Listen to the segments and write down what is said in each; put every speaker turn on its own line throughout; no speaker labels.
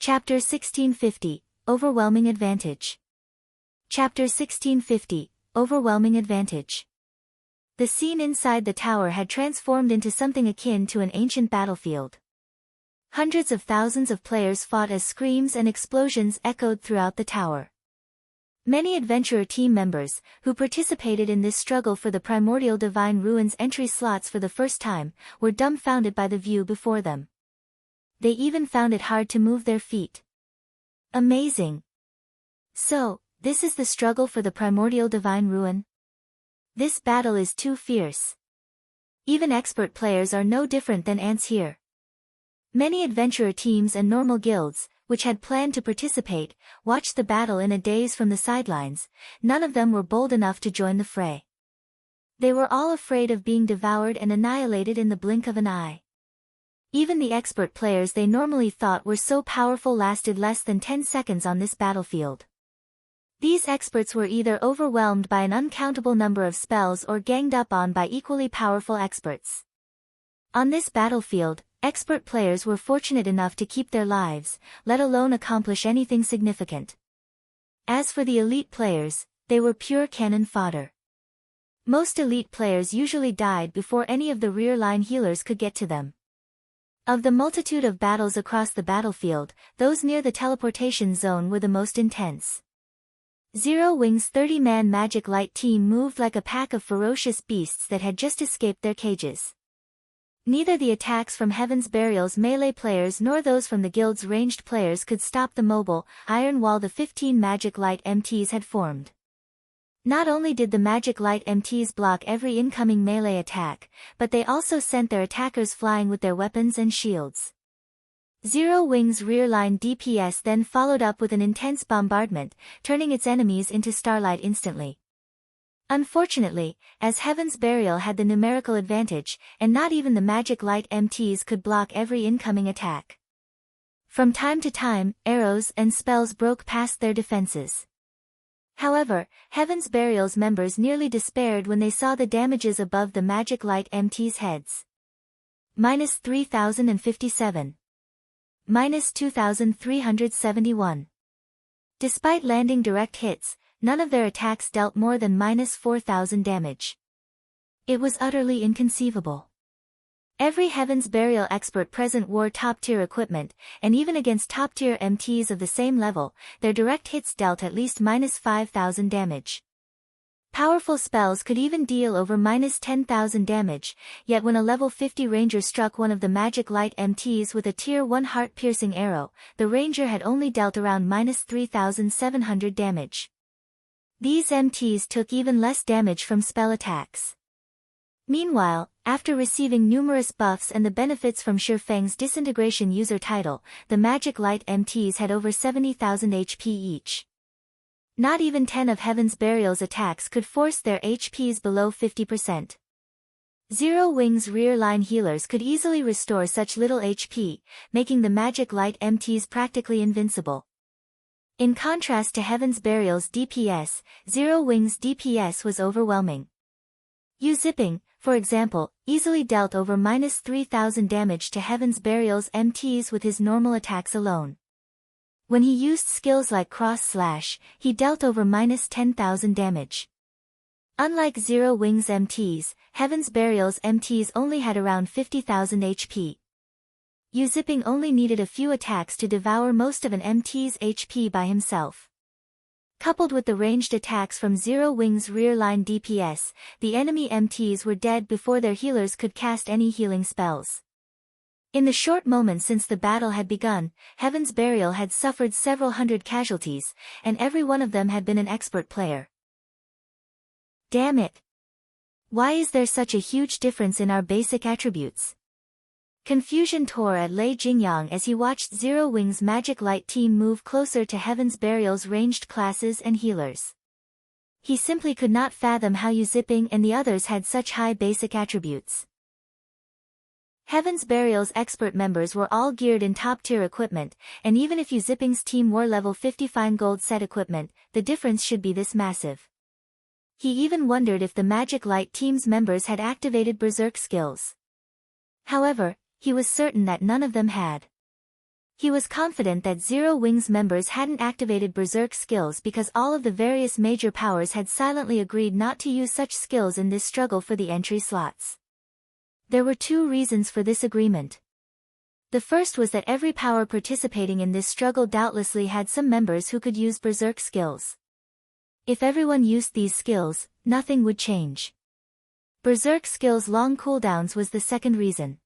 Chapter 1650, Overwhelming Advantage. Chapter 1650, Overwhelming Advantage. The scene inside the tower had transformed into something akin to an ancient battlefield. Hundreds of thousands of players fought as screams and explosions echoed throughout the tower. Many adventurer team members, who participated in this struggle for the Primordial Divine Ruins entry slots for the first time, were dumbfounded by the view before them. They even found it hard to move their feet. Amazing! So, this is the struggle for the Primordial Divine Ruin? This battle is too fierce. Even expert players are no different than ants here. Many adventurer teams and normal guilds, which had planned to participate, watched the battle in a daze from the sidelines. None of them were bold enough to join the fray. They were all afraid of being devoured and annihilated in the blink of an eye. Even the expert players they normally thought were so powerful lasted less than 10 seconds on this battlefield. These experts were either overwhelmed by an uncountable number of spells or ganged up on by equally powerful experts. On this battlefield, expert players were fortunate enough to keep their lives, let alone accomplish anything significant. As for the elite players, they were pure cannon fodder. Most elite players usually died before any of the rear-line healers could get to them. Of the multitude of battles across the battlefield, those near the teleportation zone were the most intense. Zero Wing's 30-man magic light team moved like a pack of ferocious beasts that had just escaped their cages. Neither the attacks from Heaven's Burial's melee players nor those from the guild's ranged players could stop the mobile, iron wall the 15 magic light MTs had formed. Not only did the magic light MTs block every incoming melee attack, but they also sent their attackers flying with their weapons and shields. Zero Wing's rear-line DPS then followed up with an intense bombardment, turning its enemies into starlight instantly. Unfortunately, as Heaven's Burial had the numerical advantage, and not even the magic light MTs could block every incoming attack. From time to time, arrows and spells broke past their defenses. However, Heaven's Burial's members nearly despaired when they saw the damages above the magic light MTs' heads. Minus 3,057. Minus 2,371. Despite landing direct hits, none of their attacks dealt more than minus 4,000 damage. It was utterly inconceivable. Every Heaven's Burial expert present wore top-tier equipment, and even against top-tier MTs of the same level, their direct hits dealt at least minus 5,000 damage. Powerful spells could even deal over minus 10,000 damage, yet when a level 50 ranger struck one of the magic light MTs with a tier 1 heart-piercing arrow, the ranger had only dealt around minus 3,700 damage. These MTs took even less damage from spell attacks. Meanwhile, after receiving numerous buffs and the benefits from Shifeng's disintegration user title, the magic light MTs had over 70,000 HP each. Not even 10 of Heaven's Burial's attacks could force their HPs below 50%. Zero Wing's rear-line healers could easily restore such little HP, making the magic light MTs practically invincible. In contrast to Heaven's Burial's DPS, Zero Wing's DPS was overwhelming. Zipping, for example, easily dealt over minus 3,000 damage to Heaven's Burial's MTs with his normal attacks alone. When he used skills like Cross Slash, he dealt over minus 10,000 damage. Unlike Zero Wing's MTs, Heaven's Burial's MTs only had around 50,000 HP. Zipping only needed a few attacks to devour most of an MT's HP by himself. Coupled with the ranged attacks from Zero Wing's rear-line DPS, the enemy MTs were dead before their healers could cast any healing spells. In the short moments since the battle had begun, Heaven's Burial had suffered several hundred casualties, and every one of them had been an expert player. Damn it! Why is there such a huge difference in our basic attributes? Confusion tore at Lei Jingyang as he watched Zero Wing's magic light team move closer to Heaven's Burial's ranged classes and healers. He simply could not fathom how Zipping and the others had such high basic attributes. Heaven's Burial's expert members were all geared in top-tier equipment, and even if Zipping's team wore level 50 fine gold set equipment, the difference should be this massive. He even wondered if the magic light team's members had activated berserk skills. However, he was certain that none of them had. He was confident that Zero Wing's members hadn't activated Berserk skills because all of the various major powers had silently agreed not to use such skills in this struggle for the entry slots. There were two reasons for this agreement. The first was that every power participating in this struggle doubtlessly had some members who could use Berserk skills. If everyone used these skills, nothing would change. Berserk skills' long cooldowns was the second reason.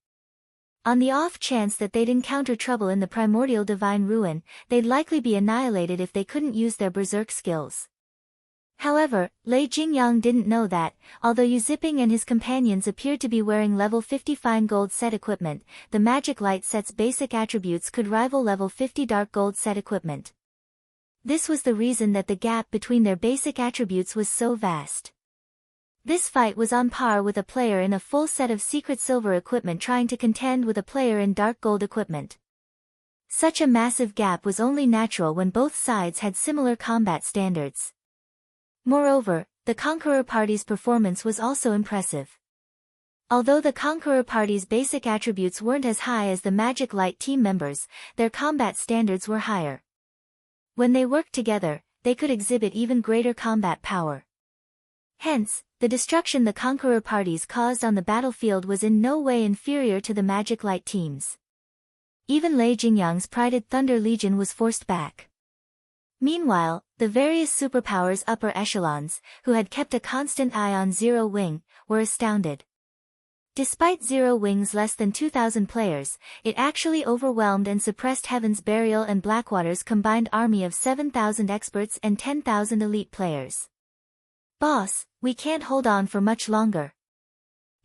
On the off chance that they'd encounter trouble in the Primordial Divine Ruin, they'd likely be annihilated if they couldn't use their Berserk skills. However, Lei Jingyang didn't know that, although Yu Zipping and his companions appeared to be wearing level 50 fine gold set equipment, the magic light set's basic attributes could rival level 50 dark gold set equipment. This was the reason that the gap between their basic attributes was so vast. This fight was on par with a player in a full set of secret silver equipment trying to contend with a player in dark gold equipment. Such a massive gap was only natural when both sides had similar combat standards. Moreover, the Conqueror Party's performance was also impressive. Although the Conqueror Party's basic attributes weren't as high as the Magic Light team members, their combat standards were higher. When they worked together, they could exhibit even greater combat power. Hence, the destruction the Conqueror Parties caused on the battlefield was in no way inferior to the Magic Light teams. Even Lei Jingyang's prided Thunder Legion was forced back. Meanwhile, the various superpowers' upper echelons, who had kept a constant eye on Zero Wing, were astounded. Despite Zero Wing's less than 2,000 players, it actually overwhelmed and suppressed Heaven's Burial and Blackwater's combined army of 7,000 experts and 10,000 elite players. Boss, we can't hold on for much longer.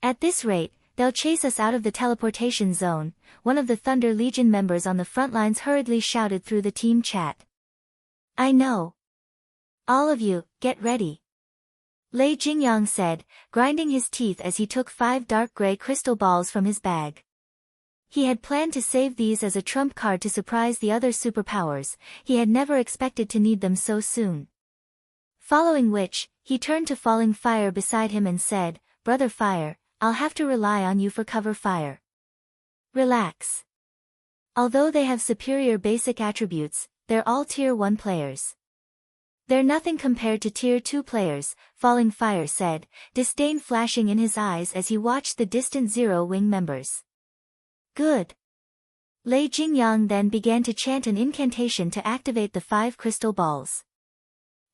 At this rate, they'll chase us out of the teleportation zone, one of the Thunder Legion members on the front lines hurriedly shouted through the team chat. I know. All of you, get ready. Lei Jingyang said, grinding his teeth as he took 5 dark gray crystal balls from his bag. He had planned to save these as a trump card to surprise the other superpowers, he had never expected to need them so soon. Following which, he turned to Falling Fire beside him and said, Brother Fire, I'll have to rely on you for cover fire. Relax. Although they have superior basic attributes, they're all Tier 1 players. They're nothing compared to Tier 2 players, Falling Fire said, disdain flashing in his eyes as he watched the distant Zero Wing members. Good. Lei Jingyang then began to chant an incantation to activate the 5 crystal balls.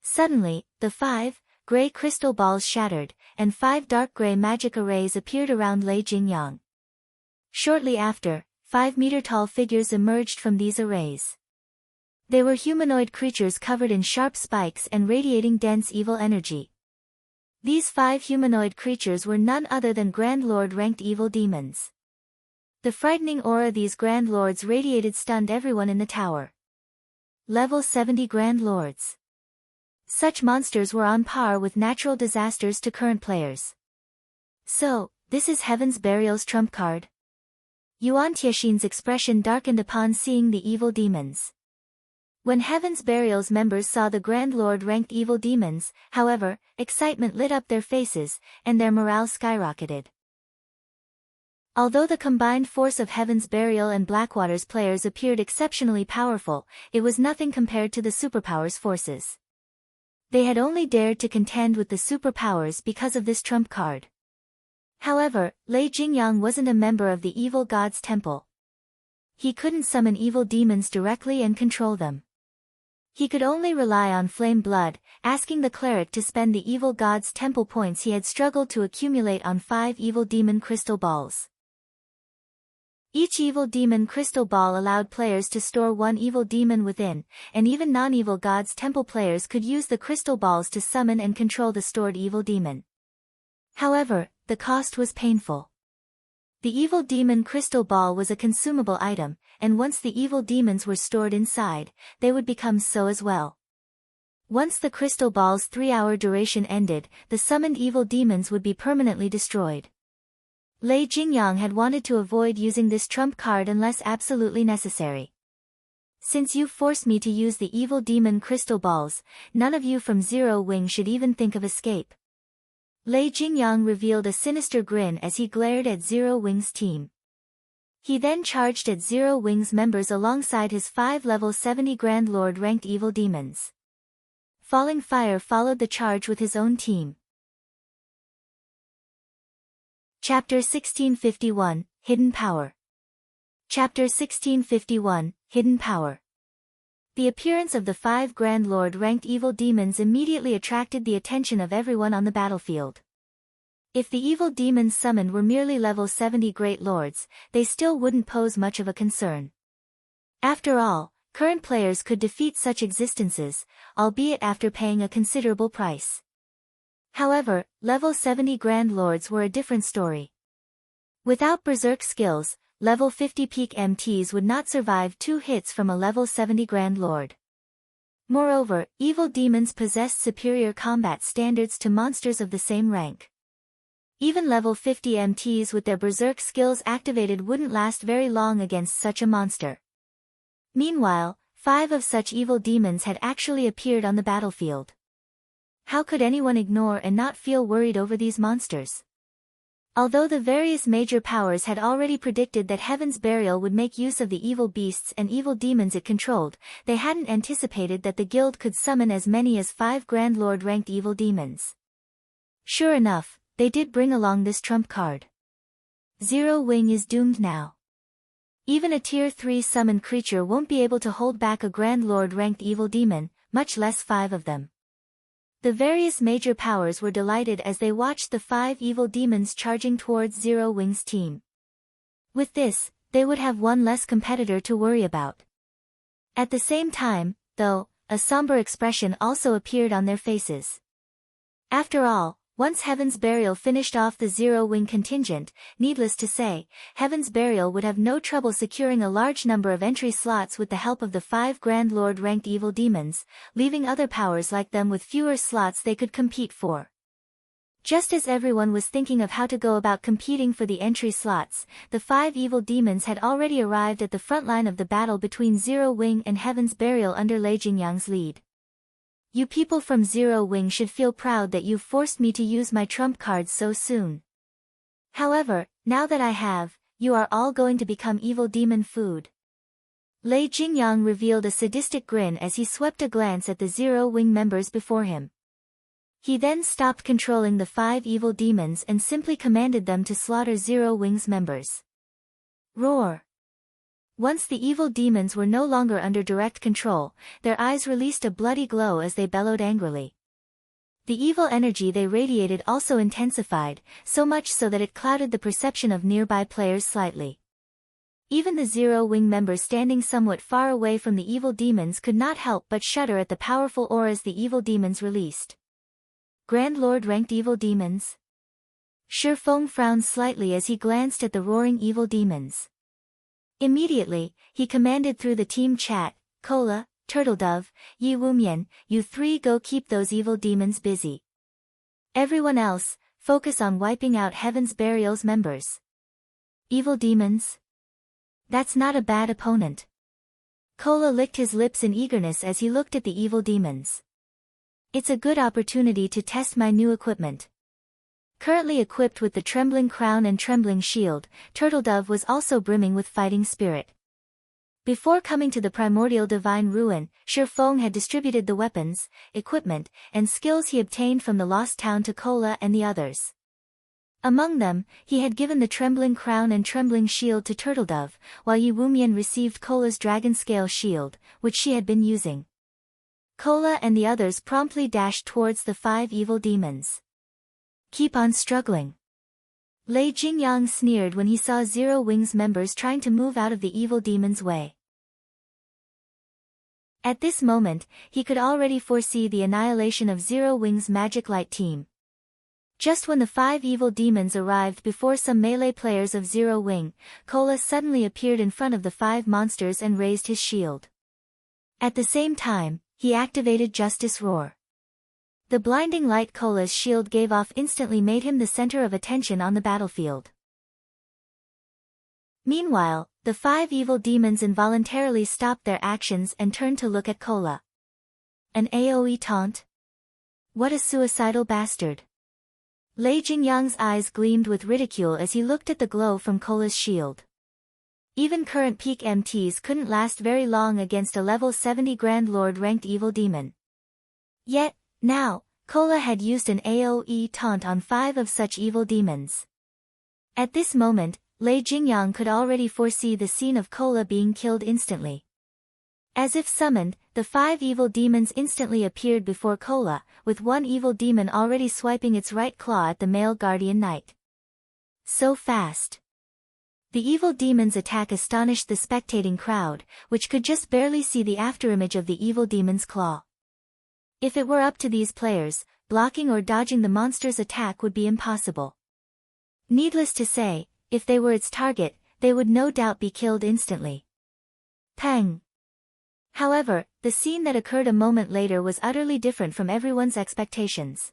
Suddenly, the 5 gray crystal balls shattered, and 5 dark gray magic arrays appeared around Lei Jingyang. Shortly after, 5-meter-tall figures emerged from these arrays. They were humanoid creatures covered in sharp spikes and radiating dense evil energy. These 5 humanoid creatures were none other than Grand Lord-ranked evil demons. The frightening aura these Grand Lords radiated stunned everyone in the tower. Level 70 Grand Lords. Such monsters were on par with natural disasters to current players. So, this is Heaven's Burial's trump card? Yuan Tiexin's expression darkened upon seeing the evil demons. When Heaven's Burial's members saw the Grand Lord-ranked evil demons, however, excitement lit up their faces, and their morale skyrocketed. Although the combined force of Heaven's Burial and Blackwater's players appeared exceptionally powerful, it was nothing compared to the superpowers' forces. They had only dared to contend with the superpowers because of this trump card. However, Lei Jingyang wasn't a member of the evil god's temple. He couldn't summon evil demons directly and control them. He could only rely on flame blood, asking the cleric to spend the evil god's temple points he had struggled to accumulate on 5 evil demon crystal balls. Each evil demon crystal ball allowed players to store 1 evil demon within, and even non-evil god's temple players could use the crystal balls to summon and control the stored evil demon. However, the cost was painful. The evil demon crystal ball was a consumable item, and once the evil demons were stored inside, they would become so as well. Once the crystal ball's 3-hour duration ended, the summoned evil demons would be permanently destroyed. Lei Jingyang had wanted to avoid using this trump card unless absolutely necessary. Since you forced me to use the evil demon crystal balls, none of you from Zero Wing should even think of escape. Lei Jingyang revealed a sinister grin as he glared at Zero Wing's team. He then charged at Zero Wing's members alongside his 5 level 70 Grand Lord ranked evil demons. Falling Fire followed the charge with his own team. Chapter 1651, Hidden Power. Chapter 1651, Hidden Power. The appearance of the 5 Grand Lord ranked evil demons immediately attracted the attention of everyone on the battlefield. If the evil demons summoned were merely level 70 Great Lords, they still wouldn't pose much of a concern. After all, current players could defeat such existences, albeit after paying a considerable price. However, level 70 Grand Lords were a different story. Without berserk skills, level 50 peak MTs would not survive 2 hits from a level 70 Grand Lord. Moreover, evil demons possessed superior combat standards to monsters of the same rank. Even level 50 MTs with their berserk skills activated wouldn't last very long against such a monster. Meanwhile, 5 of such evil demons had actually appeared on the battlefield. How could anyone ignore and not feel worried over these monsters? Although the various major powers had already predicted that Heaven's Burial would make use of the evil beasts and evil demons it controlled, they hadn't anticipated that the guild could summon as many as 5 Grand Lord ranked evil demons. Sure enough, they did bring along this trump card. Zero Wing is doomed now. Even a tier 3 summoned creature won't be able to hold back a Grand Lord ranked evil demon, much less 5 of them. The various major powers were delighted as they watched the 5 evil demons charging towards Zero Wing's team. With this, they would have one less competitor to worry about. At the same time, though, a somber expression also appeared on their faces. After all, once Heaven's Burial finished off the Zero Wing contingent, needless to say, Heaven's Burial would have no trouble securing a large number of entry slots with the help of the 5 Grand Lord ranked evil demons, leaving other powers like them with fewer slots they could compete for. Just as everyone was thinking of how to go about competing for the entry slots, the 5 evil demons had already arrived at the front line of the battle between Zero Wing and Heaven's Burial under Lei Jingyang's lead. You people from Zero Wing should feel proud that you've forced me to use my trump cards so soon. However, now that I have, you are all going to become evil demon food. Lei Jingyang revealed a sadistic grin as he swept a glance at the Zero Wing members before him. He then stopped controlling the 5 evil demons and simply commanded them to slaughter Zero Wing's members. Roar! Once the evil demons were no longer under direct control, their eyes released a bloody glow as they bellowed angrily. The evil energy they radiated also intensified, so much so that it clouded the perception of nearby players slightly. Even the Zero Wing members standing somewhat far away from the evil demons could not help but shudder at the powerful auras the evil demons released. Grand Lord ranked evil demons? Shifeng frowned slightly as he glanced at the roaring evil demons. Immediately, he commanded through the team chat, Cola, Turtledove, Yi Wumian, you 3 go keep those evil demons busy. Everyone else, focus on wiping out Heaven's Burial's members. Evil demons? That's not a bad opponent. Cola licked his lips in eagerness as he looked at the evil demons. It's a good opportunity to test my new equipment. Currently equipped with the Trembling Crown and Trembling Shield, Turtledove was also brimming with fighting spirit. Before coming to the Primordial Divine Ruin, Shifeng had distributed the weapons, equipment, and skills he obtained from the Lost Town to Cola and the others. Among them, he had given the Trembling Crown and Trembling Shield to Turtledove, while Yi Wumian received Cola's Dragon Scale Shield, which she had been using. Cola and the others promptly dashed towards the 5 evil demons. Keep on struggling. Lei Jingyang sneered when he saw Zero Wing's members trying to move out of the evil demon's way. At this moment, he could already foresee the annihilation of Zero Wing's Magic Light team. Just when the 5 evil demons arrived before some melee players of Zero Wing, Cola suddenly appeared in front of the 5 monsters and raised his shield. At the same time, he activated Justice Roar. The blinding light Cola's shield gave off instantly made him the center of attention on the battlefield. Meanwhile, the 5 evil demons involuntarily stopped their actions and turned to look at Cola. An AoE taunt? What a suicidal bastard. Lei Jingyang's eyes gleamed with ridicule as he looked at the glow from Cola's shield. Even current peak MTs couldn't last very long against a level 70 Grand Lord ranked evil demon. Yet, now, Cola had used an AoE taunt on 5 of such evil demons. At this moment, Lei Jingyang could already foresee the scene of Cola being killed instantly. As if summoned, the 5 evil demons instantly appeared before Cola, with one evil demon already swiping its right claw at the male guardian knight. So fast. The evil demon's attack astonished the spectating crowd, which could just barely see the afterimage of the evil demon's claw. If it were up to these players, blocking or dodging the monster's attack would be impossible. Needless to say, if they were its target, they would no doubt be killed instantly. Pang! However, the scene that occurred a moment later was utterly different from everyone's expectations.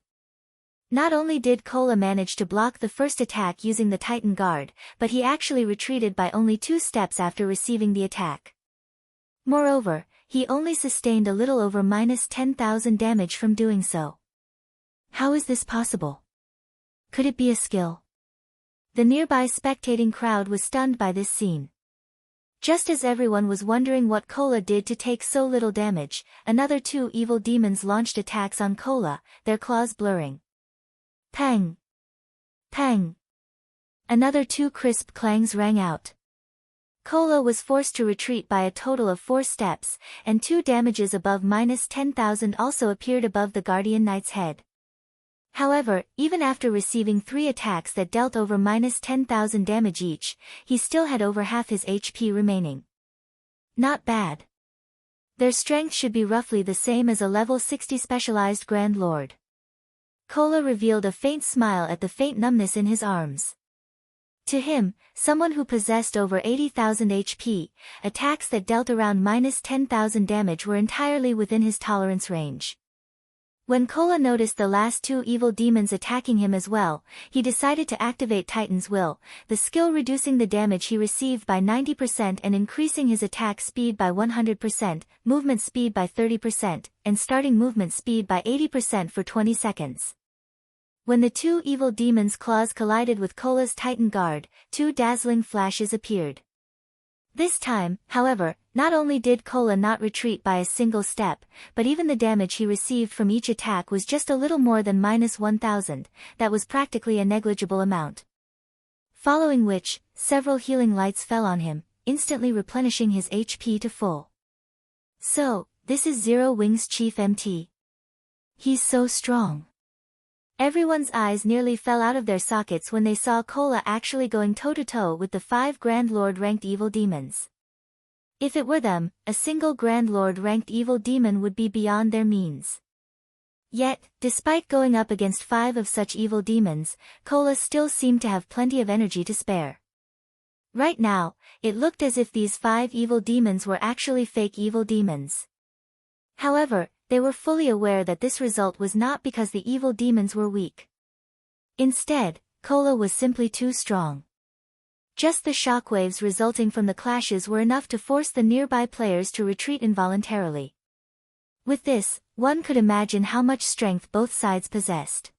Not only did Cola manage to block the first attack using the Titan Guard, but he actually retreated by only 2 steps after receiving the attack. Moreover, he only sustained a little over -10,000 damage from doing so. How is this possible? Could it be a skill? The nearby spectating crowd was stunned by this scene. Just as everyone was wondering what Cola did to take so little damage, another 2 evil demons launched attacks on Cola, their claws blurring. Pang! Pang! Another 2 crisp clangs rang out. Cola was forced to retreat by a total of 4 steps, and 2 damages above -10,000 also appeared above the Guardian Knight's head. However, even after receiving 3 attacks that dealt over -10,000 damage each, he still had over half his HP remaining. Not bad. Their strength should be roughly the same as a level 60 specialized Grand Lord. Cola revealed a faint smile at the faint numbness in his arms. To him, someone who possessed over 80,000 HP, attacks that dealt around -10,000 damage were entirely within his tolerance range. When Cola noticed the last 2 evil demons attacking him as well, he decided to activate Titan's Will, the skill reducing the damage he received by 90% and increasing his attack speed by 100%, movement speed by 30%, and starting movement speed by 80% for 20 seconds. When the 2 evil demons' claws collided with Cola's Titan Guard, 2 dazzling flashes appeared. This time, however, not only did Cola not retreat by a single step, but even the damage he received from each attack was just a little more than -1,000, that was practically a negligible amount. Following which, several healing lights fell on him, instantly replenishing his HP to full. So, this is Zero Wings Chief MT. He's so strong. Everyone's eyes nearly fell out of their sockets when they saw Cola actually going toe-to-toe with the 5 Grand Lord-ranked evil demons. If it were them, a single Grand Lord-ranked evil demon would be beyond their means. Yet, despite going up against 5 of such evil demons, Cola still seemed to have plenty of energy to spare. Right now, it looked as if these 5 evil demons were actually fake evil demons. However, they were fully aware that this result was not because the evil demons were weak. Instead, Cola was simply too strong. Just the shockwaves resulting from the clashes were enough to force the nearby players to retreat involuntarily. With this, one could imagine how much strength both sides possessed.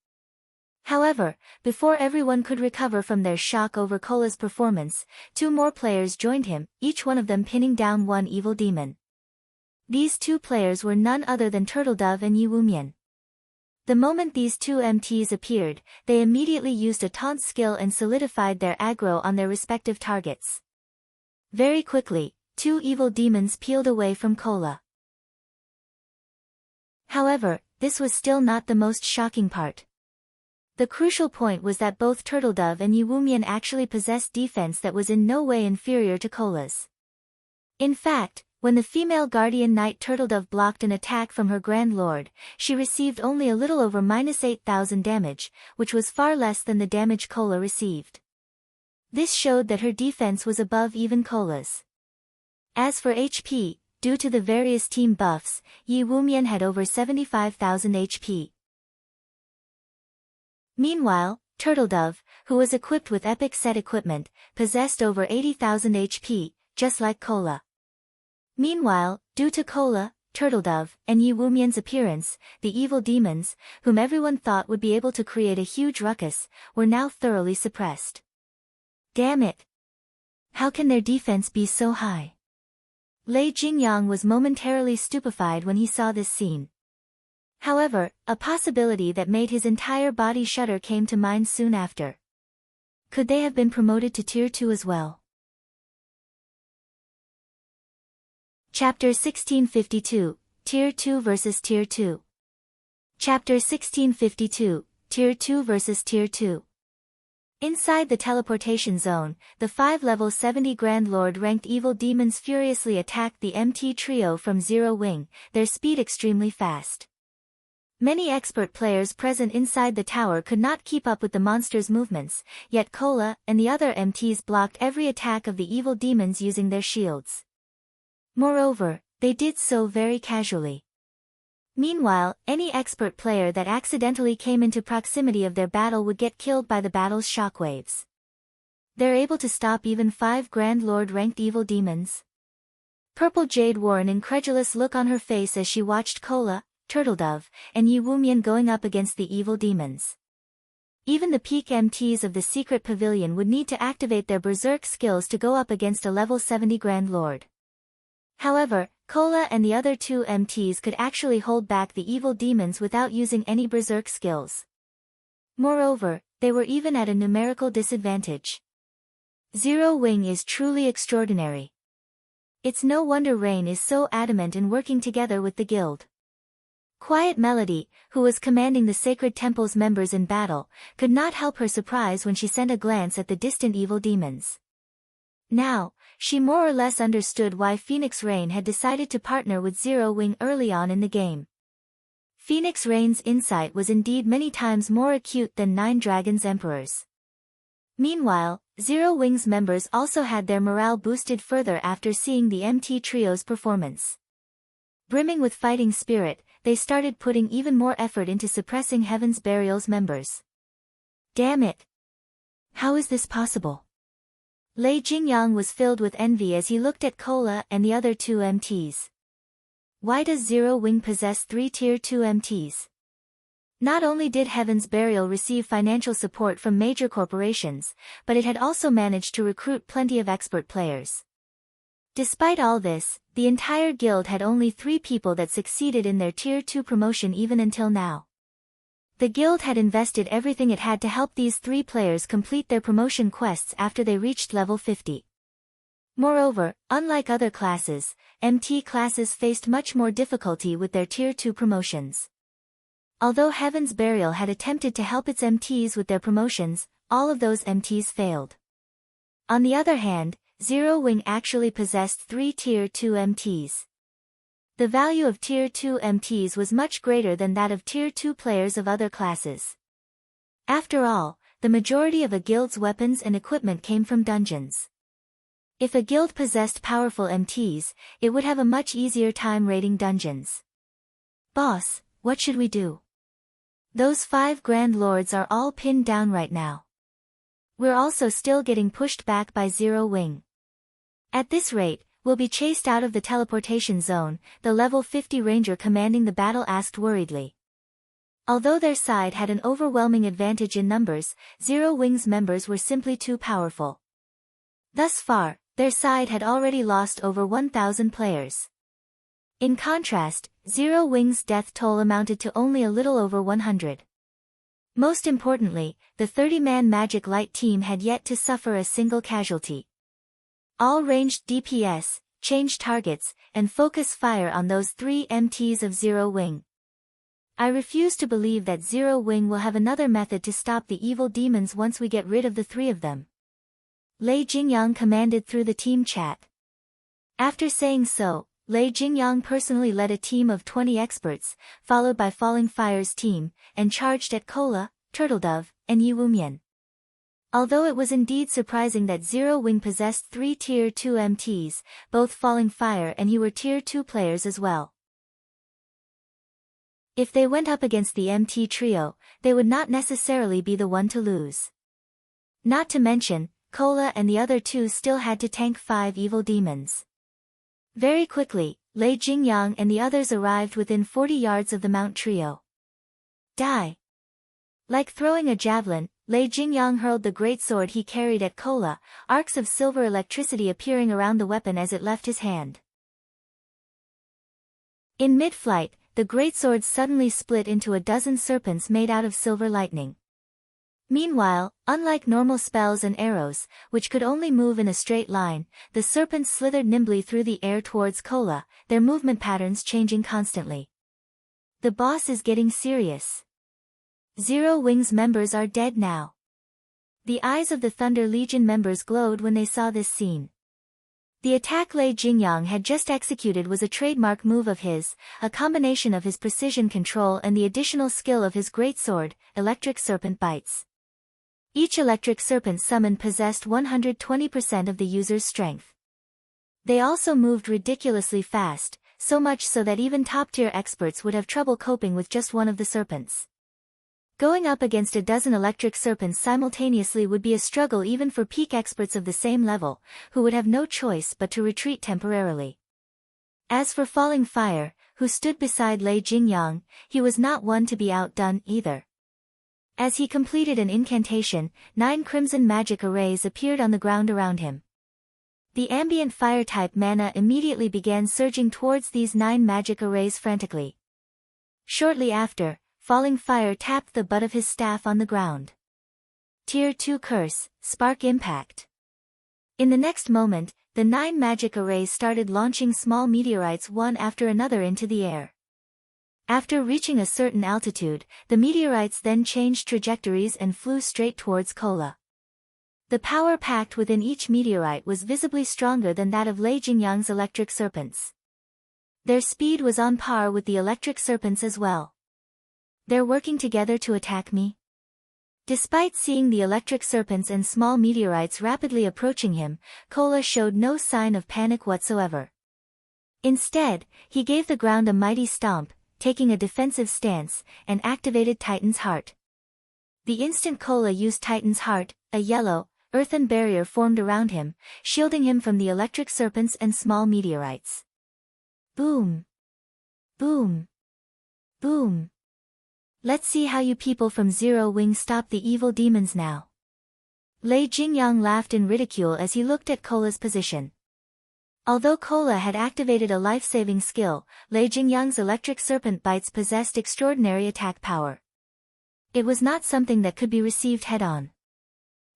However, before everyone could recover from their shock over Cola's performance, 2 more players joined him, each one of them pinning down 1 evil demon. These 2 players were none other than Turtledove and Yi Wumian. The moment these 2 MTs appeared, they immediately used a taunt skill and solidified their aggro on their respective targets. Very quickly, 2 evil demons peeled away from Cola. However, this was still not the most shocking part. The crucial point was that both Turtledove and Yi Wumian actually possessed defense that was in no way inferior to Cola's. In fact, when the female guardian knight Turtledove blocked an attack from her Grand Lord, she received only a little over -8,000 damage, which was far less than the damage Cola received. This showed that her defense was above even Cola's. As for HP, due to the various team buffs, Yi Wumian had over 75,000 HP. Meanwhile, Turtledove, who was equipped with epic set equipment, possessed over 80,000 HP, just like Cola. Meanwhile, due to Cola, Turtledove, and Yi Wumian's appearance, the evil demons, whom everyone thought would be able to create a huge ruckus, were now thoroughly suppressed. Damn it! How can their defense be so high? Lei Jingyang was momentarily stupefied when he saw this scene. However, a possibility that made his entire body shudder came to mind soon after. Could they have been promoted to Tier 2 as well? Chapter 1652, Tier 2 vs Tier 2. Chapter 1652, Tier 2 vs Tier 2. Inside the teleportation zone, the 5 level 70 Grand Lord ranked evil demons furiously attacked the MT trio from Zero Wing, their speed extremely fast. Many expert players present inside the tower could not keep up with the monster's movements, yet Cola and the other MTs blocked every attack of the evil demons using their shields. Moreover, they did so very casually. Meanwhile, any expert player that accidentally came into proximity of their battle would get killed by the battle's shockwaves. They're able to stop even 5 Grand Lord ranked evil demons? Purple Jade wore an incredulous look on her face as she watched Cola, Turtledove, and Yi Wumian going up against the evil demons. Even the peak MTs of the secret pavilion would need to activate their berserk skills to go up against a level 70 Grand Lord. However, Cola and the other 2 MTs could actually hold back the evil demons without using any berserk skills. Moreover, they were even at a numerical disadvantage. Zero Wing is truly extraordinary. It's no wonder Rain is so adamant in working together with the guild. Quiet Melody, who was commanding the Sacred Temple's members in battle, could not help her surprise when she sent a glance at the distant evil demons. Now, she more or less understood why Phoenix Rain had decided to partner with Zero Wing early on in the game. Phoenix Rain's insight was indeed many times more acute than Nine Dragons' Emperor's. Meanwhile, Zero Wing's members also had their morale boosted further after seeing the MT Trio's performance. Brimming with fighting spirit, they started putting even more effort into suppressing Heaven's Burial's members. Damn it! How is this possible? Lei Jingyang was filled with envy as he looked at Cola and the other 2 MTs. Why does Zero Wing possess 3 Tier 2 MTs? Not only did Heaven's Burial receive financial support from major corporations, but it had also managed to recruit plenty of expert players. Despite all this, the entire guild had only 3 people that succeeded in their Tier 2 promotion even until now. The guild had invested everything it had to help these 3 players complete their promotion quests after they reached level 50. Moreover, unlike other classes, MT classes faced much more difficulty with their Tier 2 promotions. Although Heaven's Burial had attempted to help its MTs with their promotions, all of those MTs failed. On the other hand, Zero Wing actually possessed 3 Tier 2 MTs. The value of Tier 2 MTs was much greater than that of Tier 2 players of other classes. After all, the majority of a guild's weapons and equipment came from dungeons. If a guild possessed powerful MTs, it would have a much easier time raiding dungeons. Boss, what should we do? Those 5 Grand Lords are all pinned down right now. We're also still getting pushed back by Zero Wing. At this rate, we'll be chased out of the teleportation zone, the level 50 ranger commanding the battle asked worriedly. Although their side had an overwhelming advantage in numbers, Zero Wing's members were simply too powerful. Thus far, their side had already lost over 1,000 players. In contrast, Zero Wing's death toll amounted to only a little over 100. Most importantly, the 30-man Magic Light team had yet to suffer a single casualty. All ranged DPS, change targets, and focus fire on those 3 MTs of Zero Wing. I refuse to believe that Zero Wing will have another method to stop the evil demons once we get rid of the 3 of them. Lei Jingyang commanded through the team chat. After saying so, Lei Jingyang personally led a team of 20 experts, followed by Falling Fire's team, and charged at Cola, Turtledove, and Yi Wumian. Although it was indeed surprising that Zero Wing possessed 3 Tier 2 MTs, both Falling Fire and Yi were Tier 2 players as well. If they went up against the MT trio, they would not necessarily be the one to lose. Not to mention, Cola and the other 2 still had to tank 5 evil demons. Very quickly, Lei Jingyang and the others arrived within 40 yards of the Mount Trio. Die! Like throwing a javelin, Lei Jingyang hurled the great sword he carried at Kola, arcs of silver electricity appearing around the weapon as it left his hand. In mid-flight, the greatsword suddenly split into a dozen serpents made out of silver lightning. Meanwhile, unlike normal spells and arrows, which could only move in a straight line, the serpents slithered nimbly through the air towards Kola, their movement patterns changing constantly. The boss is getting serious. Zero Wings members are dead now. The eyes of the Thunder Legion members glowed when they saw this scene. The attack Lei Jingyang had just executed was a trademark move of his, a combination of his precision control and the additional skill of his greatsword, Electric Serpent Bites. Each electric serpent summoned possessed 120% of the user's strength. They also moved ridiculously fast, so much so that even top-tier experts would have trouble coping with just one of the serpents. Going up against a dozen electric serpents simultaneously would be a struggle even for peak experts of the same level, who would have no choice but to retreat temporarily. As for Falling Fire, who stood beside Lei Jingyang, he was not one to be outdone either. As he completed an incantation, 9 crimson magic arrays appeared on the ground around him. The ambient fire-type mana immediately began surging towards these 9 magic arrays frantically. Shortly after, Falling Fire tapped the butt of his staff on the ground. Tier 2 Curse, Spark Impact. In the next moment, the 9 magic arrays started launching small meteorites one after another into the air. After reaching a certain altitude, the meteorites then changed trajectories and flew straight towards Kola. The power packed within each meteorite was visibly stronger than that of Lei Jingyang's electric serpents. Their speed was on par with the electric serpents as well. They're working together to attack me? Despite seeing the electric serpents and small meteorites rapidly approaching him, Kola showed no sign of panic whatsoever. Instead, he gave the ground a mighty stomp, taking a defensive stance, and activated Titan's Heart. The instant Kola used Titan's Heart, a yellow, earthen barrier formed around him, shielding him from the electric serpents and small meteorites. Boom! Boom! Boom! Let's see how you people from Zero Wing stop the evil demons now. Lei Jingyang laughed in ridicule as he looked at Kola's position. Although Kola had activated a life-saving skill, Lei Jingyang's electric serpent bites possessed extraordinary attack power. It was not something that could be received head-on.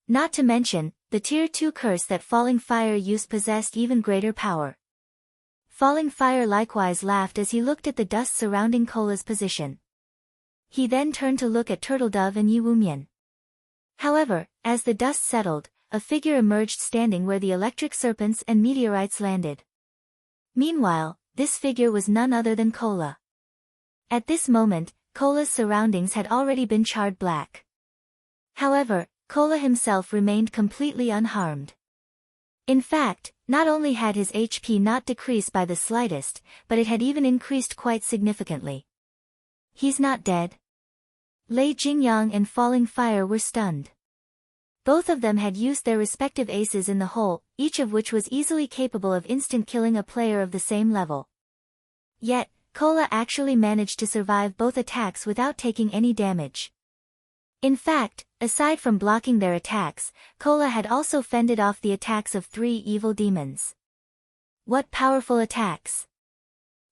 Not to mention, the Tier 2 curse that Falling Fire used possessed even greater power. Falling Fire likewise laughed as he looked at the dust surrounding Kola's position. He then turned to look at Turtledove and Yi Wumian. However, as the dust settled, a figure emerged standing where the electric serpents and meteorites landed. Meanwhile, this figure was none other than Kola. At this moment, Kola's surroundings had already been charred black. However, Kola himself remained completely unharmed. In fact, not only had his HP not decreased by the slightest, but it had even increased quite significantly. He's not dead. Lei Jingyang and Falling Fire were stunned. Both of them had used their respective aces in the hole, each of which was easily capable of instant killing a player of the same level. Yet, Kola actually managed to survive both attacks without taking any damage. In fact, aside from blocking their attacks, Kola had also fended off the attacks of 3 evil demons. What powerful attacks!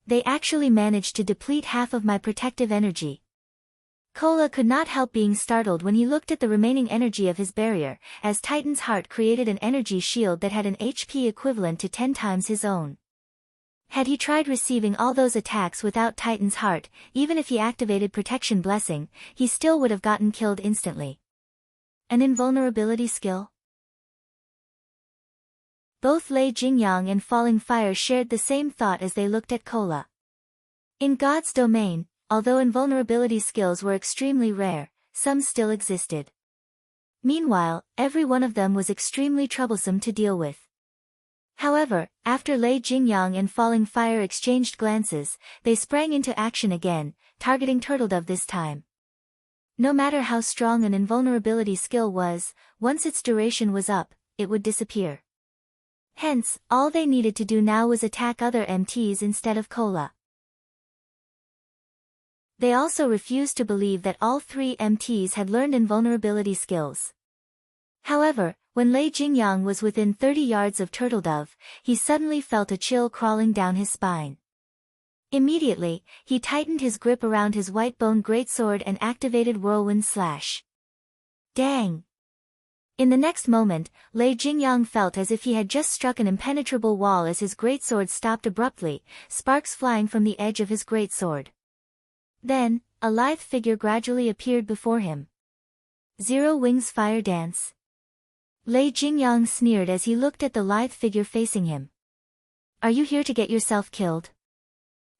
They actually managed to deplete half of my protective energy. Kola could not help being startled when he looked at the remaining energy of his barrier, as Titan's Heart created an energy shield that had an HP equivalent to 10 times his own. Had he tried receiving all those attacks without Titan's Heart, even if he activated Protection Blessing, he still would have gotten killed instantly. An invulnerability skill? Both Lei Jingyang and Falling Fire shared the same thought as they looked at Kola. In God's domain, although invulnerability skills were extremely rare, some still existed. Meanwhile, every one of them was extremely troublesome to deal with. However, after Lei Jingyang and Falling Fire exchanged glances, they sprang into action again, targeting Turtledove this time. No matter how strong an invulnerability skill was, once its duration was up, it would disappear. Hence, all they needed to do now was attack other MTs instead of Kola. They also refused to believe that all three MTs had learned invulnerability skills. However, when Lei Jingyang was within 30 yards of Turtledove, he suddenly felt a chill crawling down his spine. Immediately, he tightened his grip around his white-bone greatsword and activated Whirlwind Slash. Dang! In the next moment, Lei Jingyang felt as if he had just struck an impenetrable wall as his greatsword stopped abruptly, sparks flying from the edge of his greatsword. Then, a lithe figure gradually appeared before him. Zero Wings Fire Dance. Lei Jingyang sneered as he looked at the lithe figure facing him. Are you here to get yourself killed?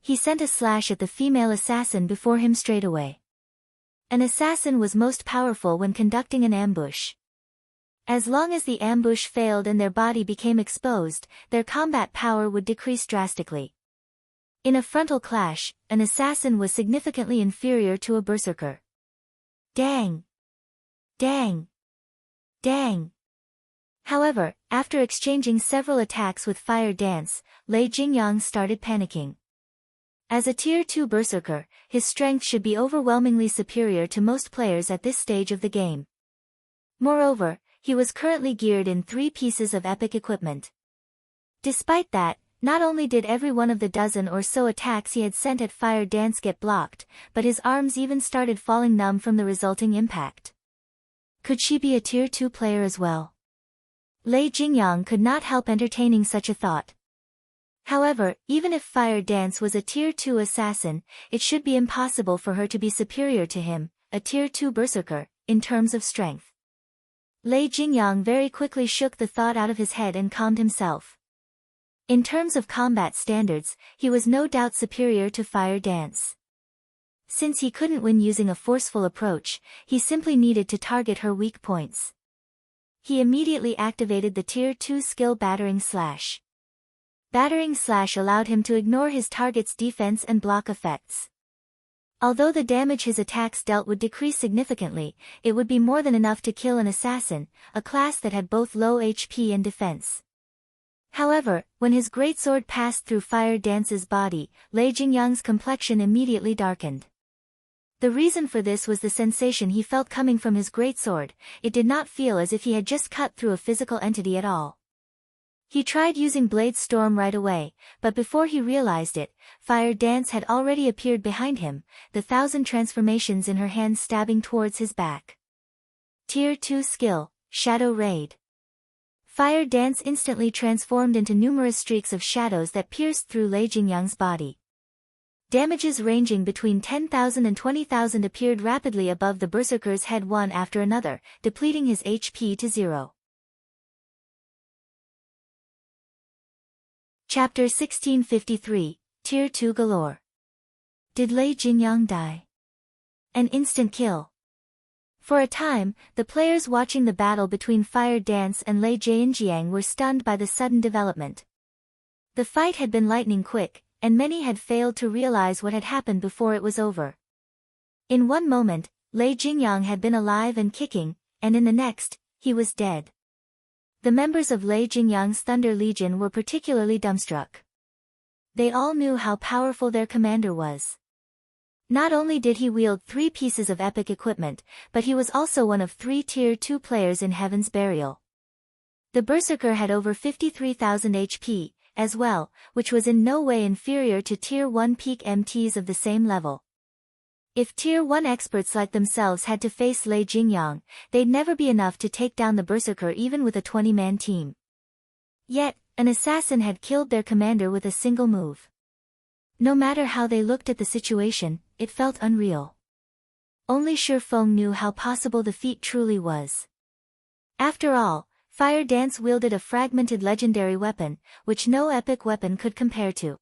He sent a slash at the female assassin before him straight away. An assassin was most powerful when conducting an ambush. As long as the ambush failed and their body became exposed, their combat power would decrease drastically. In a frontal clash, an assassin was significantly inferior to a berserker. Dang! Dang! Dang! However, after exchanging several attacks with Fire Dance, Lei Jingyang started panicking. As a Tier 2 berserker, his strength should be overwhelmingly superior to most players at this stage of the game. Moreover, he was currently geared in 3 pieces of epic equipment. Despite that, not only did every one of the dozen or so attacks he had sent at Fire Dance get blocked, but his arms even started falling numb from the resulting impact. Could she be a Tier 2 player as well? Lei Jingyang could not help entertaining such a thought. However, even if Fire Dance was a Tier 2 assassin, it should be impossible for her to be superior to him, a Tier 2 berserker, in terms of strength. Lei Jingyang very quickly shook the thought out of his head and calmed himself. In terms of combat standards, he was no doubt superior to Fire Dance. Since he couldn't win using a forceful approach, he simply needed to target her weak points. He immediately activated the Tier 2 skill Battering Slash. Battering Slash allowed him to ignore his target's defense and block effects. Although the damage his attacks dealt would decrease significantly, it would be more than enough to kill an assassin, a class that had both low HP and defense. However, when his greatsword passed through Fire Dance's body, Lei Jingyang's complexion immediately darkened. The reason for this was the sensation he felt coming from his greatsword. It did not feel as if he had just cut through a physical entity at all. He tried using Blade Storm right away, but before he realized it, Fire Dance had already appeared behind him, the 1,000 transformations in her hands stabbing towards his back. Tier 2 skill, Shadow Raid. Fire Dance instantly transformed into numerous streaks of shadows that pierced through Lei Jingyang's body. Damages ranging between 10,000 and 20,000 appeared rapidly above the berserker's head one after another, depleting his HP to 0. Chapter 1653, Tier 2 Galore. Did Lei Jingyang die? An instant kill. For a time, the players watching the battle between Fire Dance and Lei Jingyang were stunned by the sudden development. The fight had been lightning quick, and many had failed to realize what had happened before it was over. In one moment, Lei Jingyang had been alive and kicking, and in the next, he was dead. The members of Lei Jingyang's Thunder Legion were particularly dumbstruck. They all knew how powerful their commander was. Not only did he wield 3 pieces of epic equipment, but he was also one of 3 Tier 2 players in Heaven's Burial. The Berserker had over 53,000 HP, as well, which was in no way inferior to Tier 1 peak MTs of the same level. If Tier 1 experts like themselves had to face Lei Jingyang, they'd never be enough to take down the Berserker even with a 20-man team. Yet, an assassin had killed their commander with a single move. No matter how they looked at the situation, it felt unreal. Only Shi Feng knew how possible the feat truly was. After all, Fire Dance wielded a fragmented legendary weapon, which no epic weapon could compare to.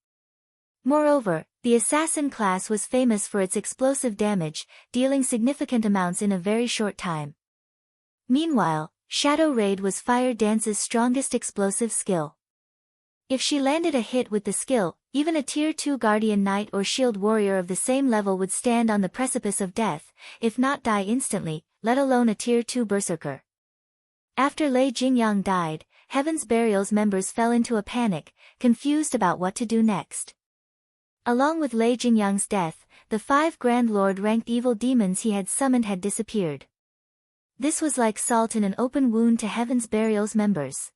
Moreover, the assassin class was famous for its explosive damage, dealing significant amounts in a very short time. Meanwhile, Shadow Raid was Fire Dance's strongest explosive skill. If she landed a hit with the skill, even a Tier 2 Guardian Knight or Shield Warrior of the same level would stand on the precipice of death, if not die instantly, let alone a Tier 2 Berserker. After Lei Jingyang died, Heaven's Burial's members fell into a panic, confused about what to do next. Along with Lei Jingyang's death, the 5 Grand Lord-ranked evil demons he had summoned had disappeared. This was like salt in an open wound to Heaven's Burial's members.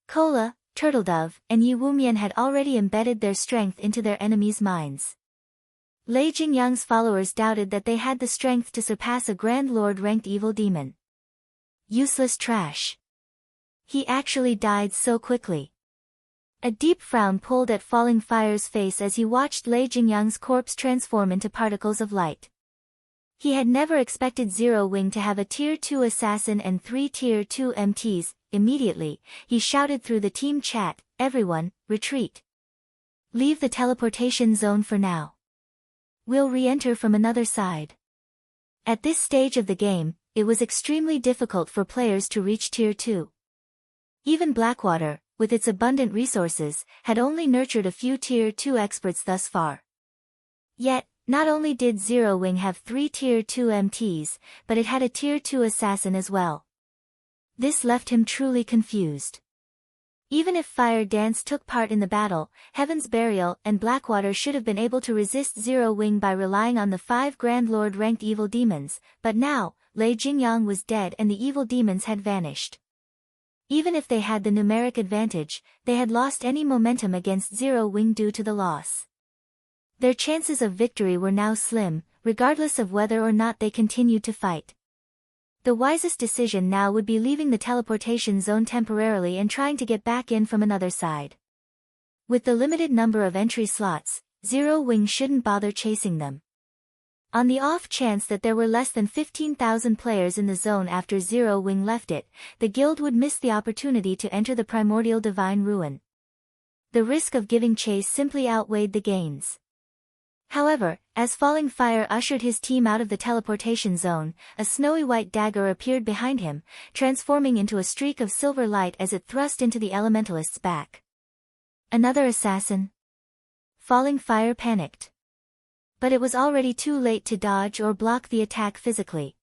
Kola, Turtledove, and Yi Wumian had already embedded their strength into their enemies' minds. Lei Jingyang's followers doubted that they had the strength to surpass a Grand Lord-ranked evil demon. Useless trash. He actually died so quickly. A deep frown pulled at Falling Fire's face as he watched Lei Jingyang's corpse transform into particles of light. He had never expected Zero Wing to have a Tier 2 assassin and 3 Tier 2 MTs. Immediately, he shouted through the team chat, "Everyone, retreat. Leave the teleportation zone for now. We'll re-enter from another side." At this stage of the game, it was extremely difficult for players to reach Tier 2. Even Blackwater, with its abundant resources, had only nurtured a few Tier 2 experts thus far. Yet, not only did Zero Wing have 3 Tier 2 MTs, but it had a Tier 2 assassin as well. This left him truly confused. Even if Fire Dance took part in the battle, Heaven's Burial and Blackwater should have been able to resist Zero Wing by relying on the 5 Grand Lord-ranked evil demons, but now, Lei Jingyang was dead and the evil demons had vanished. Even if they had the numeric advantage, they had lost any momentum against Zero Wing due to the loss. Their chances of victory were now slim, regardless of whether or not they continued to fight. The wisest decision now would be leaving the teleportation zone temporarily and trying to get back in from another side. With the limited number of entry slots, Zero Wing shouldn't bother chasing them. On the off chance that there were less than 15,000 players in the zone after Zero Wing left it, the guild would miss the opportunity to enter the Primordial Divine Ruin. The risk of giving chase simply outweighed the gains. However, as Falling Fire ushered his team out of the teleportation zone, a snowy white dagger appeared behind him, transforming into a streak of silver light as it thrust into the elementalist's back. Another assassin? Falling Fire panicked. But it was already too late to dodge or block the attack physically.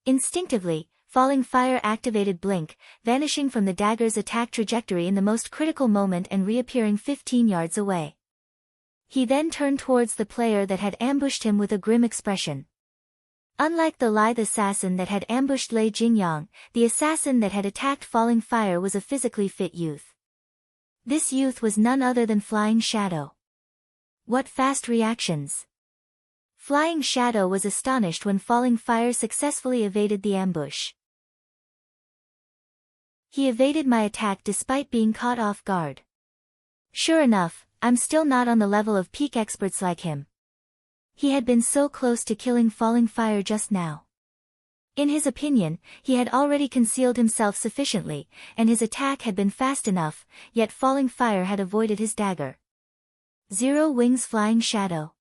Instinctively, Falling Fire activated Blink, vanishing from the dagger's attack trajectory in the most critical moment and reappearing 15 yards away. He then turned towards the player that had ambushed him with a grim expression. Unlike the lithe assassin that had ambushed Lei Jingyang, the assassin that had attacked Falling Fire was a physically fit youth. This youth was none other than Flying Shadow. What fast reactions! Flying Shadow was astonished when Falling Fire successfully evaded the ambush. He evaded my attack despite being caught off guard. Sure enough, I'm still not on the level of peak experts like him. He had been so close to killing Falling Fire just now. In his opinion, he had already concealed himself sufficiently, and his attack had been fast enough, yet Falling Fire had avoided his dagger. Zero Wing's Flying Shadow.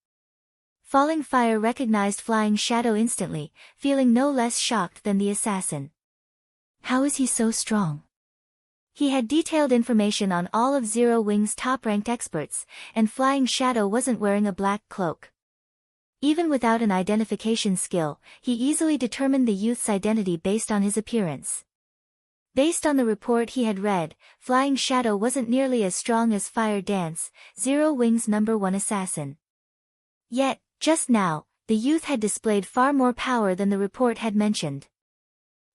Falling Fire recognized Flying Shadow instantly, feeling no less shocked than the assassin. How is he so strong? He had detailed information on all of Zero Wing's top-ranked experts, and Flying Shadow wasn't wearing a black cloak. Even without an identification skill, he easily determined the youth's identity based on his appearance. Based on the report he had read, Flying Shadow wasn't nearly as strong as Fire Dance, Zero Wing's #1 assassin. Yet, just now, the youth had displayed far more power than the report had mentioned.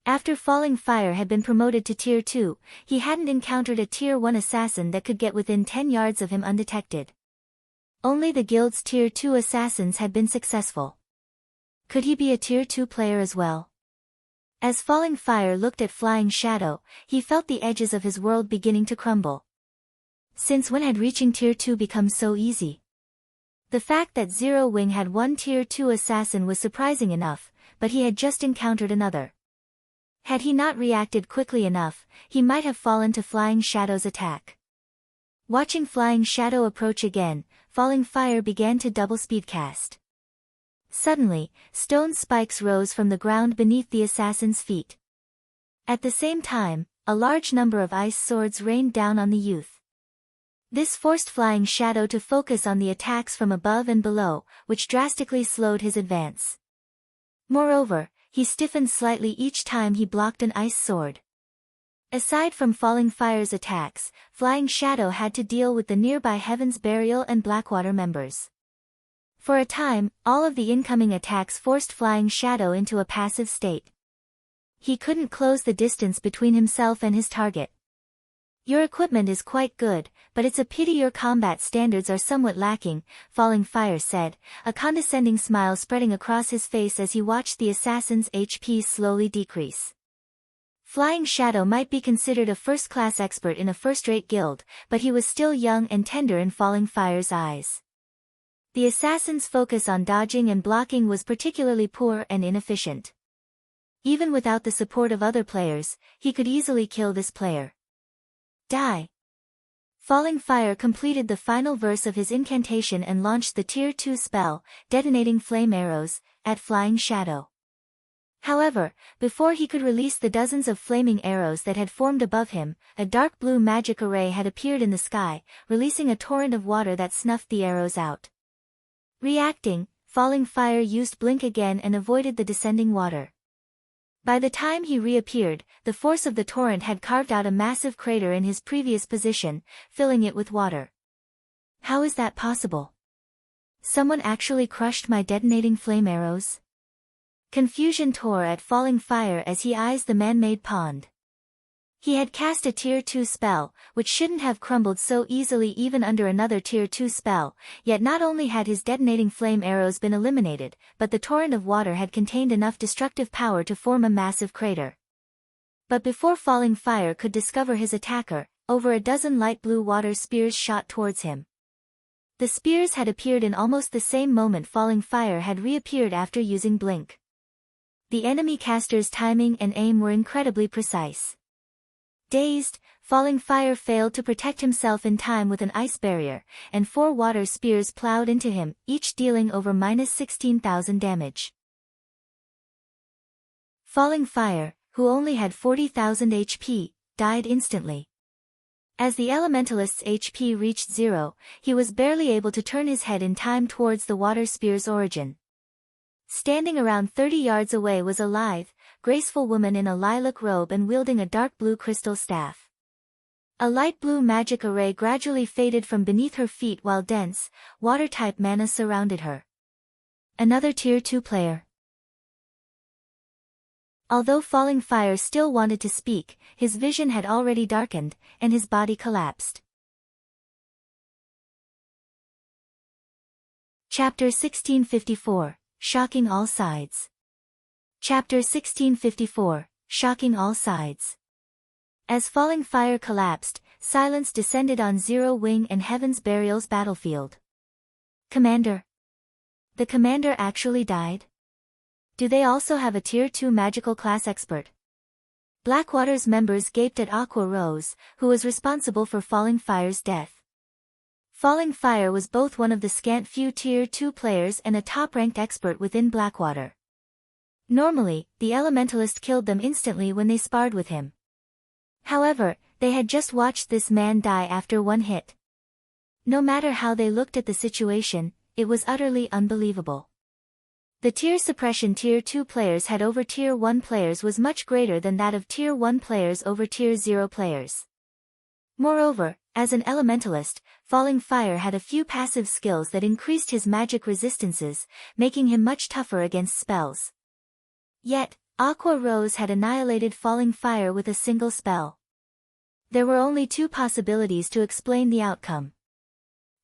After Falling Fire had been promoted to Tier 2, he hadn't encountered a Tier 1 assassin that could get within 10 yards of him undetected. Only the guild's Tier 2 assassins had been successful. Could he be a Tier 2 player as well? As Falling Fire looked at Flying Shadow, he felt the edges of his world beginning to crumble. Since when had reaching Tier 2 become so easy? The fact that Zero Wing had one Tier 2 assassin was surprising enough, but he had just encountered another. Had he not reacted quickly enough, he might have fallen to Flying Shadow's attack. Watching Flying Shadow approach again, Falling Fire began to double speedcast. Suddenly, stone spikes rose from the ground beneath the assassin's feet. At the same time, a large number of ice swords rained down on the youth. This forced Flying Shadow to focus on the attacks from above and below, which drastically slowed his advance. Moreover, he stiffened slightly each time he blocked an ice sword. Aside from Falling Fire's attacks, Flying Shadow had to deal with the nearby Heaven's Burial and Blackwater members. For a time, all of the incoming attacks forced Flying Shadow into a passive state. He couldn't close the distance between himself and his target. Your equipment is quite good, but it's a pity your combat standards are somewhat lacking, Falling Fire said, a condescending smile spreading across his face as he watched the assassin's HP slowly decrease. Flying Shadow might be considered a first-class expert in a first-rate guild, but he was still young and tender in Falling Fire's eyes. The assassin's focus on dodging and blocking was particularly poor and inefficient. Even without the support of other players, he could easily kill this player. Die. Falling Fire completed the final verse of his incantation and launched the Tier 2 spell, detonating flame arrows, at Flying Shadow. However, before he could release the dozens of flaming arrows that had formed above him, a dark blue magic array had appeared in the sky, releasing a torrent of water that snuffed the arrows out. Reacting, Falling Fire used Blink again and avoided the descending water. By the time he reappeared, the force of the torrent had carved out a massive crater in his previous position, filling it with water. How is that possible? Someone actually crushed my detonating flame arrows? Confusion tore at Falling Fire as he eyes the man-made pond. He had cast a Tier 2 spell, which shouldn't have crumbled so easily even under another Tier 2 spell, yet not only had his detonating flame arrows been eliminated, but the torrent of water had contained enough destructive power to form a massive crater. But before Falling Fire could discover his attacker, over a dozen light blue water spears shot towards him. The spears had appeared in almost the same moment Falling Fire had reappeared after using Blink. The enemy caster's timing and aim were incredibly precise. Dazed, Falling Fire failed to protect himself in time with an ice barrier, and 4 water spears plowed into him, each dealing over -16,000 damage. Falling Fire, who only had 40,000 HP, died instantly. As the elementalist's HP reached 0, he was barely able to turn his head in time towards the water spear's origin. Standing around 30 yards away was a lithe, graceful woman in a lilac robe and wielding a dark blue crystal staff. A light blue magic array gradually faded from beneath her feet while dense, water-type mana surrounded her. Another Tier 2 player. Although Falling Fire still wanted to speak, his vision had already darkened, and his body collapsed. Chapter 1654. Shocking All Sides. Chapter 1654, Shocking All Sides. As Falling Fire collapsed, silence descended on Zero Wing and Heaven's Burial's battlefield. Commander. The commander actually died? Do they also have a Tier 2 magical class expert? Blackwater's members gaped at Aqua Rose, who was responsible for Falling Fire's death. Falling Fire was both one of the scant few Tier 2 players and a top-ranked expert within Blackwater. Normally, the elementalist killed them instantly when they sparred with him. However, they had just watched this man die after one hit. No matter how they looked at the situation, it was utterly unbelievable. The tier suppression Tier 2 players had over Tier 1 players was much greater than that of Tier 1 players over Tier 0 players. Moreover, as an elementalist, Falling Fire had a few passive skills that increased his magic resistances, making him much tougher against spells. Yet, Aqua Rose had annihilated Falling Fire with a single spell. There were only 2 possibilities to explain the outcome.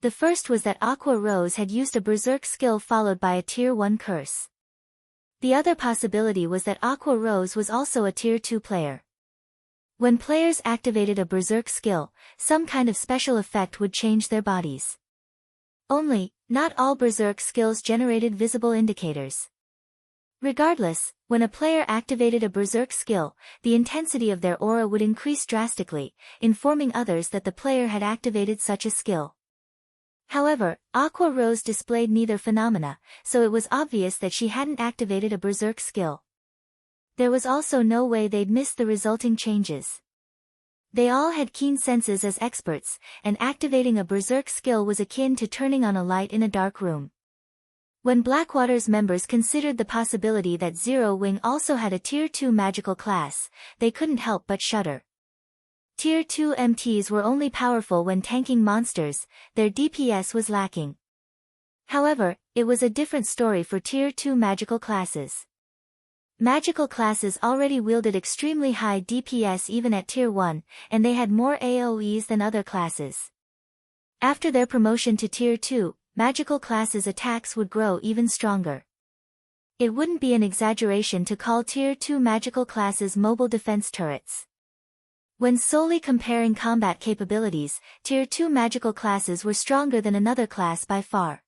The first was that Aqua Rose had used a Berserk skill followed by a Tier 1 curse. The other possibility was that Aqua Rose was also a Tier 2 player. When players activated a Berserk skill, some kind of special effect would change their bodies. Only, not all Berserk skills generated visible indicators. Regardless, when a player activated a Berserk skill, the intensity of their aura would increase drastically, informing others that the player had activated such a skill. However, Aqua Rose displayed neither phenomena, so it was obvious that she hadn't activated a Berserk skill. There was also no way they'd miss the resulting changes. They all had keen senses as experts, and activating a Berserk skill was akin to turning on a light in a dark room. When Blackwater's members considered the possibility that Zero Wing also had a Tier 2 magical class, they couldn't help but shudder. Tier 2 MTs were only powerful when tanking monsters, their DPS was lacking. However, it was a different story for Tier 2 magical classes. Magical classes already wielded extremely high DPS even at Tier 1, and they had more AoEs than other classes. After their promotion to Tier 2, magical classes' attacks would grow even stronger. It wouldn't be an exaggeration to call Tier 2 magical classes mobile defense turrets. When solely comparing combat capabilities, Tier 2 magical classes were stronger than another class by far.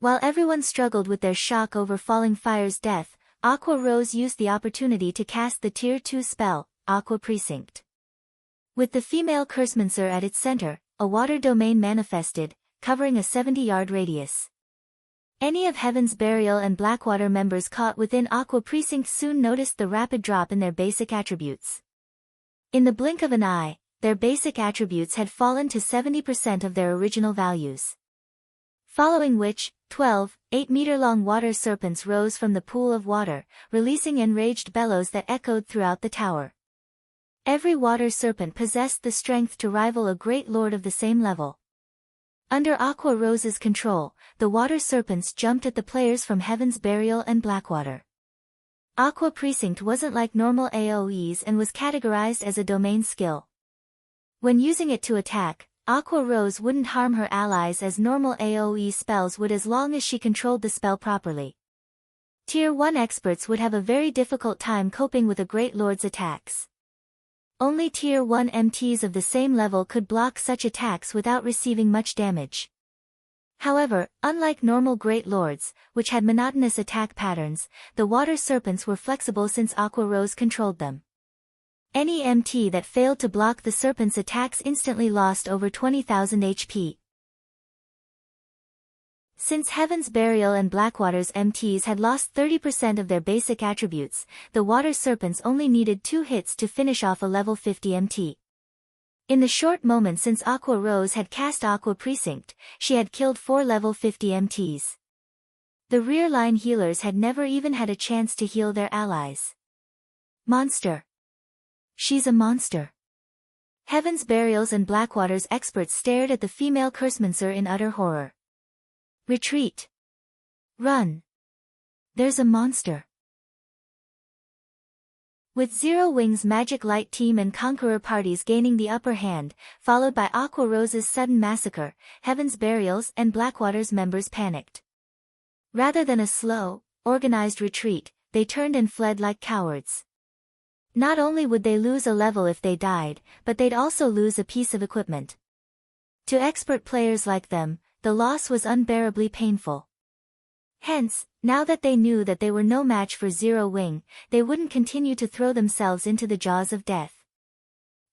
While everyone struggled with their shock over Falling Fire's death, Aqua Rose used the opportunity to cast the Tier 2 spell, Aqua Precinct. With the female Cursemancer at its center, a water domain manifested, covering a 70-yard radius. Any of Heaven's Burial and Blackwater members caught within Aqua Precinct soon noticed the rapid drop in their basic attributes. In the blink of an eye, their basic attributes had fallen to 70% of their original values. Following which, 12, 8-meter-long water serpents rose from the pool of water, releasing enraged bellows that echoed throughout the tower. Every water serpent possessed the strength to rival a great lord of the same level. Under Aqua Rose's control, the water serpents jumped at the players from Heaven's Burial and Blackwater. Aqua Precinct wasn't like normal AoEs and was categorized as a domain skill. When using it to attack, Aqua Rose wouldn't harm her allies as normal AoE spells would as long as she controlled the spell properly. Tier 1 experts would have a very difficult time coping with a Great Lord's attacks. Only Tier 1 MTs of the same level could block such attacks without receiving much damage. However, unlike normal Great Lords, which had monotonous attack patterns, the water serpents were flexible since Aqua Rose controlled them. Any MT that failed to block the serpent's attacks instantly lost over 20,000 HP. Since Heaven's Burial and Blackwater's MTs had lost 30% of their basic attributes, the water serpents only needed 2 hits to finish off a level 50 MT. In the short moment since Aqua Rose had cast Aqua Precinct, she had killed 4 level 50 MTs. The rear line healers had never even had a chance to heal their allies. Monster. She's a monster. Heaven's Burial's and Blackwater's experts stared at the female Cursemancer in utter horror. Retreat. Run. There's a monster. With Zero Wing's Magic Light team and Conqueror parties gaining the upper hand, followed by Aqua Rose's sudden massacre, Heaven's Burial's and Blackwater's members panicked. Rather than a slow, organized retreat, they turned and fled like cowards. Not only would they lose a level if they died, but they'd also lose a piece of equipment. To expert players like them, the loss was unbearably painful. Hence, now that they knew that they were no match for Zero Wing, they wouldn't continue to throw themselves into the jaws of death.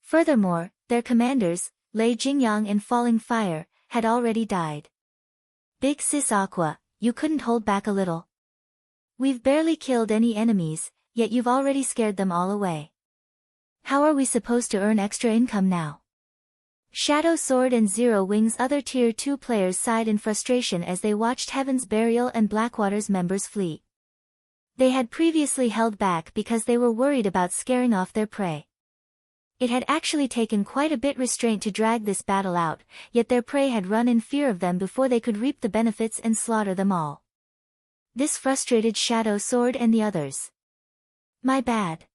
Furthermore, their commanders, Lei Jingyang and Falling Fire, had already died. Big Sis Aqua, you couldn't hold back a little? We've barely killed any enemies, yet you've already scared them all away. How are we supposed to earn extra income now? Shadow Sword and Zero Wing's other Tier 2 players sighed in frustration as they watched Heaven's Burial and Blackwater's members flee. They had previously held back because they were worried about scaring off their prey. It had actually taken quite a bit restraint to drag this battle out, yet their prey had run in fear of them before they could reap the benefits and slaughter them all. This frustrated Shadow Sword and the others. My bad.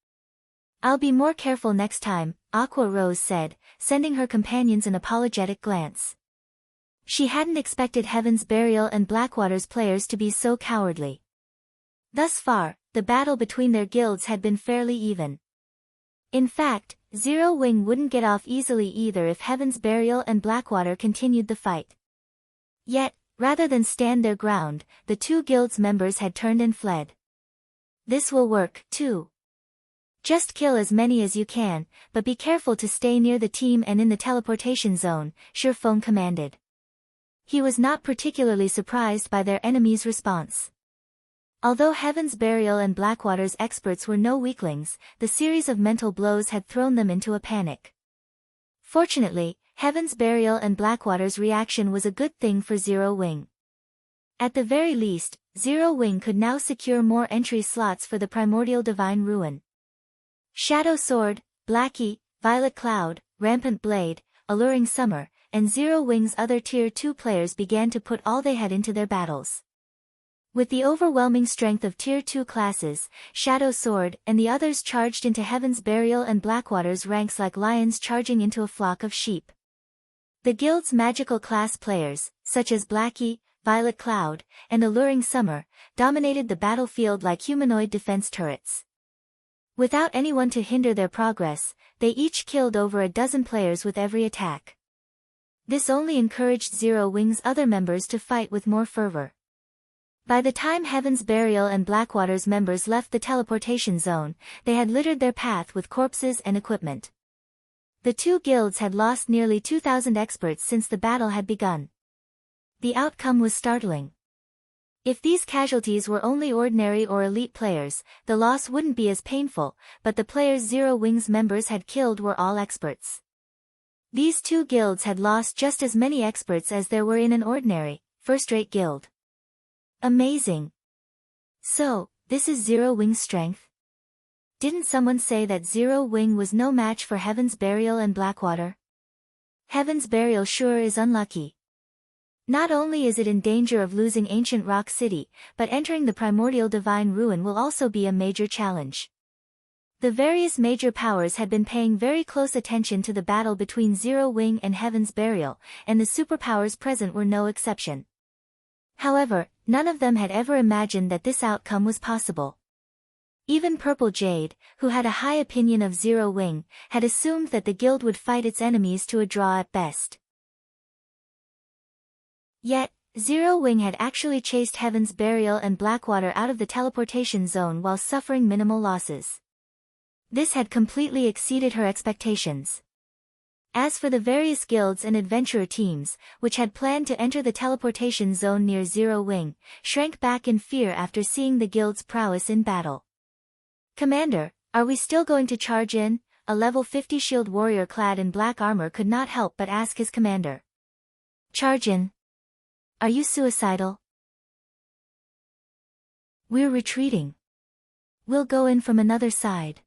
I'll be more careful next time, Aqua Rose said, sending her companions an apologetic glance. She hadn't expected Heaven's Burial and Blackwater's players to be so cowardly. Thus far, the battle between their guilds had been fairly even. In fact, Zero Wing wouldn't get off easily either if Heaven's Burial and Blackwater continued the fight. Yet, rather than stand their ground, the two guilds' members had turned and fled. This will work, too. Just kill as many as you can, but be careful to stay near the team and in the teleportation zone, Shifeng commanded. He was not particularly surprised by their enemy's response. Although Heaven's Burial and Blackwater's experts were no weaklings, the series of mental blows had thrown them into a panic. Fortunately, Heaven's Burial and Blackwater's reaction was a good thing for Zero Wing. At the very least, Zero Wing could now secure more entry slots for the Primordial Divine Ruin. Shadow Sword, Blackie, Violet Cloud, Rampant Blade, Alluring Summer, and Zero Wing's other Tier 2 players began to put all they had into their battles. With the overwhelming strength of Tier 2 classes, Shadow Sword and the others charged into Heaven's Burial and Blackwater's ranks like lions charging into a flock of sheep. The guild's magical class players, such as Blackie, Violet Cloud, and Alluring Summer, dominated the battlefield like humanoid defense turrets. Without anyone to hinder their progress, they each killed over a dozen players with every attack. This only encouraged Zero Wing's other members to fight with more fervor. By the time Heaven's Burial and Blackwater's members left the teleportation zone, they had littered their path with corpses and equipment. The two guilds had lost nearly 2,000 experts since the battle had begun. The outcome was startling. If these casualties were only ordinary or elite players, the loss wouldn't be as painful, but the players Zero Wing's members had killed were all experts. These two guilds had lost just as many experts as there were in an ordinary, first-rate guild. Amazing. So, this is Zero Wing's strength? Didn't someone say that Zero Wing was no match for Heaven's Burial and Blackwater? Heaven's Burial sure is unlucky. Not only is it in danger of losing Ancient Rock City, but entering the Primordial Divine Ruin will also be a major challenge. The various major powers had been paying very close attention to the battle between Zero Wing and Heaven's Burial, and the superpowers present were no exception. However, none of them had ever imagined that this outcome was possible. Even Purple Jade, who had a high opinion of Zero Wing, had assumed that the guild would fight its enemies to a draw at best. Yet, Zero Wing had actually chased Heaven's Burial and Blackwater out of the teleportation zone while suffering minimal losses. This had completely exceeded her expectations. As for the various guilds and adventurer teams, which had planned to enter the teleportation zone near Zero Wing, shrank back in fear after seeing the guild's prowess in battle. "Commander, are we still going to charge in?" A level 50 shield warrior clad in black armor could not help but ask his commander. "Charge in? Are you suicidal?" "We're retreating. We'll go in from another side."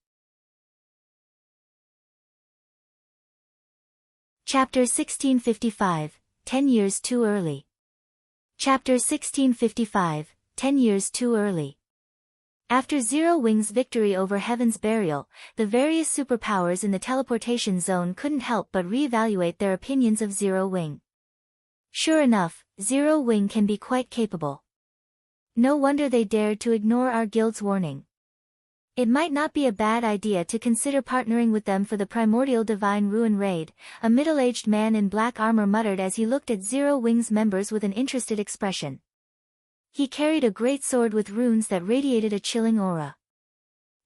Chapter 1655, 10 years too early. Chapter 1655, 10 years too early. After Zero Wing's victory over Heaven's Burial, the various superpowers in the teleportation zone couldn't help but reevaluate their opinions of Zero Wing. Sure enough, Zero Wing can be quite capable. No wonder they dared to ignore our guild's warning. It might not be a bad idea to consider partnering with them for the Primordial Divine Ruin raid, a middle-aged man in black armor muttered as he looked at Zero Wing's members with an interested expression. He carried a great sword with runes that radiated a chilling aura.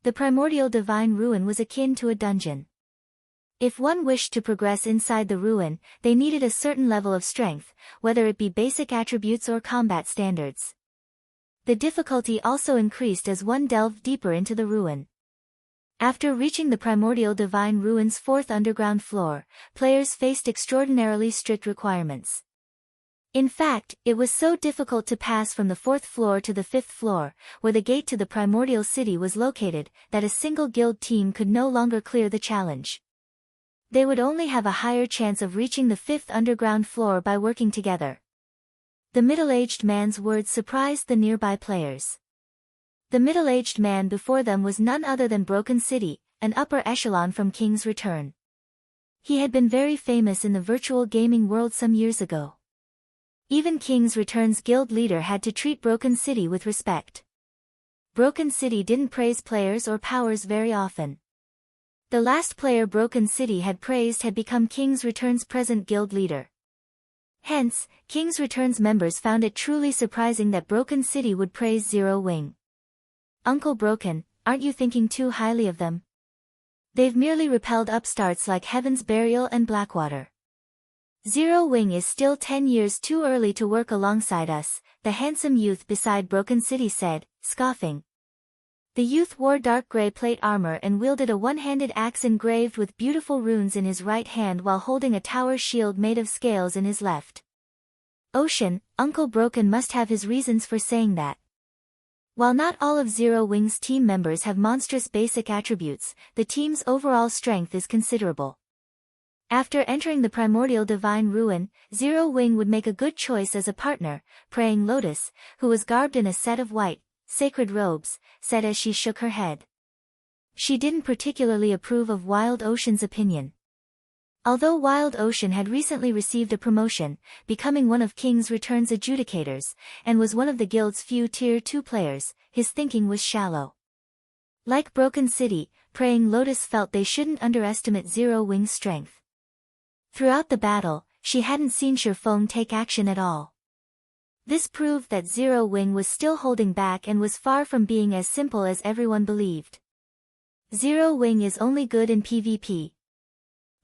The Primordial Divine Ruin was akin to a dungeon. If one wished to progress inside the ruin, they needed a certain level of strength, whether it be basic attributes or combat standards. The difficulty also increased as one delved deeper into the ruin. After reaching the Primordial Divine Ruin's 4th underground floor, players faced extraordinarily strict requirements. In fact, it was so difficult to pass from the 4th floor to the 5th floor, where the gate to the Primordial City was located, that a single guild team could no longer clear the challenge. They would only have a higher chance of reaching the 5th underground floor by working together. The middle-aged man's words surprised the nearby players. The middle-aged man before them was none other than Broken City, an upper echelon from King's Return. He had been very famous in the virtual gaming world some years ago. Even King's Return's guild leader had to treat Broken City with respect. Broken City didn't praise players or powers very often. The last player Broken City had praised had become King's Return's present guild leader. Hence, King's Return's members found it truly surprising that Broken City would praise Zero Wing. "Uncle Broken, aren't you thinking too highly of them? They've merely repelled upstarts like Heaven's Burial and Blackwater. Zero Wing is still 10 years too early to work alongside us," the handsome youth beside Broken City said, scoffing. The youth wore dark gray plate armor and wielded a one-handed axe engraved with beautiful runes in his right hand while holding a tower shield made of scales in his left. Ocean, Uncle Broken must have his reasons for saying that. While not all of Zero Wing's team members have monstrous basic attributes, the team's overall strength is considerable. After entering the Primordial Divine Ruin, Zero Wing would make a good choice as a partner. Praying Lotus, who was garbed in a set of white, sacred robes, said as she shook her head. She didn't particularly approve of Wild Ocean's opinion. Although Wild Ocean had recently received a promotion, becoming one of King's Return's adjudicators, and was one of the guild's few Tier 2 players, his thinking was shallow. Like Broken City, Praying Lotus felt they shouldn't underestimate Zero Wing's strength. Throughout the battle, she hadn't seen Shifeng take action at all. This proved that Zero Wing was still holding back and was far from being as simple as everyone believed. Zero Wing is only good in PvP.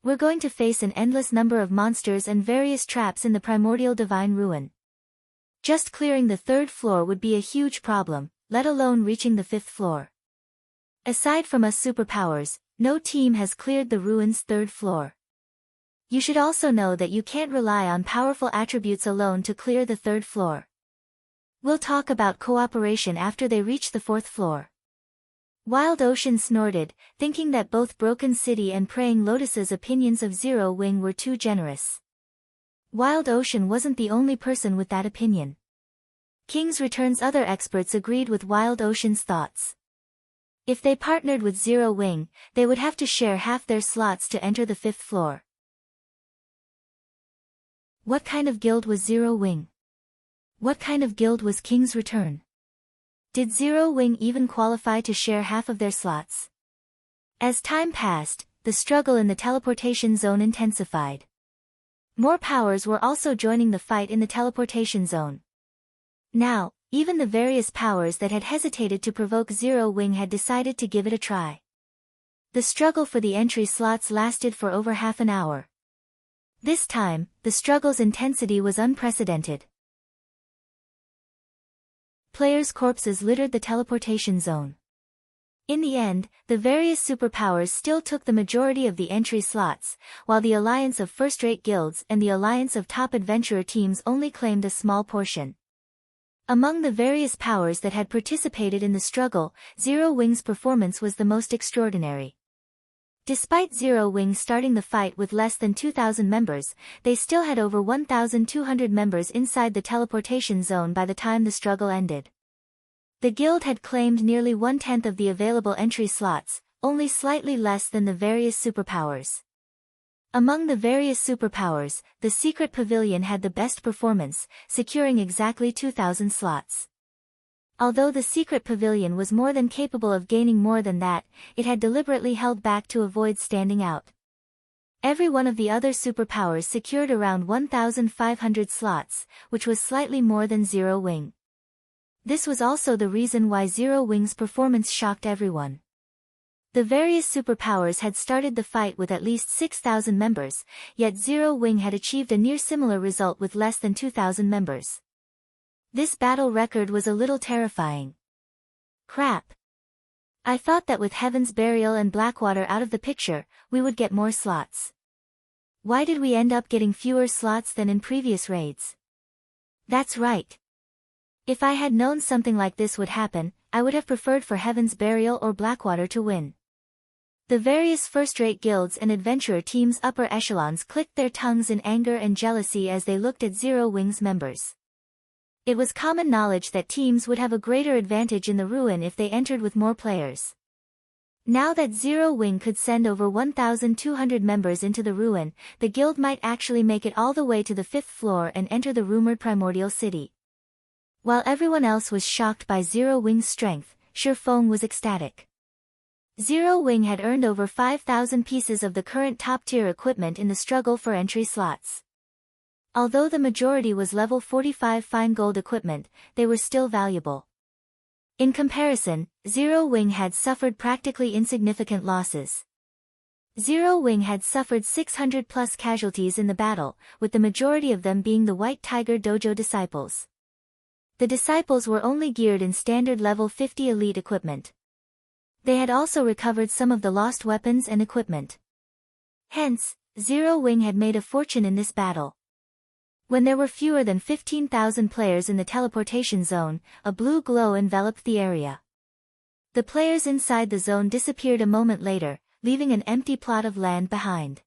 We're going to face an endless number of monsters and various traps in the Primordial Divine Ruin. Just clearing the 3rd floor would be a huge problem, let alone reaching the 5th floor. Aside from us superpowers, no team has cleared the ruin's 3rd floor. You should also know that you can't rely on powerful attributes alone to clear the 3rd floor. We'll talk about cooperation after they reach the 4th floor. Wild Ocean snorted, thinking that both Broken City and Praying Lotus's opinions of Zero Wing were too generous. Wild Ocean wasn't the only person with that opinion. King's Return's other experts agreed with Wild Ocean's thoughts. If they partnered with Zero Wing, they would have to share half their slots to enter the 5th floor. What kind of guild was Zero Wing? What kind of guild was King's Return? Did Zero Wing even qualify to share half of their slots? As time passed, the struggle in the teleportation zone intensified. More powers were also joining the fight in the teleportation zone. Now, even the various powers that had hesitated to provoke Zero Wing had decided to give it a try. The struggle for the entry slots lasted for over half an hour. This time, the struggle's intensity was unprecedented. Players' corpses littered the teleportation zone. In the end, the various superpowers still took the majority of the entry slots, while the Alliance of First-Rate Guilds and the Alliance of Top Adventurer Teams only claimed a small portion. Among the various powers that had participated in the struggle, Zero Wing's performance was the most extraordinary. Despite Zero Wing starting the fight with less than 2,000 members, they still had over 1,200 members inside the teleportation zone by the time the struggle ended. The guild had claimed nearly 1/10 of the available entry slots, only slightly less than the various superpowers. Among the various superpowers, the Secret Pavilion had the best performance, securing exactly 2,000 slots. Although the Secret Pavilion was more than capable of gaining more than that, it had deliberately held back to avoid standing out. Every one of the other superpowers secured around 1,500 slots, which was slightly more than Zero Wing. This was also the reason why Zero Wing's performance shocked everyone. The various superpowers had started the fight with at least 6,000 members, yet Zero Wing had achieved a near similar result with less than 2,000 members. This battle record was a little terrifying. Crap. I thought that with Heaven's Burial and Blackwater out of the picture, we would get more slots. Why did we end up getting fewer slots than in previous raids? That's right. If I had known something like this would happen, I would have preferred for Heaven's Burial or Blackwater to win. The various first-rate guilds and adventurer teams' upper echelons clicked their tongues in anger and jealousy as they looked at Zero Wing's members. It was common knowledge that teams would have a greater advantage in the ruin if they entered with more players. Now that Zero Wing could send over 1,200 members into the ruin, the guild might actually make it all the way to the 5th floor and enter the rumored Primordial City. While everyone else was shocked by Zero Wing's strength, Shifeng was ecstatic. Zero Wing had earned over 5,000 pieces of the current top-tier equipment in the struggle for entry slots. Although the majority was level 45 fine gold equipment, they were still valuable. In comparison, Zero Wing had suffered practically insignificant losses. Zero Wing had suffered 600+ casualties in the battle, with the majority of them being the White Tiger Dojo disciples. The disciples were only geared in standard level 50 elite equipment. They had also recovered some of the lost weapons and equipment. Hence, Zero Wing had made a fortune in this battle. When there were fewer than 15,000 players in the teleportation zone, a blue glow enveloped the area. The players inside the zone disappeared a moment later, leaving an empty plot of land behind.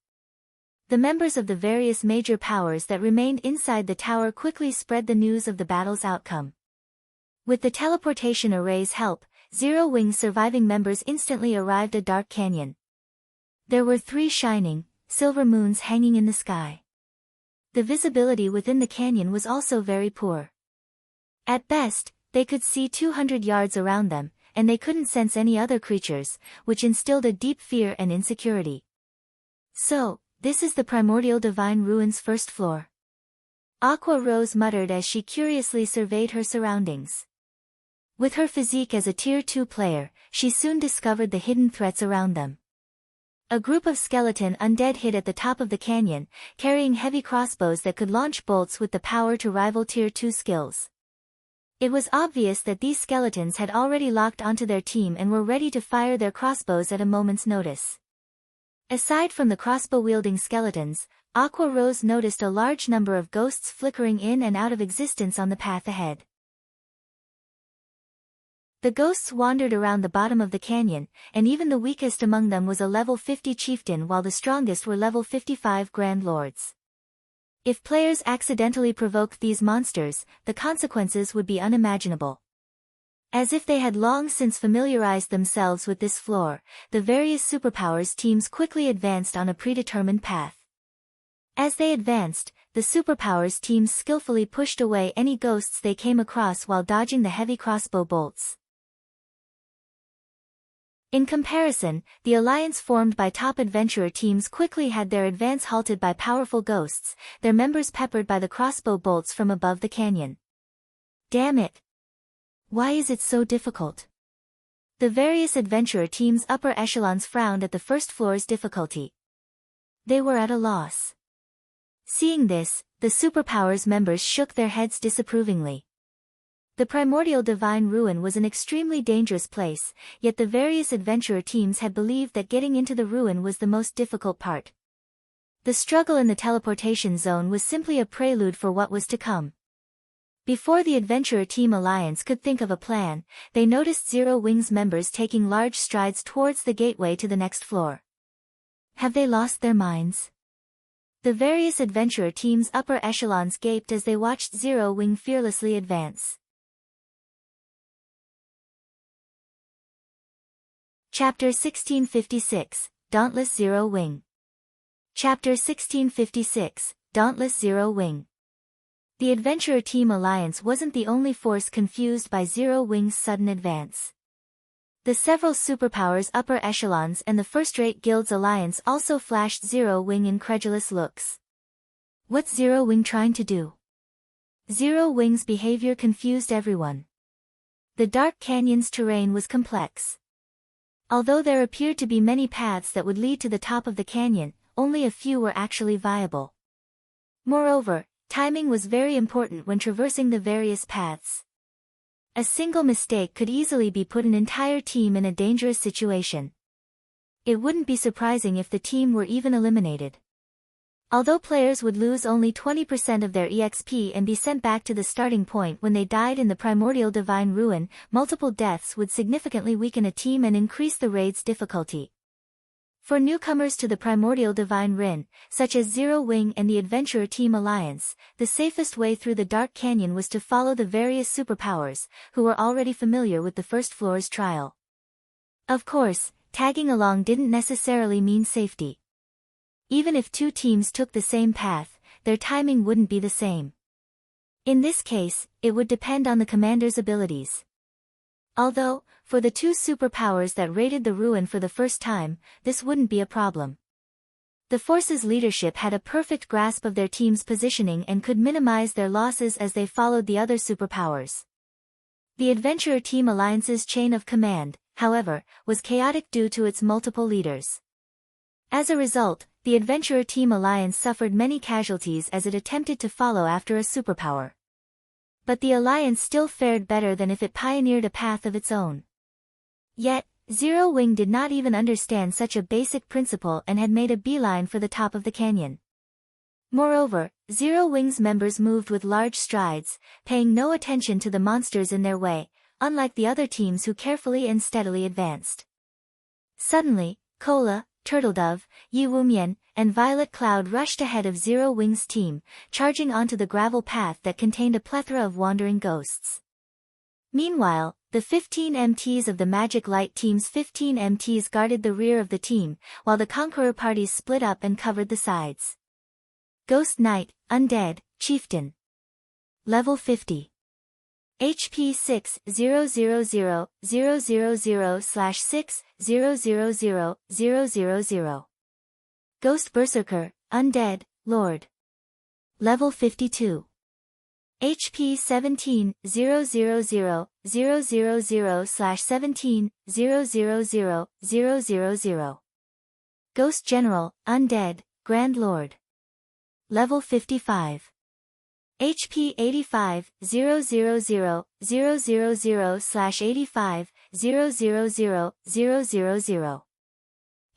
The members of the various major powers that remained inside the tower quickly spread the news of the battle's outcome. With the teleportation array's help, Zero Wing's surviving members instantly arrived at Dark Canyon. There were 3 shining, silver moons hanging in the sky. The visibility within the canyon was also very poor. At best, they could see 200 yards around them, and they couldn't sense any other creatures, which instilled a deep fear and insecurity. So, this is the Primordial Divine Ruins first floor. Aqua Rose muttered as she curiously surveyed her surroundings. With her physique as a Tier 2 player, she soon discovered the hidden threats around them. A group of skeleton undead hid at the top of the canyon, carrying heavy crossbows that could launch bolts with the power to rival Tier 2 skills. It was obvious that these skeletons had already locked onto their team and were ready to fire their crossbows at a moment's notice. Aside from the crossbow-wielding skeletons, Aqua Rose noticed a large number of ghosts flickering in and out of existence on the path ahead. The ghosts wandered around the bottom of the canyon, and even the weakest among them was a level 50 chieftain while the strongest were level 55 grand lords. If players accidentally provoked these monsters, the consequences would be unimaginable. As if they had long since familiarized themselves with this floor, the various superpowers teams quickly advanced on a predetermined path. As they advanced, the superpowers teams skillfully pushed away any ghosts they came across while dodging the heavy crossbow bolts. In comparison, the alliance formed by top adventurer teams quickly had their advance halted by powerful ghosts, their members peppered by the crossbow bolts from above the canyon. Damn it! Why is it so difficult? The various adventurer teams' upper echelons frowned at the first floor's difficulty. They were at a loss. Seeing this, the superpowers members shook their heads disapprovingly. The Primordial Divine Ruin was an extremely dangerous place, yet the various adventurer teams had believed that getting into the ruin was the most difficult part. The struggle in the teleportation zone was simply a prelude for what was to come. Before the adventurer team alliance could think of a plan, they noticed Zero Wing's members taking large strides towards the gateway to the next floor. Have they lost their minds? The various adventurer teams' upper echelons gaped as they watched Zero Wing fearlessly advance. Chapter 1656, Dauntless Zero Wing. Chapter 1656, Dauntless Zero Wing. The Adventurer Team Alliance wasn't the only force confused by Zero Wing's sudden advance. The several superpowers upper echelons and the first-rate guilds alliance also flashed Zero Wing incredulous looks. What's Zero Wing trying to do? Zero Wing's behavior confused everyone. The Dark Canyon's terrain was complex. Although there appeared to be many paths that would lead to the top of the canyon, only a few were actually viable. Moreover, timing was very important when traversing the various paths. A single mistake could easily be put an entire team in a dangerous situation. It wouldn't be surprising if the team were even eliminated. Although players would lose only 20% of their EXP and be sent back to the starting point when they died in the Primordial Divine Ruin, multiple deaths would significantly weaken a team and increase the raid's difficulty. For newcomers to the Primordial Divine Ruin, such as Zero Wing and the Adventurer Team Alliance, the safest way through the Dark Canyon was to follow the various superpowers, who were already familiar with the first floor's trial. Of course, tagging along didn't necessarily mean safety. Even if 2 teams took the same path, their timing wouldn't be the same. In this case, it would depend on the commander's abilities. Although, for the 2 superpowers that raided the ruin for the first time, this wouldn't be a problem. The force's leadership had a perfect grasp of their team's positioning and could minimize their losses as they followed the other superpowers. The Adventurer Team Alliance's chain of command, however, was chaotic due to its multiple leaders. As a result, the Adventurer Team Alliance suffered many casualties as it attempted to follow after a superpower. But the Alliance still fared better than if it pioneered a path of its own. Yet, Zero Wing did not even understand such a basic principle and had made a beeline for the top of the canyon. Moreover, Zero Wing's members moved with large strides, paying no attention to the monsters in their way, unlike the other teams who carefully and steadily advanced. Suddenly, Cola, Turtledove, Yi Wumian, and Violet Cloud rushed ahead of Zero Wing's team, charging onto the gravel path that contained a plethora of wandering ghosts. Meanwhile, the 15 MTs of the Magic Light Team's 15 MTs guarded the rear of the team, while the Conqueror parties split up and covered the sides. Ghost Knight, Undead, Chieftain. Level 50. HP 6000000/6000000. Ghost Berserker, Undead, Lord. Level 52. HP 17,000/17,000,000. Ghost General, Undead, Grand Lord. Level 55. HP 85,000/85,000,000.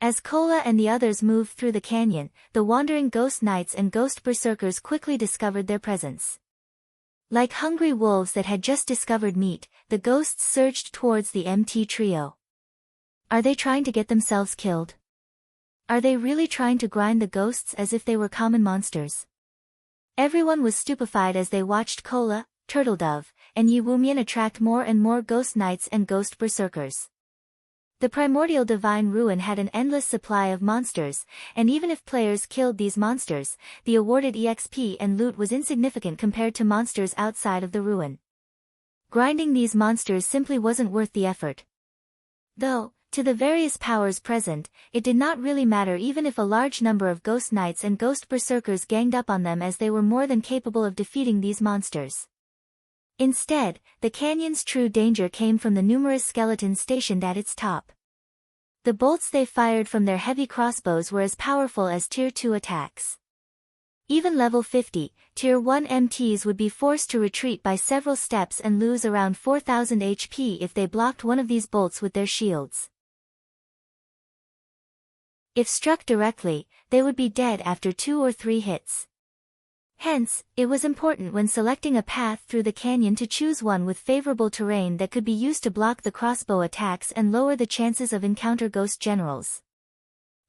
As Cola and the others moved through the canyon, the wandering Ghost Knights and Ghost Berserkers quickly discovered their presence. Like hungry wolves that had just discovered meat, the ghosts surged towards the MT trio. Are they trying to get themselves killed? Are they really trying to grind the ghosts as if they were common monsters? Everyone was stupefied as they watched Cola, Turtledove, and Yi Wumian attract more and more Ghost Knights and Ghost Berserkers. The Primordial Divine Ruin had an endless supply of monsters, and even if players killed these monsters, the awarded EXP and loot was insignificant compared to monsters outside of the ruin. Grinding these monsters simply wasn't worth the effort. Though, to the various powers present, it did not really matter even if a large number of Ghost Knights and Ghost Berserkers ganged up on them, as they were more than capable of defeating these monsters. Instead, the canyon's true danger came from the numerous skeletons stationed at its top. The bolts they fired from their heavy crossbows were as powerful as Tier 2 attacks. Even level 50, Tier 1 MTs would be forced to retreat by several steps and lose around 4,000 HP if they blocked one of these bolts with their shields. If struck directly, they would be dead after 2 or 3 hits. Hence, it was important when selecting a path through the canyon to choose one with favorable terrain that could be used to block the crossbow attacks and lower the chances of encounter ghost generals.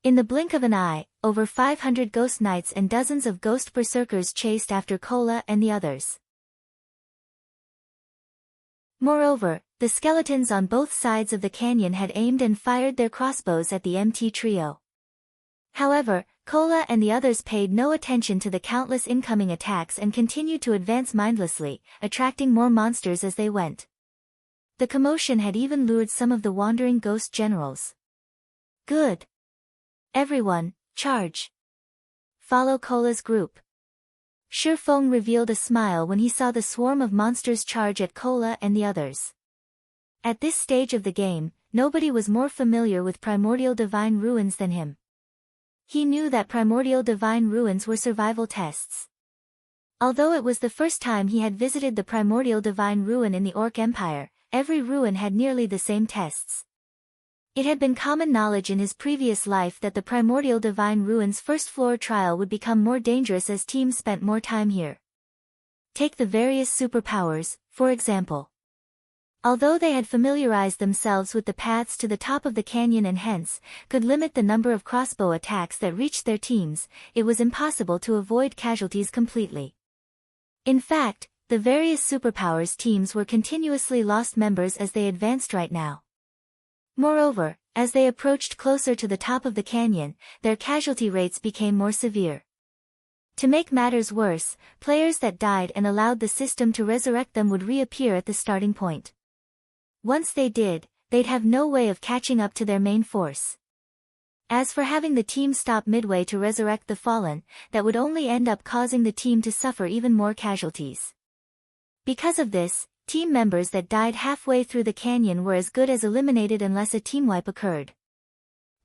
In the blink of an eye, over 500 Ghost Knights and dozens of Ghost Berserkers chased after Cola and the others. Moreover, the skeletons on both sides of the canyon had aimed and fired their crossbows at the MT trio. However, Cola and the others paid no attention to the countless incoming attacks and continued to advance mindlessly, attracting more monsters as they went. The commotion had even lured some of the wandering ghost generals. Good. Everyone, charge. Follow Cola's group. Shifeng revealed a smile when he saw the swarm of monsters charge at Cola and the others. At this stage of the game, nobody was more familiar with Primordial Divine Ruins than him. He knew that Primordial Divine Ruins were survival tests. Although it was the first time he had visited the Primordial Divine Ruin in the Orc Empire, every ruin had nearly the same tests. It had been common knowledge in his previous life that the Primordial Divine Ruins' first-floor trial would become more dangerous as teams spent more time here. Take the various superpowers, for example. Although they had familiarized themselves with the paths to the top of the canyon and hence, could limit the number of crossbow attacks that reached their teams, it was impossible to avoid casualties completely. In fact, the various superpowers teams were continuously lost members as they advanced right now. Moreover, as they approached closer to the top of the canyon, their casualty rates became more severe. To make matters worse, players that died and allowed the system to resurrect them would reappear at the starting point. Once they did, they'd have no way of catching up to their main force. As for having the team stop midway to resurrect the fallen, that would only end up causing the team to suffer even more casualties. Because of this, team members that died halfway through the canyon were as good as eliminated unless a team wipe occurred.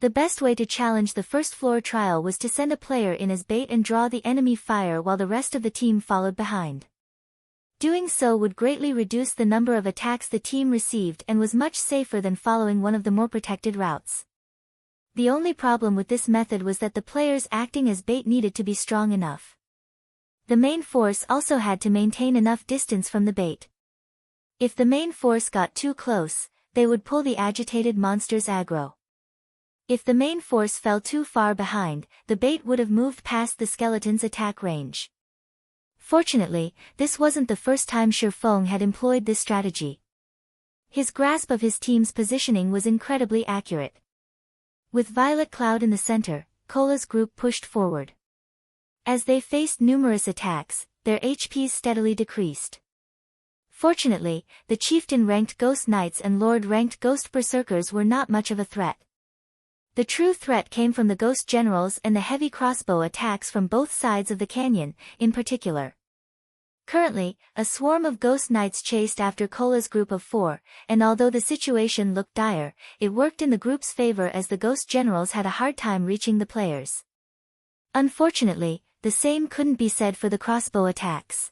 The best way to challenge the first floor trial was to send a player in as bait and draw the enemy fire while the rest of the team followed behind. Doing so would greatly reduce the number of attacks the team received and was much safer than following one of the more protected routes. The only problem with this method was that the players acting as bait needed to be strong enough. The main force also had to maintain enough distance from the bait. If the main force got too close, they would pull the agitated monster's aggro. If the main force fell too far behind, the bait would have moved past the skeleton's attack range. Fortunately, this wasn't the first time Shifeng had employed this strategy. His grasp of his team's positioning was incredibly accurate. With Violet Cloud in the center, Kola's group pushed forward. As they faced numerous attacks, their HPs steadily decreased. Fortunately, the chieftain-ranked Ghost Knights and Lord-ranked Ghost Berserkers were not much of a threat. The true threat came from the Ghost Generals and the heavy crossbow attacks from both sides of the canyon, in particular. Currently, a swarm of Ghost Knights chased after Kola's group of 4, and although the situation looked dire, it worked in the group's favor as the Ghost Generals had a hard time reaching the players. Unfortunately, the same couldn't be said for the crossbow attacks.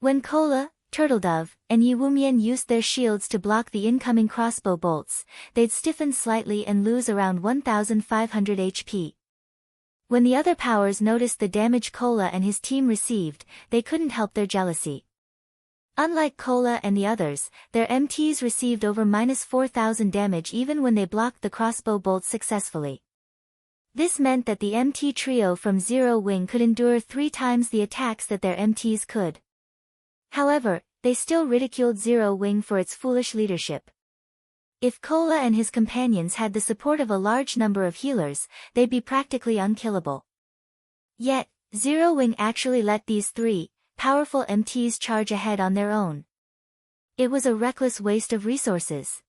When Kola, Turtledove, and Yiwumian used their shields to block the incoming crossbow bolts, they'd stiffen slightly and lose around 1,500 HP. When the other powers noticed the damage Kola and his team received, they couldn't help their jealousy. Unlike Kola and the others, their MTs received over -4,000 damage even when they blocked the crossbow bolts successfully. This meant that the MT trio from Zero Wing could endure 3 times the attacks that their MTs could. However, they still ridiculed Zero Wing for its foolish leadership. If Kola and his companions had the support of a large number of healers, they'd be practically unkillable. Yet, Zero Wing actually let these 3 powerful MTs charge ahead on their own. It was a reckless waste of resources.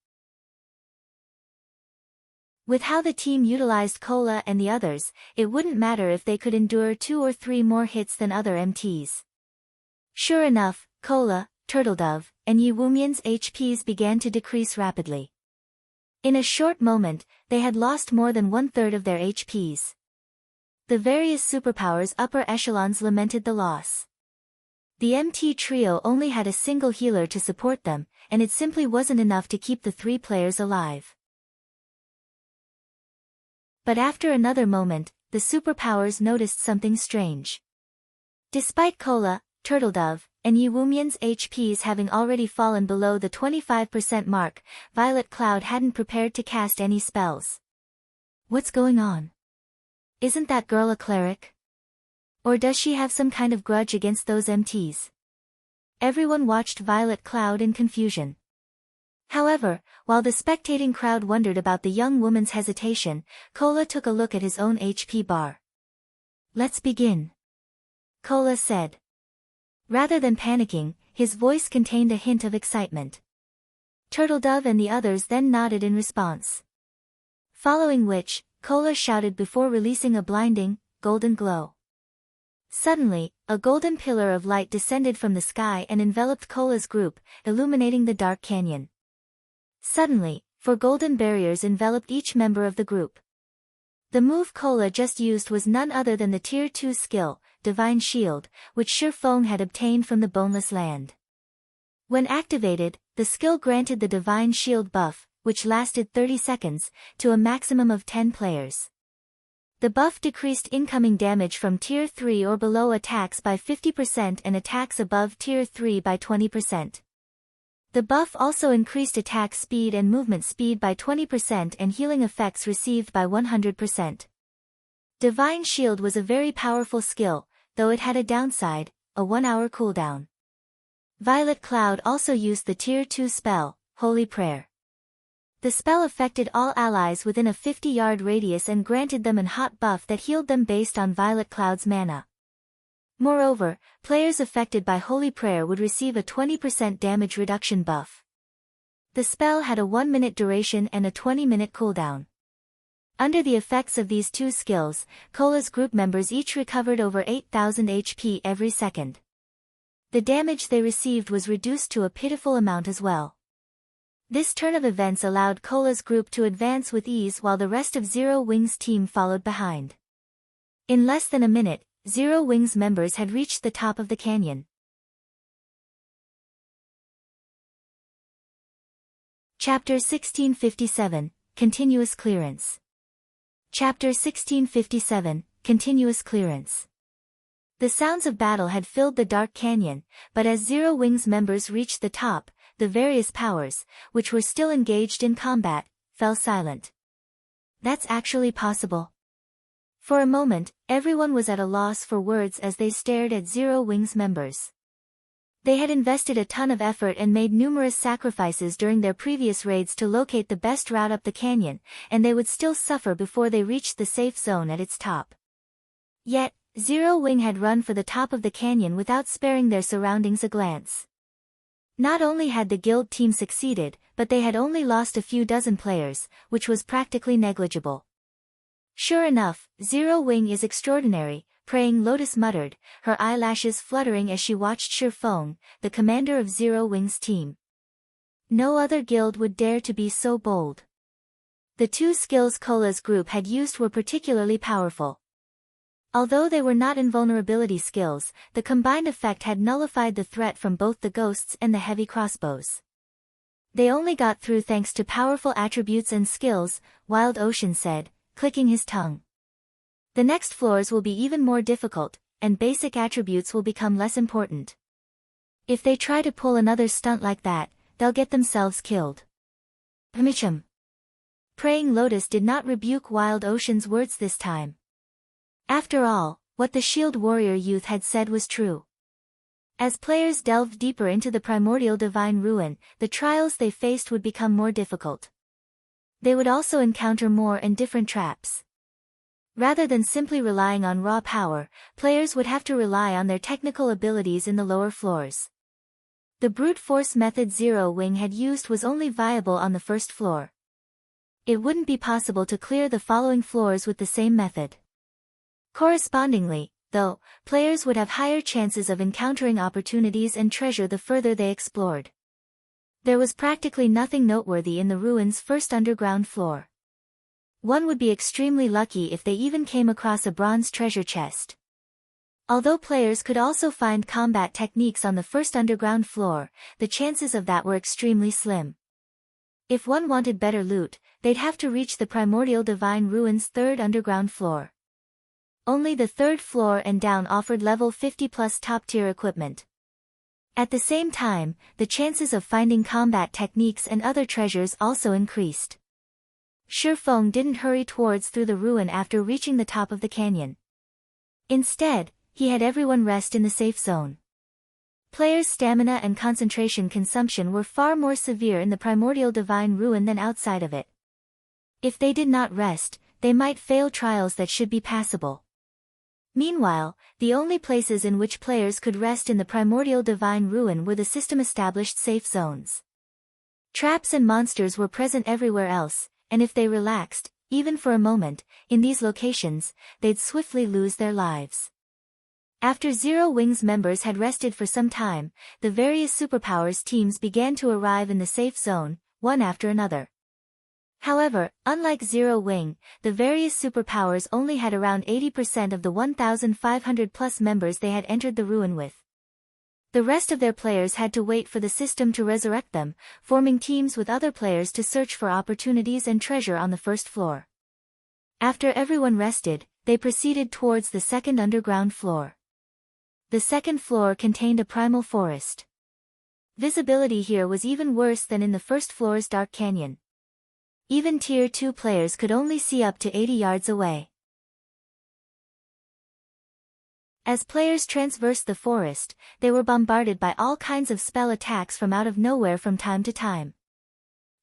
With how the team utilized Kola and the others, it wouldn't matter if they could endure 2 or 3 more hits than other MTs. Sure enough, Kola, Turtledove, and Yiwumian's HPs began to decrease rapidly. In a short moment, they had lost more than 1/3 of their HPs. The various superpowers' upper echelons lamented the loss. The MT trio only had a single healer to support them, and it simply wasn't enough to keep the 3 players alive. But after another moment, the superpowers noticed something strange. Despite Kola, Turtledove, and Yiwumian's HPs having already fallen below the 25% mark, Violet Cloud hadn't prepared to cast any spells. What's going on? Isn't that girl a cleric? Or does she have some kind of grudge against those MTs? Everyone watched Violet Cloud in confusion. However, while the spectating crowd wondered about the young woman's hesitation, Kola took a look at his own HP bar. "Let's begin," Kola said. Rather than panicking, his voice contained a hint of excitement. Turtledove and the others then nodded in response. Following which, Kola shouted before releasing a blinding, golden glow. Suddenly, a golden pillar of light descended from the sky and enveloped Kola's group, illuminating the dark canyon. Suddenly, 4 golden barriers enveloped each member of the group. The move Kola just used was none other than the Tier 2 skill, Divine Shield, which Shifeng had obtained from the Boneless Land. When activated, the skill granted the Divine Shield buff, which lasted 30 seconds, to a maximum of 10 players. The buff decreased incoming damage from Tier 3 or below attacks by 50% and attacks above Tier 3 by 20%. The buff also increased attack speed and movement speed by 20% and healing effects received by 100%. Divine Shield was a very powerful skill, though it had a downside, a 1-hour cooldown. Violet Cloud also used the Tier 2 spell, Holy Prayer. The spell affected all allies within a 50-yard radius and granted them an hot buff that healed them based on Violet Cloud's mana. Moreover, players affected by Holy Prayer would receive a 20% damage reduction buff. The spell had a 1-minute duration and a 20-minute cooldown. Under the effects of these 2 skills, Kola's group members each recovered over 8,000 HP every second. The damage they received was reduced to a pitiful amount as well. This turn of events allowed Kola's group to advance with ease while the rest of Zero Wing's team followed behind. In less than a minute, Zero Wing's members had reached the top of the canyon. Chapter 1657, Continuous Clearance. Chapter 1657, Continuous Clearance. The sounds of battle had filled the dark canyon, but as Zero Wing's members reached the top, the various powers, which were still engaged in combat, fell silent. That's actually possible. For a moment, everyone was at a loss for words as they stared at Zero Wing's members. They had invested a ton of effort and made numerous sacrifices during their previous raids to locate the best route up the canyon, and they would still suffer before they reached the safe zone at its top. Yet, Zero Wing had run for the top of the canyon without sparing their surroundings a glance. Not only had the guild team succeeded, but they had only lost a few dozen players, which was practically negligible. Sure enough, Zero Wing is extraordinary, Praying Lotus muttered, her eyelashes fluttering as she watched Shifeng, the commander of Zero Wing's team. No other guild would dare to be so bold. The two skills Kola's group had used were particularly powerful. Although they were not invulnerability skills, the combined effect had nullified the threat from both the ghosts and the heavy crossbows. They only got through thanks to powerful attributes and skills, Wild Ocean said, clicking his tongue. The next floors will be even more difficult, and basic attributes will become less important. If they try to pull another stunt like that, they'll get themselves killed. Pmichum. Praying Lotus did not rebuke Wild Ocean's words this time. After all, what the Shield Warrior youth had said was true. As players delved deeper into the Primordial Divine Ruin, the trials they faced would become more difficult. They would also encounter more and different traps. Rather than simply relying on raw power, players would have to rely on their technical abilities in the lower floors. The brute force method Zero Wing had used was only viable on the first floor. It wouldn't be possible to clear the following floors with the same method. Correspondingly, though, players would have higher chances of encountering opportunities and treasure the further they explored. There was practically nothing noteworthy in the ruins' first underground floor. One would be extremely lucky if they even came across a bronze treasure chest. Although players could also find combat techniques on the first underground floor, the chances of that were extremely slim. If one wanted better loot, they'd have to reach the Primordial Divine Ruins' third underground floor. Only the third floor and down offered level 50 plus top-tier equipment. At the same time, the chances of finding combat techniques and other treasures also increased. Shifeng didn't hurry towards through the ruin after reaching the top of the canyon. Instead, he had everyone rest in the safe zone. Players' stamina and concentration consumption were far more severe in the Primordial Divine Ruin than outside of it. If they did not rest, they might fail trials that should be passable. Meanwhile, the only places in which players could rest in the Primordial Divine Ruin were the system-established safe zones. Traps and monsters were present everywhere else, and if they relaxed, even for a moment, in these locations, they'd swiftly lose their lives. After Zero Wing's members had rested for some time, the various superpowers teams began to arrive in the safe zone, one after another. However, unlike Zero Wing, the various superpowers only had around 80% of the 1,500 plus members they had entered the ruin with. The rest of their players had to wait for the system to resurrect them, forming teams with other players to search for opportunities and treasure on the first floor. After everyone rested, they proceeded towards the second underground floor. The second floor contained a primal forest. Visibility here was even worse than in the first floor's dark canyon. Even Tier 2 players could only see up to 80 yards away. As players traversed the forest, they were bombarded by all kinds of spell attacks from out of nowhere from time to time.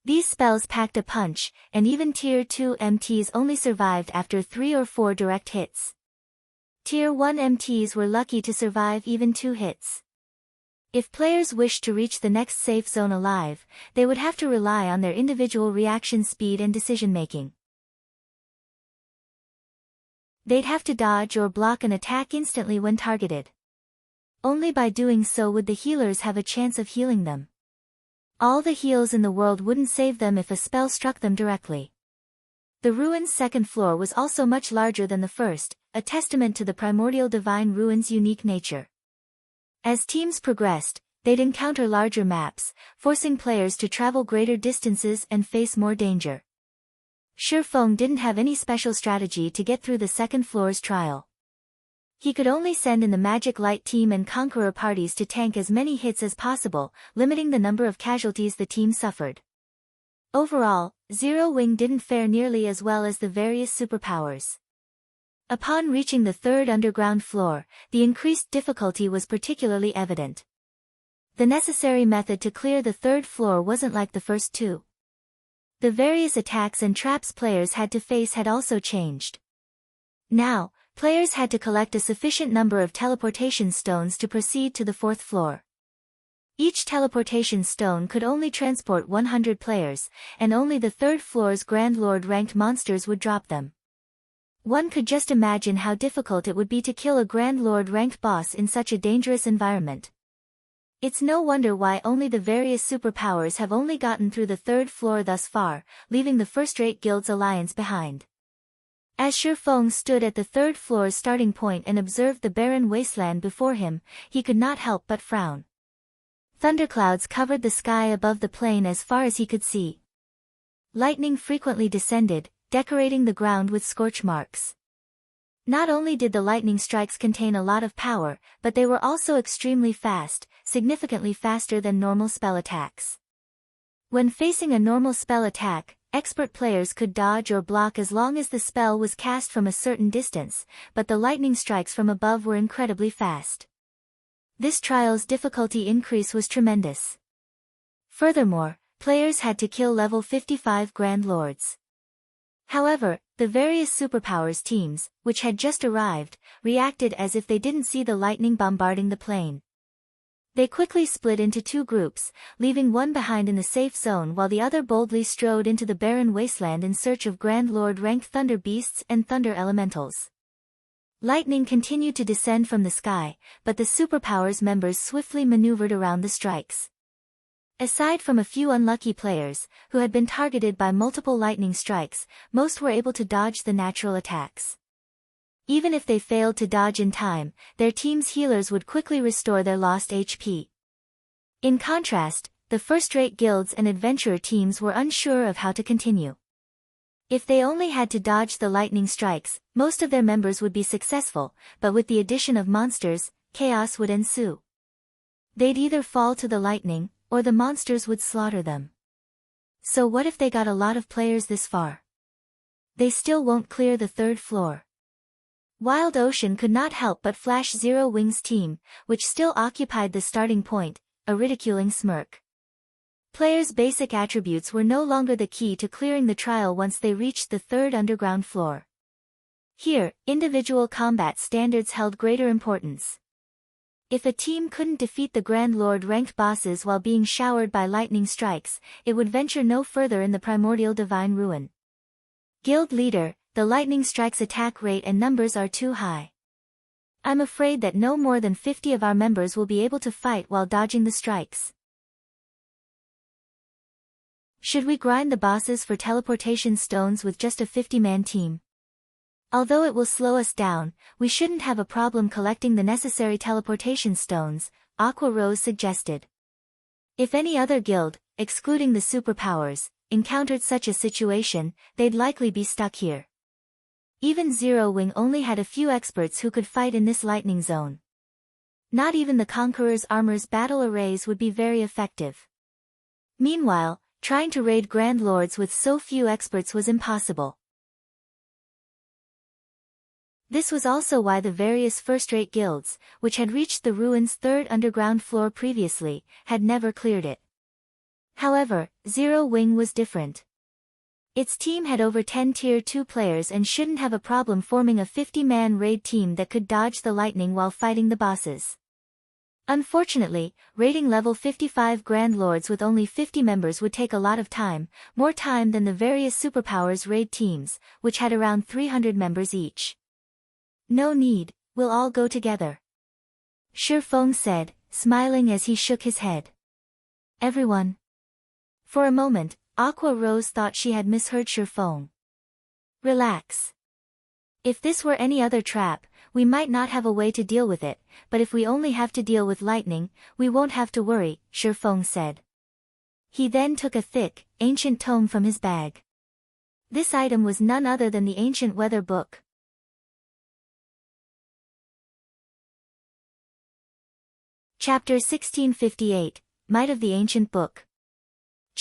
These spells packed a punch, and even Tier 2 MTs only survived after 3 or 4 direct hits. Tier 1 MTs were lucky to survive even 2 hits. If players wished to reach the next safe zone alive, they would have to rely on their individual reaction speed and decision-making. They'd have to dodge or block an attack instantly when targeted. Only by doing so would the healers have a chance of healing them. All the heals in the world wouldn't save them if a spell struck them directly. The ruin's second floor was also much larger than the first, a testament to the Primordial Divine Ruin's unique nature. As teams progressed, they'd encounter larger maps, forcing players to travel greater distances and face more danger. Shifeng didn't have any special strategy to get through the second floor's trial. He could only send in the Magic Light team and Conqueror parties to tank as many hits as possible, limiting the number of casualties the team suffered. Overall, Zero Wing didn't fare nearly as well as the various superpowers. Upon reaching the third underground floor, the increased difficulty was particularly evident. The necessary method to clear the third floor wasn't like the first two. The various attacks and traps players had to face had also changed. Now, players had to collect a sufficient number of teleportation stones to proceed to the fourth floor. Each teleportation stone could only transport 100 players, and only the third floor's Grand Lord ranked monsters would drop them. One could just imagine how difficult it would be to kill a Grand Lord ranked boss in such a dangerous environment. It's no wonder why only the various superpowers have only gotten through the third floor thus far, leaving the first-rate guild's alliance behind. As Shifeng stood at the third floor's starting point and observed the barren wasteland before him, he could not help but frown. Thunderclouds covered the sky above the plain as far as he could see. Lightning frequently descended, decorating the ground with scorch marks. Not only did the lightning strikes contain a lot of power, but they were also extremely fast, significantly faster than normal spell attacks. When facing a normal spell attack, expert players could dodge or block as long as the spell was cast from a certain distance, but the lightning strikes from above were incredibly fast. This trial's difficulty increase was tremendous. Furthermore, players had to kill level 55 Grand Lords. However, the various superpowers teams, which had just arrived, reacted as if they didn't see the lightning bombarding the plain. They quickly split into two groups, leaving one behind in the safe zone while the other boldly strode into the barren wasteland in search of Grand Lord-ranked thunder beasts and thunder elementals. Lightning continued to descend from the sky, but the superpowers members swiftly maneuvered around the strikes. Aside from a few unlucky players, who had been targeted by multiple lightning strikes, most were able to dodge the natural attacks. Even if they failed to dodge in time, their team's healers would quickly restore their lost HP. In contrast, the first-rate guilds and adventurer teams were unsure of how to continue. If they only had to dodge the lightning strikes, most of their members would be successful, but with the addition of monsters, chaos would ensue. They'd either fall to the lightning, or the monsters would slaughter them. So what if they got a lot of players this far? They still won't clear the third floor. Wild Ocean could not help but flash Zero Wing's team, which still occupied the starting point, a ridiculing smirk. Players' basic attributes were no longer the key to clearing the trial once they reached the third underground floor. Here, individual combat standards held greater importance. If a team couldn't defeat the Grand Lord-ranked bosses while being showered by lightning strikes, it would venture no further in the Primordial Divine Ruin. Guild Leader, the lightning strikes attack rate and numbers are too high. I'm afraid that no more than 50 of our members will be able to fight while dodging the strikes. Should we grind the bosses for teleportation stones with just a 50-man team? Although it will slow us down, we shouldn't have a problem collecting the necessary teleportation stones, Aqua Rose suggested. If any other guild, excluding the superpowers, encountered such a situation, they'd likely be stuck here. Even Zero Wing only had a few experts who could fight in this lightning zone. Not even the Conqueror's armor's battle arrays would be very effective. Meanwhile, trying to raid Grand Lords with so few experts was impossible. This was also why the various first-rate guilds, which had reached the ruin's third underground floor previously, had never cleared it. However, Zero Wing was different. Its team had over 10 Tier 2 players and shouldn't have a problem forming a 50-man raid team that could dodge the lightning while fighting the bosses. Unfortunately, raiding level 55 Grand Lords with only 50 members would take a lot of time, more time than the various superpowers raid teams, which had around 300 members each. No need, we'll all go together. Shifeng said, smiling as he shook his head. Everyone. For a moment, Aqua Rose thought she had misheard Shifeng. Relax. If this were any other trap, we might not have a way to deal with it, but if we only have to deal with lightning, we won't have to worry, Shifeng said. He then took a thick, ancient tome from his bag. This item was none other than the ancient weather book. Chapter 1658, Might of the Ancient Book.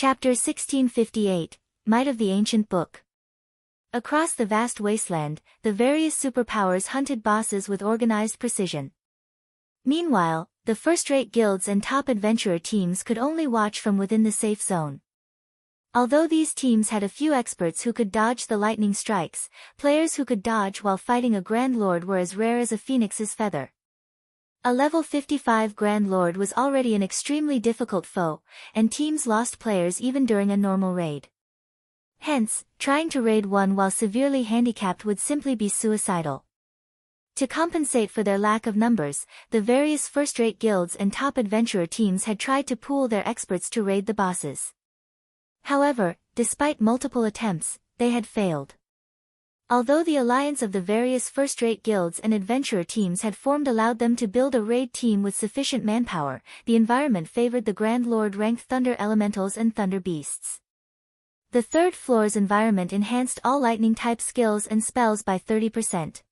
Chapter 1658, Might of the Ancient Book. Across the vast wasteland, the various superpowers hunted bosses with organized precision. Meanwhile, the first-rate guilds and top adventurer teams could only watch from within the safe zone. Although these teams had a few experts who could dodge the lightning strikes, players who could dodge while fighting a Grand Lord were as rare as a phoenix's feather. A level 55 Grand Lord was already an extremely difficult foe, and teams lost players even during a normal raid. Hence, trying to raid one while severely handicapped would simply be suicidal. To compensate for their lack of numbers, the various first-rate guilds and top adventurer teams had tried to pool their experts to raid the bosses. However, despite multiple attempts, they had failed. Although the alliance of the various first-rate guilds and adventurer teams had formed allowed them to build a raid team with sufficient manpower, the environment favored the Grand Lord-ranked Thunder Elementals and Thunder Beasts. The third floor's environment enhanced all lightning-type skills and spells by 30%.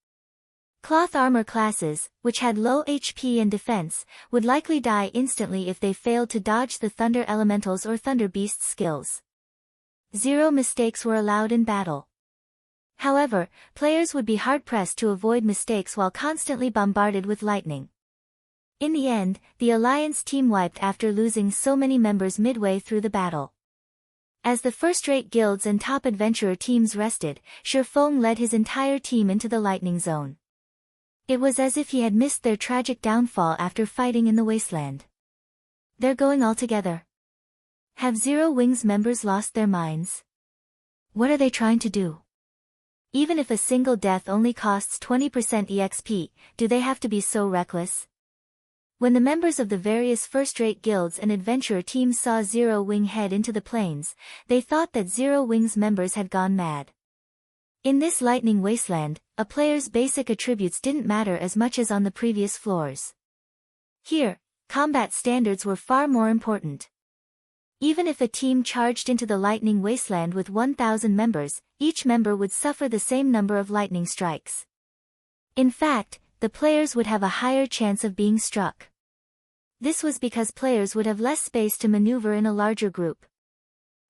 Cloth armor classes, which had low HP and defense, would likely die instantly if they failed to dodge the Thunder Elementals or Thunder Beasts skills. 0 mistakes were allowed in battle. However, players would be hard-pressed to avoid mistakes while constantly bombarded with lightning. In the end, the Alliance team wiped after losing so many members midway through the battle. As the first-rate guilds and top adventurer teams rested, Shifeng led his entire team into the lightning zone. It was as if he had missed their tragic downfall after fighting in the wasteland. They're going all together. Have Zero Wings members lost their minds? What are they trying to do? Even if a single death only costs 20% EXP, do they have to be so reckless? When the members of the various first-rate guilds and adventurer teams saw Zero Wing head into the plains, they thought that Zero Wing's members had gone mad. In this lightning wasteland, a player's basic attributes didn't matter as much as on the previous floors. Here, combat standards were far more important. Even if a team charged into the lightning wasteland with 1,000 members, each member would suffer the same number of lightning strikes. In fact, the players would have a higher chance of being struck. This was because players would have less space to maneuver in a larger group.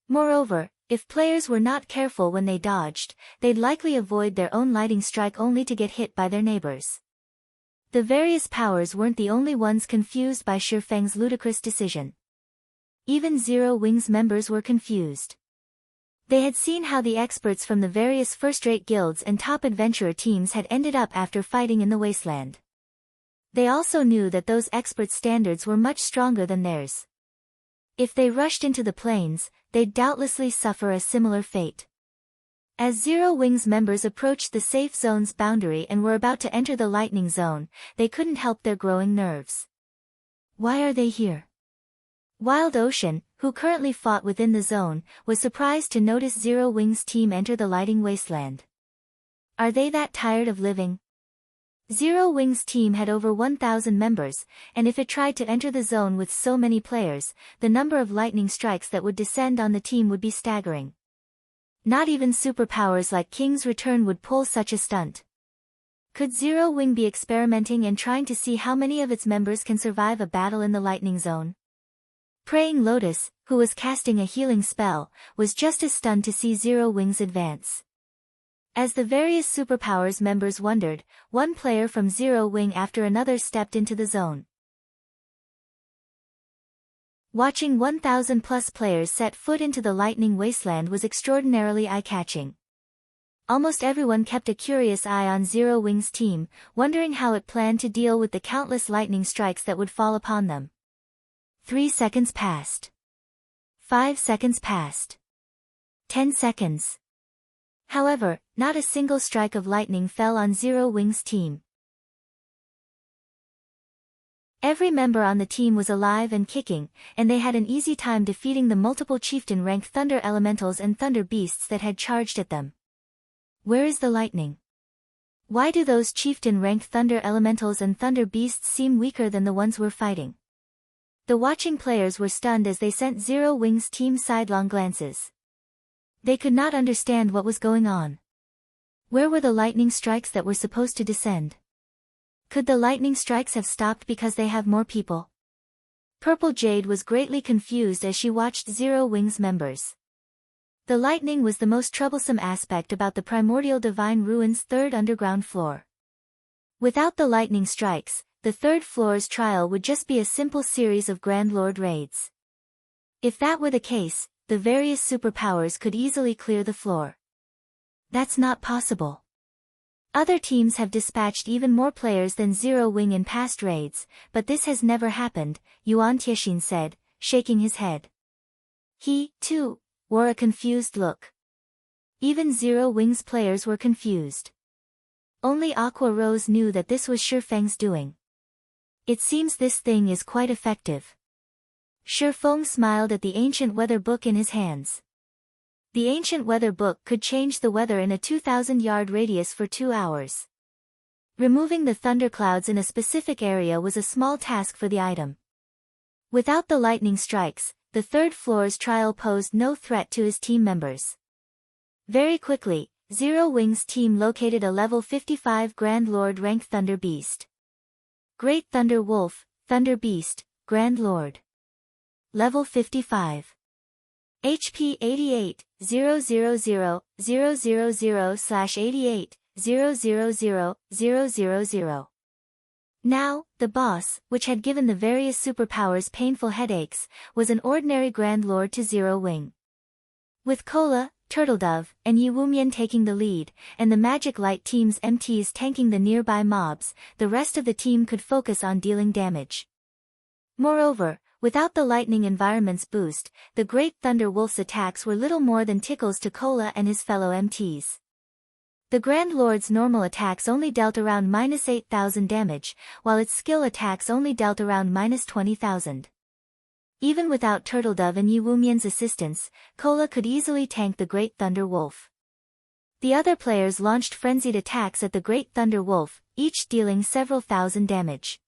Moreover, if players were not careful when they dodged, they'd likely avoid their own lightning strike only to get hit by their neighbors. The various powers weren't the only ones confused by Shifeng's ludicrous decision. Even Zero Wings members were confused. They had seen how the experts from the various first-rate guilds and top adventurer teams had ended up after fighting in the wasteland. They also knew that those expert standards were much stronger than theirs. If they rushed into the plains, they'd doubtlessly suffer a similar fate. As Zero Wings members approached the safe zone's boundary and were about to enter the lightning zone, they couldn't help their growing nerves. Why are they here? Wild Ocean, who currently fought within the zone, was surprised to notice Zero Wings' team enter the lightning wasteland. Are they that tired of living? Zero Wings' team had over 1,000 members, and if it tried to enter the zone with so many players, the number of lightning strikes that would descend on the team would be staggering. Not even superpowers like King's Return would pull such a stunt. Could Zero Wing be experimenting and trying to see how many of its members can survive a battle in the lightning zone? Praying Lotus, who was casting a healing spell, was just as stunned to see Zero Wings advance. As the various superpowers members wondered, one player from Zero Wing after another stepped into the zone. Watching 1,000+ players set foot into the lightning wasteland was extraordinarily eye-catching. Almost everyone kept a curious eye on Zero Wing's team, wondering how it planned to deal with the countless lightning strikes that would fall upon them. 3 seconds passed. 5 seconds passed. 10 seconds. However, not a single strike of lightning fell on Zero Wing's team. Every member on the team was alive and kicking, and they had an easy time defeating the multiple chieftain-ranked Thunder Elementals and Thunder Beasts that had charged at them. Where is the lightning? Why do those chieftain-ranked Thunder Elementals and Thunder Beasts seem weaker than the ones we're fighting? The watching players were stunned as they sent Zero Wings' team sidelong glances. They could not understand what was going on. Where were the lightning strikes that were supposed to descend? Could the lightning strikes have stopped because they have more people? Purple Jade was greatly confused as she watched Zero Wings members. The lightning was the most troublesome aspect about the Primordial Divine Ruins' third underground floor. Without the lightning strikes, the third floor's trial would just be a simple series of Grand Lord raids. If that were the case, the various superpowers could easily clear the floor. That's not possible. Other teams have dispatched even more players than Zero Wing in past raids, but this has never happened, Yuan Tiexin said, shaking his head. He, too, wore a confused look. Even Zero Wing's players were confused. Only Aqua Rose knew that this was Shifeng's doing. It seems this thing is quite effective. Shifeng smiled at the ancient weather book in his hands. The ancient weather book could change the weather in a 2,000-yard radius for 2 hours. Removing the thunderclouds in a specific area was a small task for the item. Without the lightning strikes, the third floor's trial posed no threat to his team members. Very quickly, Zero Wing's team located a level 55 Grand Lord rank Thunder Beast. Great Thunder Wolf, Thunder Beast, Grand Lord. Level 55. HP 88, 000/88, 000/000. Now, the boss, which had given the various superpowers painful headaches, was an ordinary Grand Lord to Zero Wing. With Cola, Turtledove, and Yiwumian taking the lead, and the Magic Light team's MTs tanking the nearby mobs, the rest of the team could focus on dealing damage. Moreover, without the lightning environment's boost, the Great Thunder Wolf's attacks were little more than tickles to Cola and his fellow MTs. The Grand Lord's normal attacks only dealt around -8,000 damage, while its skill attacks only dealt around -20,000. Even without Turtledove and Yiwumian's assistance, Cola could easily tank the Great Thunder Wolf. The other players launched frenzied attacks at the Great Thunder Wolf, each dealing several thousand damage.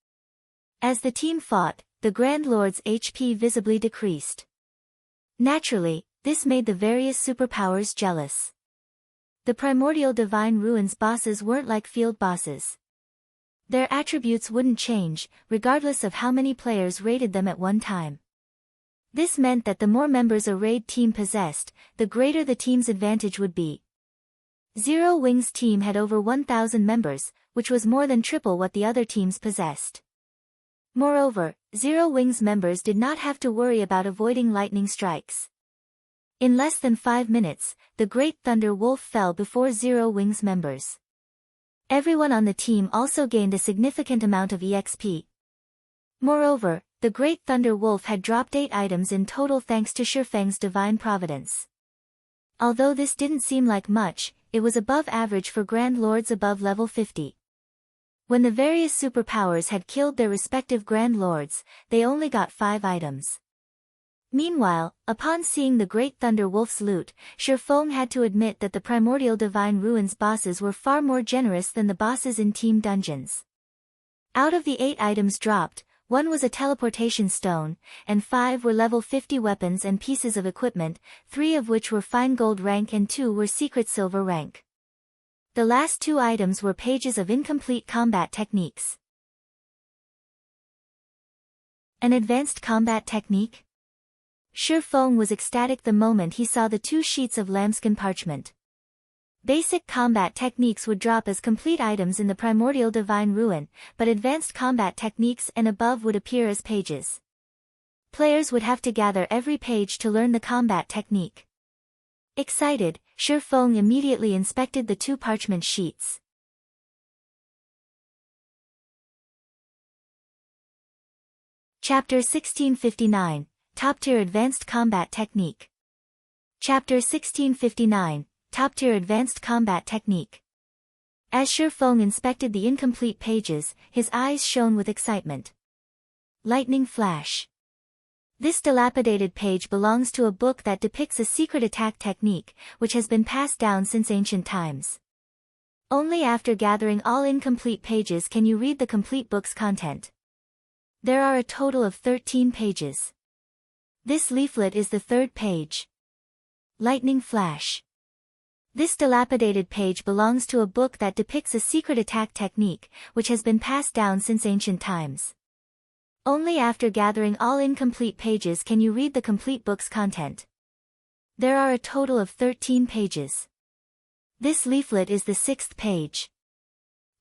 As the team fought, the Grand Lord's HP visibly decreased. Naturally, this made the various superpowers jealous. The Primordial Divine Ruins bosses weren't like field bosses. Their attributes wouldn't change, regardless of how many players raided them at one time. This meant that the more members a raid team possessed, the greater the team's advantage would be. Zero Wing's team had over 1,000 members, which was more than triple what the other teams possessed. Moreover, Zero Wing's members did not have to worry about avoiding lightning strikes. In less than 5 minutes, the Great Thunder Wolf fell before Zero Wing's members. Everyone on the team also gained a significant amount of EXP. Moreover, the Great Thunder Wolf had dropped 8 items in total thanks to Shifeng's divine providence. Although this didn't seem like much, it was above average for Grand Lords above level 50. When the various superpowers had killed their respective Grand Lords, they only got 5 items. Meanwhile, upon seeing the Great Thunder Wolf's loot, Shifeng had to admit that the Primordial Divine Ruins bosses were far more generous than the bosses in Team Dungeons. Out of the 8 items dropped, 1 was a teleportation stone, and 5 were level 50 weapons and pieces of equipment, 3 of which were fine gold rank and 2 were secret silver rank. The last 2 items were pages of incomplete combat techniques. An advanced combat technique? Shifeng was ecstatic the moment he saw the 2 sheets of lambskin parchment. Basic combat techniques would drop as complete items in the Primordial Divine Ruin, but advanced combat techniques and above would appear as pages. Players would have to gather every page to learn the combat technique. Excited, Shifeng immediately inspected the 2 parchment sheets. Chapter 1659, Top-Tier Advanced Combat Technique. Chapter 1659, Top-Tier Advanced Combat Technique. As Shifeng inspected the incomplete pages, his eyes shone with excitement. Lightning Flash. This dilapidated page belongs to a book that depicts a secret attack technique, which has been passed down since ancient times. Only after gathering all incomplete pages can you read the complete book's content. There are a total of 13 pages. This leaflet is the 3rd page. Lightning Flash. This dilapidated page belongs to a book that depicts a secret attack technique, which has been passed down since ancient times. Only after gathering all incomplete pages can you read the complete book's content. There are a total of 13 pages. This leaflet is the 6th page.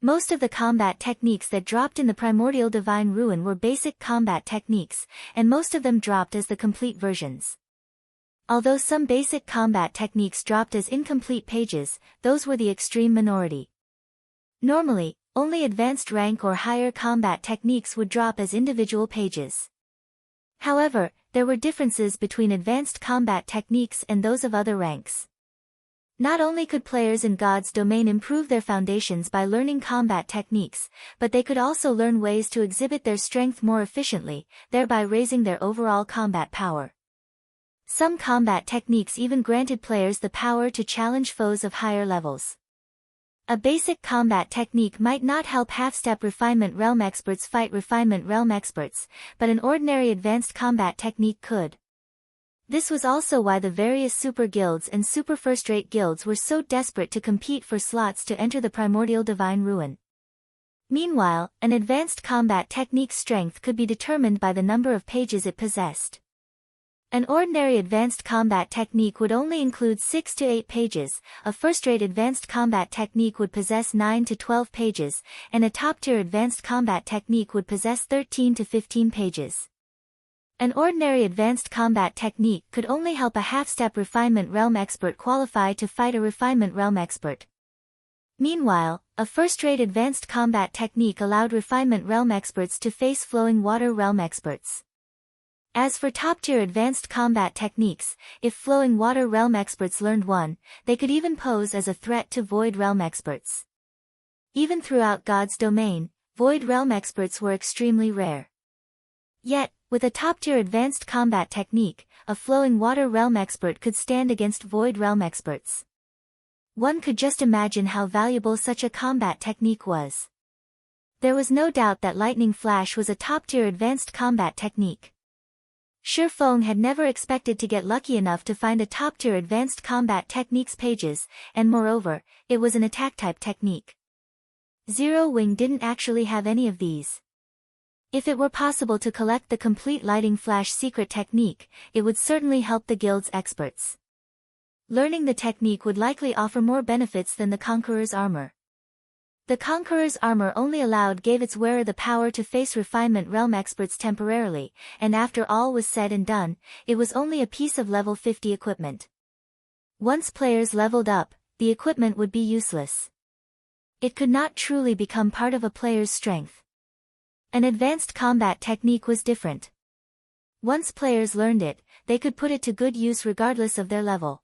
Most of the combat techniques that dropped in the Primordial Divine Ruin were basic combat techniques, and most of them dropped as the complete versions. Although some basic combat techniques dropped as incomplete pages, those were the extreme minority. Normally, only advanced rank or higher combat techniques would drop as individual pages. However, there were differences between advanced combat techniques and those of other ranks. Not only could players in God's domain improve their foundations by learning combat techniques, but they could also learn ways to exhibit their strength more efficiently, thereby raising their overall combat power. Some combat techniques even granted players the power to challenge foes of higher levels. A basic combat technique might not help half-step Refinement Realm experts fight Refinement Realm experts, but an ordinary advanced combat technique could. This was also why the various super guilds and super first-rate guilds were so desperate to compete for slots to enter the Primordial Divine Ruin. Meanwhile, an advanced combat technique's strength could be determined by the number of pages it possessed. An ordinary advanced combat technique would only include 6 to 8 pages, a first-rate advanced combat technique would possess 9 to 12 pages, and a top-tier advanced combat technique would possess 13 to 15 pages. An ordinary advanced combat technique could only help a half-step Refinement Realm expert qualify to fight a Refinement Realm expert. Meanwhile, a first-rate advanced combat technique allowed Refinement Realm experts to face Flowing Water Realm experts. As for top-tier advanced combat techniques, if Flowing Water Realm experts learned one, they could even pose as a threat to Void Realm experts. Even throughout God's domain, Void Realm experts were extremely rare. Yet, with a top-tier advanced combat technique, a Flowing Water Realm expert could stand against Void Realm experts. One could just imagine how valuable such a combat technique was. There was no doubt that Lightning Flash was a top-tier advanced combat technique. Shi Feng had never expected to get lucky enough to find a top-tier advanced combat techniques pages, and moreover, it was an attack-type technique. Zero Wing didn't actually have any of these. If it were possible to collect the complete Lightning Flash secret technique, it would certainly help the guild's experts. Learning the technique would likely offer more benefits than the Conqueror's armor. The Conqueror's armor only gave its wearer the power to face Refinement Realm experts temporarily, and after all was said and done, it was only a piece of level 50 equipment. Once players leveled up, the equipment would be useless. It could not truly become part of a player's strength. An advanced combat technique was different. Once players learned it, they could put it to good use regardless of their level.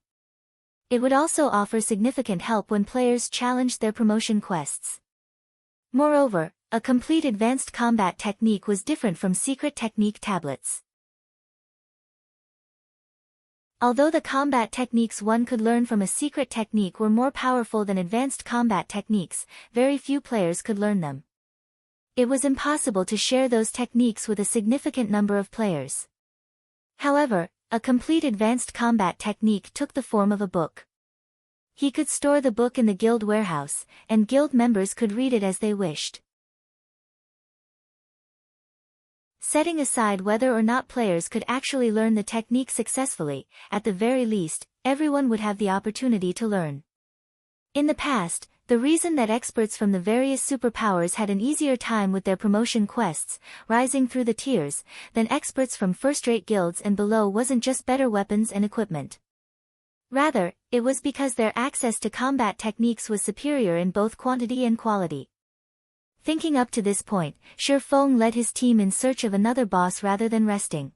It would also offer significant help when players challenged their promotion quests. Moreover, a complete advanced combat technique was different from secret technique tablets. Although the combat techniques one could learn from a secret technique were more powerful than advanced combat techniques, very few players could learn them. It was impossible to share those techniques with a significant number of players. However, a complete advanced combat technique took the form of a book. He could store the book in the guild warehouse, and guild members could read it as they wished. Setting aside whether or not players could actually learn the technique successfully, at the very least, everyone would have the opportunity to learn. In the past, the reason that experts from the various superpowers had an easier time with their promotion quests, rising through the tiers, than experts from first-rate guilds and below wasn't just better weapons and equipment. Rather, it was because their access to combat techniques was superior in both quantity and quality. Thinking up to this point, Shi Feng led his team in search of another boss rather than resting.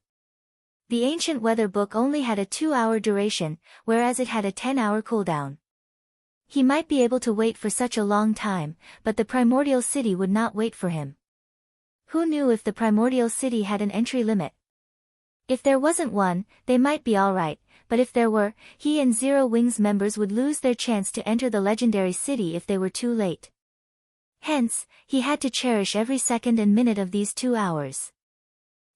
The Ancient Weather Book only had a 2-hour duration, whereas it had a 10-hour cooldown. He might be able to wait for such a long time, but the Primordial City would not wait for him. Who knew if the Primordial City had an entry limit? If there wasn't one, they might be alright, but if there were, he and Zero Wing's members would lose their chance to enter the legendary city if they were too late. Hence, he had to cherish every second and minute of these 2 hours.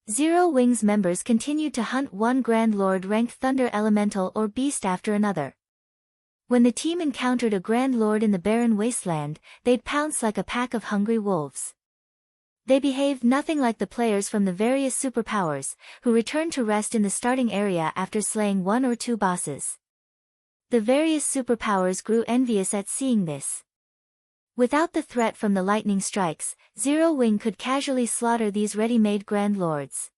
Zero Wing's members continued to hunt one Grand Lord ranked Thunder Elemental or Beast after another. When the team encountered a Grand Lord in the barren wasteland, they'd pounce like a pack of hungry wolves. They behaved nothing like the players from the various superpowers, who returned to rest in the starting area after slaying 1 or 2 bosses. The various superpowers grew envious at seeing this. Without the threat from the lightning strikes, Zero Wing could casually slaughter these ready-made Grand Lords.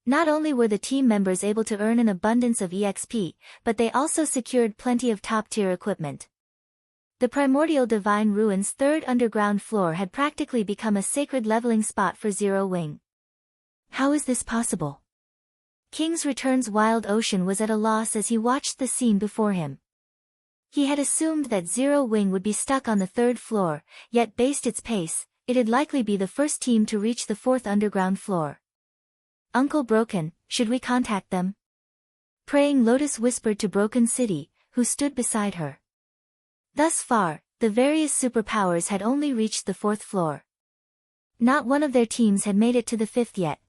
Not only were the team members able to earn an abundance of EXP, but they also secured plenty of top-tier equipment. The Primordial Divine Ruins' 3rd underground floor had practically become a sacred leveling spot for Zero Wing. How is this possible? King's Return's Wild Ocean was at a loss as he watched the scene before him. He had assumed that Zero Wing would be stuck on the 3rd floor, yet based its pace, it'd likely be the first team to reach the 4th underground floor. Uncle Broken, should we contact them? Praying Lotus whispered to Broken City, who stood beside her. Thus far, the various superpowers had only reached the 4th floor. Not one of their teams had made it to the 5th yet.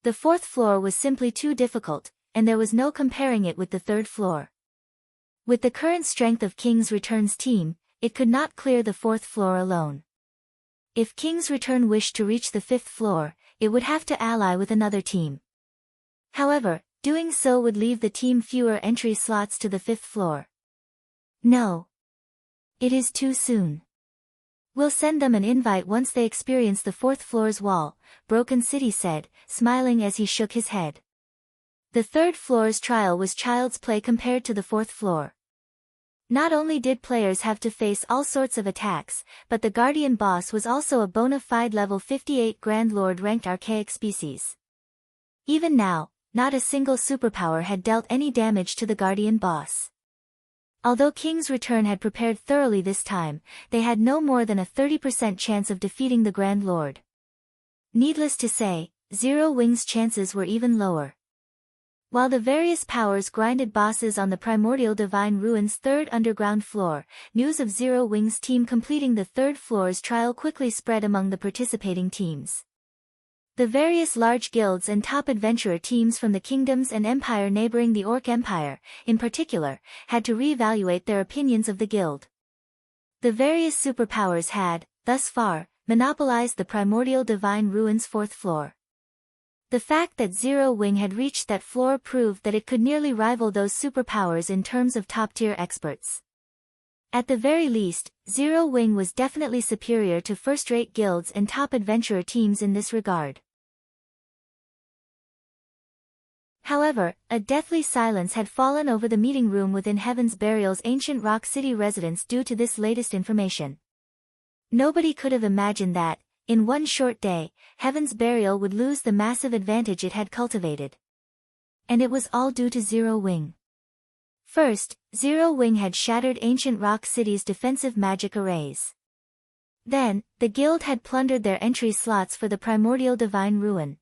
The 4th floor was simply too difficult, and there was no comparing it with the 3rd floor. With the current strength of King's Return's team, it could not clear the 4th floor alone. If King's Return wished to reach the 5th floor, it would have to ally with another team. However, doing so would leave the team fewer entry slots to the 5th floor. No. It is too soon. We'll send them an invite once they experience the 4th floor's wall, Broken City said, smiling as he shook his head. The 3rd floor's trial was child's play compared to the 4th floor. Not only did players have to face all sorts of attacks, but the Guardian boss was also a bona fide level 58 Grand Lord ranked archaic species. Even now, not a single superpower had dealt any damage to the Guardian boss. Although King's Return had prepared thoroughly this time, they had no more than a 30% chance of defeating the Grand Lord. Needless to say, Zero Wing's chances were even lower. While the various powers grinded bosses on the Primordial Divine Ruins' 3rd underground floor, news of Zero Wing's team completing the 3rd floor's trial quickly spread among the participating teams. The various large guilds and top adventurer teams from the kingdoms and empire neighboring the Orc Empire, in particular, had to re-evaluate their opinions of the guild. The various superpowers had, thus far, monopolized the Primordial Divine Ruins' 4th floor. The fact that Zero Wing had reached that floor proved that it could nearly rival those superpowers in terms of top-tier experts. At the very least, Zero Wing was definitely superior to first-rate guilds and top adventurer teams in this regard. However, a deathly silence had fallen over the meeting room within Heaven's Burial's ancient Rock City residence due to this latest information. Nobody could have imagined that, in one short day, Heaven's Burial would lose the massive advantage it had cultivated. And it was all due to Zero Wing. First, Zero Wing had shattered ancient Rock City's defensive magic arrays. Then, the guild had plundered their entry slots for the Primordial Divine Ruin.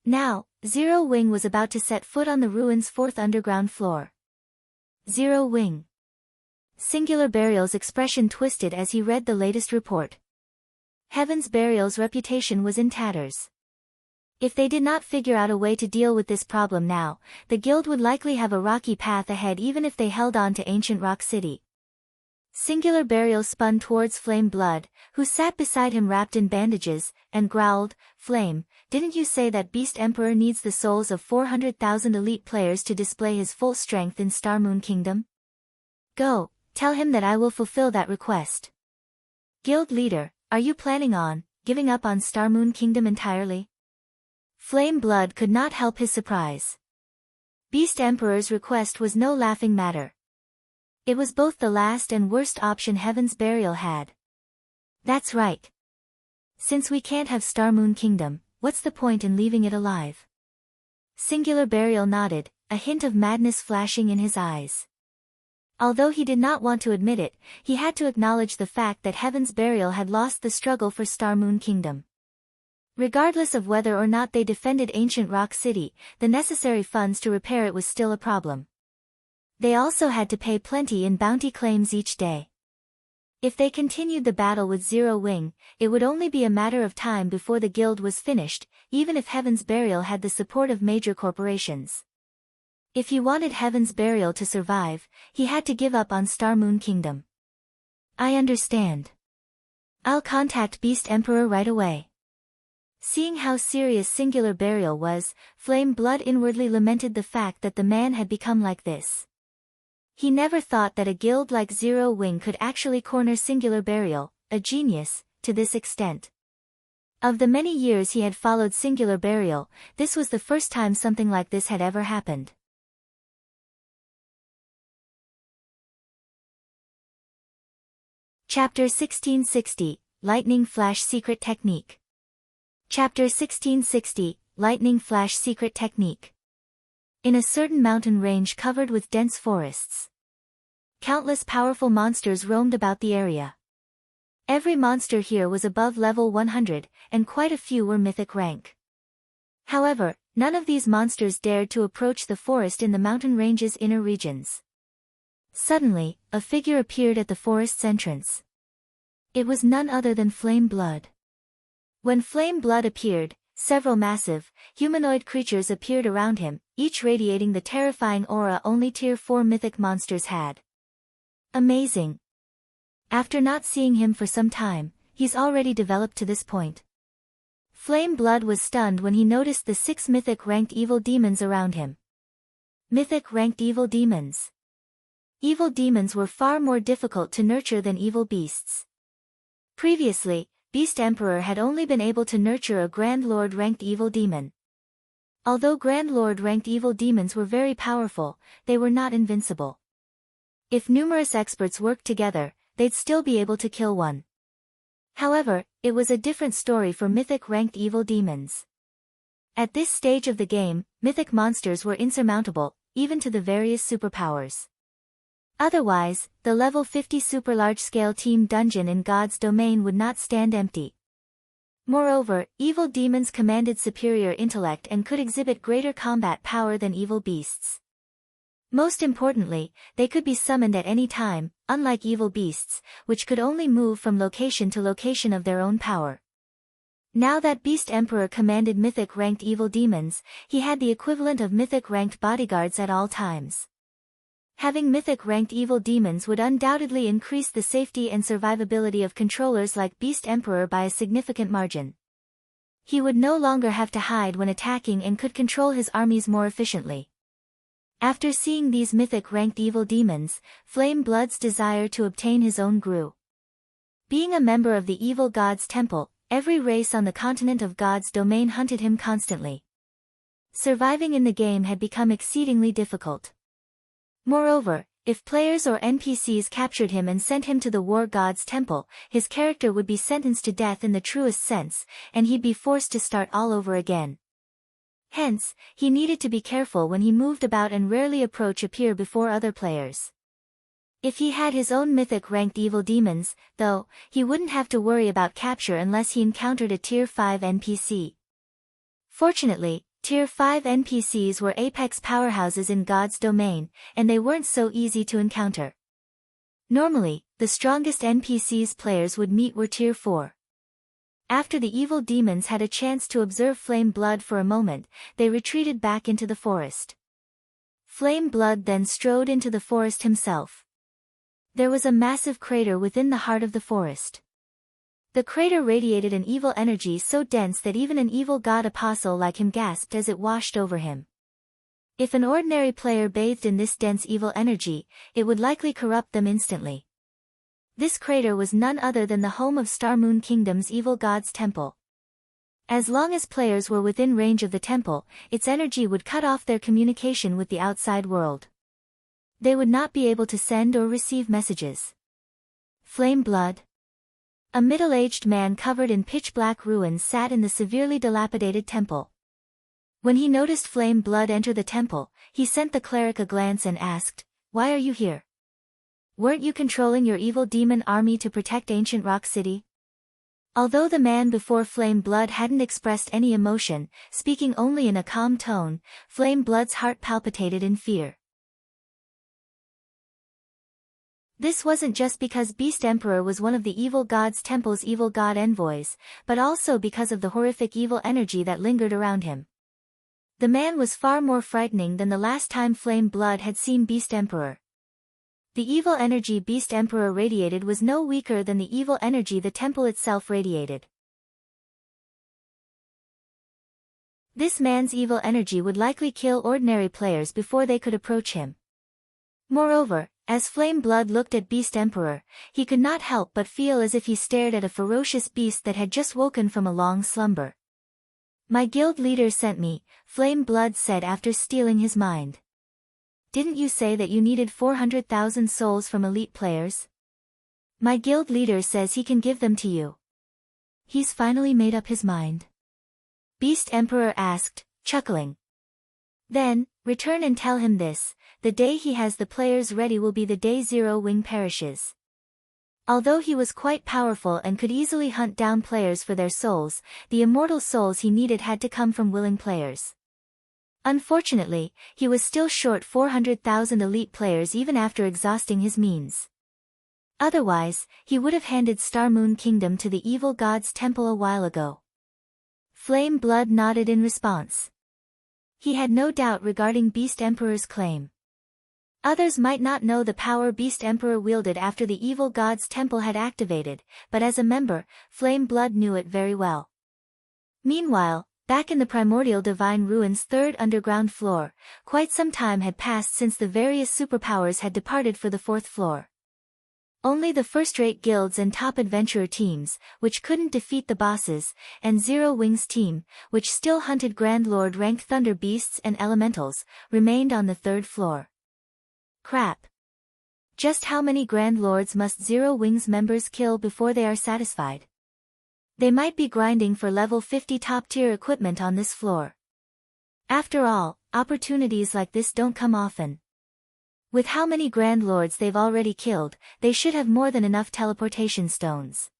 Now, Zero Wing was about to set foot on the ruin's 4th underground floor. Zero Wing. Singular Burial's expression twisted as he read the latest report. Heaven's Burial's reputation was in tatters. If they did not figure out a way to deal with this problem now, the guild would likely have a rocky path ahead even if they held on to ancient Rock City. Singular Burial spun towards Flame Blood, who sat beside him wrapped in bandages, and growled, "Flame, didn't you say that Beast Emperor needs the souls of 400,000 elite players to display his full strength in Star Moon Kingdom? Go, tell him that I will fulfill that request." Guild leader, are you planning on giving up on Star Moon Kingdom entirely? Flame Blood could not help his surprise. Beast Emperor's request was no laughing matter. It was both the last and worst option Heaven's Burial had. That's right. Since we can't have Star Moon Kingdom, what's the point in leaving it alive? Singular Burial nodded, a hint of madness flashing in his eyes. Although he did not want to admit it, he had to acknowledge the fact that Heaven's Burial had lost the struggle for Star Moon Kingdom. Regardless of whether or not they defended ancient Rock City, the necessary funds to repair it was still a problem. They also had to pay plenty in bounty claims each day. If they continued the battle with Zero Wing, it would only be a matter of time before the guild was finished, even if Heaven's Burial had the support of major corporations. If he wanted Heaven's Burial to survive, he had to give up on Star Moon Kingdom. I understand. I'll contact Beast Emperor right away. Seeing how serious Singular Burial was, Flame Blood inwardly lamented the fact that the man had become like this. He never thought that a guild like Zero Wing could actually corner Singular Burial, a genius, to this extent. Of the many years he had followed Singular Burial, this was the first time something like this had ever happened. Chapter 1660, Lightning Flash Secret Technique. Chapter 1660, Lightning Flash Secret Technique. In a certain mountain range covered with dense forests, countless powerful monsters roamed about the area. Every monster here was above level 100, and quite a few were mythic rank. However, none of these monsters dared to approach the forest in the mountain range's inner regions. Suddenly, a figure appeared at the forest's entrance. It was none other than Flame Blood. When Flame Blood appeared, several massive, humanoid creatures appeared around him, each radiating the terrifying aura only Tier 4 mythic monsters had. Amazing. After not seeing him for some time, he's already developed to this point. Flame Blood was stunned when he noticed the 6 mythic-ranked evil demons around him. Mythic-ranked evil demons. Evil demons were far more difficult to nurture than evil beasts. Previously, Beast Emperor had only been able to nurture a Grand Lord-ranked evil demon. Although Grand Lord-ranked evil demons were very powerful, they were not invincible. If numerous experts worked together, they'd still be able to kill one. However, it was a different story for mythic-ranked evil demons. At this stage of the game, mythic monsters were insurmountable, even to the various superpowers. Otherwise, the level 50 super large-scale team dungeon in God's domain would not stand empty. Moreover, evil demons commanded superior intellect and could exhibit greater combat power than evil beasts. Most importantly, they could be summoned at any time, unlike evil beasts, which could only move from location to location of their own power. Now that Beast Emperor commanded mythic-ranked evil demons, he had the equivalent of mythic-ranked bodyguards at all times. Having mythic-ranked evil demons would undoubtedly increase the safety and survivability of controllers like Beast Emperor by a significant margin. He would no longer have to hide when attacking and could control his armies more efficiently. After seeing these mythic-ranked evil demons, Flame Blood's desire to obtain his own grew. Being a member of the Evil God's Temple, every race on the continent of God's domain hunted him constantly. Surviving in the game had become exceedingly difficult. Moreover, if players or NPCs captured him and sent him to the War God's Temple, his character would be sentenced to death in the truest sense, and he'd be forced to start all over again. Hence, he needed to be careful when he moved about and rarely appear before other players. If he had his own mythic-ranked evil demons, though, he wouldn't have to worry about capture unless he encountered a Tier 5 NPC. Fortunately, Tier 5 NPCs were apex powerhouses in God's domain, and they weren't so easy to encounter. Normally, the strongest NPCs players would meet were Tier 4. After the evil demons had a chance to observe Flame Blood for a moment, they retreated back into the forest. Flame Blood then strode into the forest himself. There was a massive crater within the heart of the forest. The crater radiated an evil energy so dense that even an evil god apostle like him gasped as it washed over him. If an ordinary player bathed in this dense evil energy, it would likely corrupt them instantly. This crater was none other than the home of Star Moon Kingdom's Evil God's Temple. As long as players were within range of the temple, its energy would cut off their communication with the outside world. They would not be able to send or receive messages. Flame Blood. A middle-aged man covered in pitch-black ruins sat in the severely dilapidated temple. When he noticed Flame Blood enter the temple, he sent the cleric a glance and asked, "Why are you here? Weren't you controlling your evil demon army to protect Ancient Rock City?" Although the man before Flame Blood hadn't expressed any emotion, speaking only in a calm tone, Flame Blood's heart palpitated in fear. This wasn't just because Beast Emperor was one of the Evil God's Temple's evil god envoys, but also because of the horrific evil energy that lingered around him. The man was far more frightening than the last time Flame Blood had seen Beast Emperor. The evil energy Beast Emperor radiated was no weaker than the evil energy the temple itself radiated. This man's evil energy would likely kill ordinary players before they could approach him. Moreover, as Flame Blood looked at Beast Emperor, he could not help but feel as if he stared at a ferocious beast that had just woken from a long slumber. "My guild leader sent me," Flame Blood said after stealing his mind. "Didn't you say that you needed 400,000 souls from elite players? My guild leader says he can give them to you." "He's finally made up his mind?" Beast Emperor asked, chuckling. "Then, return and tell him this: the day he has the players ready will be the day Zero Wing perishes." Although he was quite powerful and could easily hunt down players for their souls, the immortal souls he needed had to come from willing players. Unfortunately, he was still short 400,000 elite players even after exhausting his means. Otherwise, he would have handed Star Moon Kingdom to the evil god's temple a while ago. Flame Blood nodded in response. He had no doubt regarding Beast Emperor's claim. Others might not know the power Beast Emperor wielded after the evil god's temple had activated, but as a member, Flame Blood knew it very well. Meanwhile, back in the Primordial Divine Ruins' third underground floor, quite some time had passed since the various superpowers had departed for the fourth floor. Only the first-rate guilds and top adventurer teams, which couldn't defeat the bosses, and Zero Wing's team, which still hunted Grand Lord-ranked thunder beasts and elementals, remained on the third floor. Crap. Just how many Grand Lords must Zero Wing's members kill before they are satisfied? They might be grinding for level 50 top-tier equipment on this floor. After all, opportunities like this don't come often. With how many Grand Lords they've already killed, they should have more than enough teleportation stones.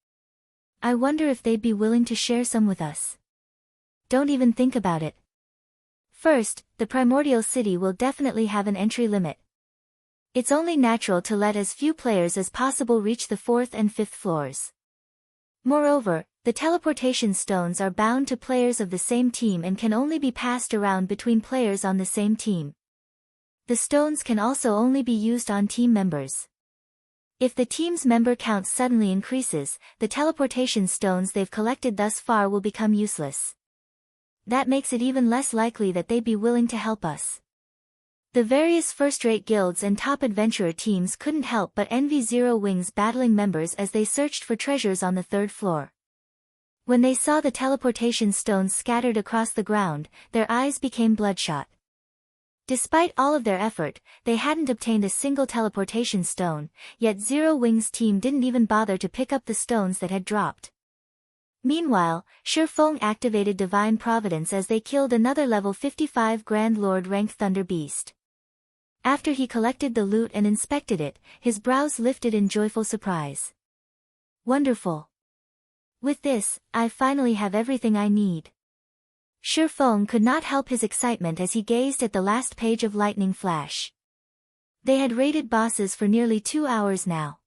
I wonder if they'd be willing to share some with us. Don't even think about it. First, the Primordial City will definitely have an entry limit. It's only natural to let as few players as possible reach the 4th and 5th floors. Moreover, the teleportation stones are bound to players of the same team and can only be passed around between players on the same team. The stones can also only be used on team members. If the team's member count suddenly increases, the teleportation stones they've collected thus far will become useless. That makes it even less likely that they'd be willing to help us. The various first-rate guilds and top adventurer teams couldn't help but envy Zero Wing's battling members as they searched for treasures on the third floor. When they saw the teleportation stones scattered across the ground, their eyes became bloodshot. Despite all of their effort, they hadn't obtained a single teleportation stone, yet Zero Wing's team didn't even bother to pick up the stones that had dropped. Meanwhile, Shifeng activated Divine Providence as they killed another level 55 Grand Lord-ranked Thunder Beast. After he collected the loot and inspected it, his brows lifted in joyful surprise. Wonderful. With this, I finally have everything I need. Shifeng could not help his excitement as he gazed at the last page of Lightning Flash. They had raided bosses for nearly 2 hours now.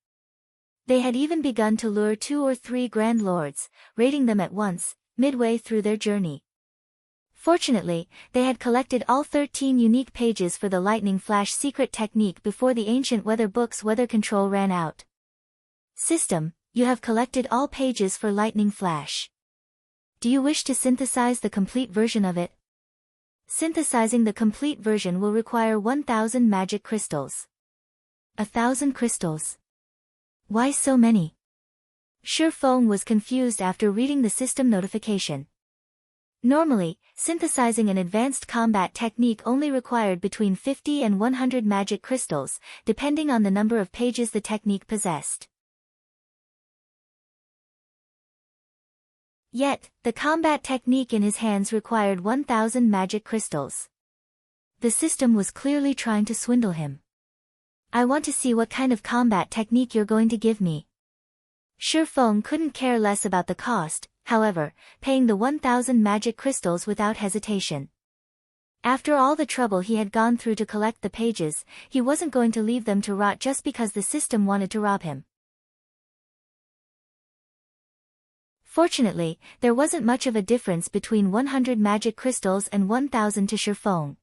They had even begun to lure 2 or 3 Grand Lords, raiding them at once, midway through their journey. Fortunately, they had collected all 13 unique pages for the Lightning Flash secret technique before the ancient weather book's weather control ran out. System, you have collected all pages for Lightning Flash. Do you wish to synthesize the complete version of it? Synthesizing the complete version will require 1,000 magic crystals. 1,000 crystals? Why so many? Shifeng was confused after reading the system notification. Normally, synthesizing an advanced combat technique only required between 50 and 100 magic crystals, depending on the number of pages the technique possessed. Yet, the combat technique in his hands required 1,000 magic crystals. The system was clearly trying to swindle him. I want to see what kind of combat technique you're going to give me. Shifeng couldn't care less about the cost, however, paying the 1,000 magic crystals without hesitation. After all the trouble he had gone through to collect the pages, he wasn't going to leave them to rot just because the system wanted to rob him. Fortunately, there wasn't much of a difference between 100 magic crystals and 1,000 to Shifeng.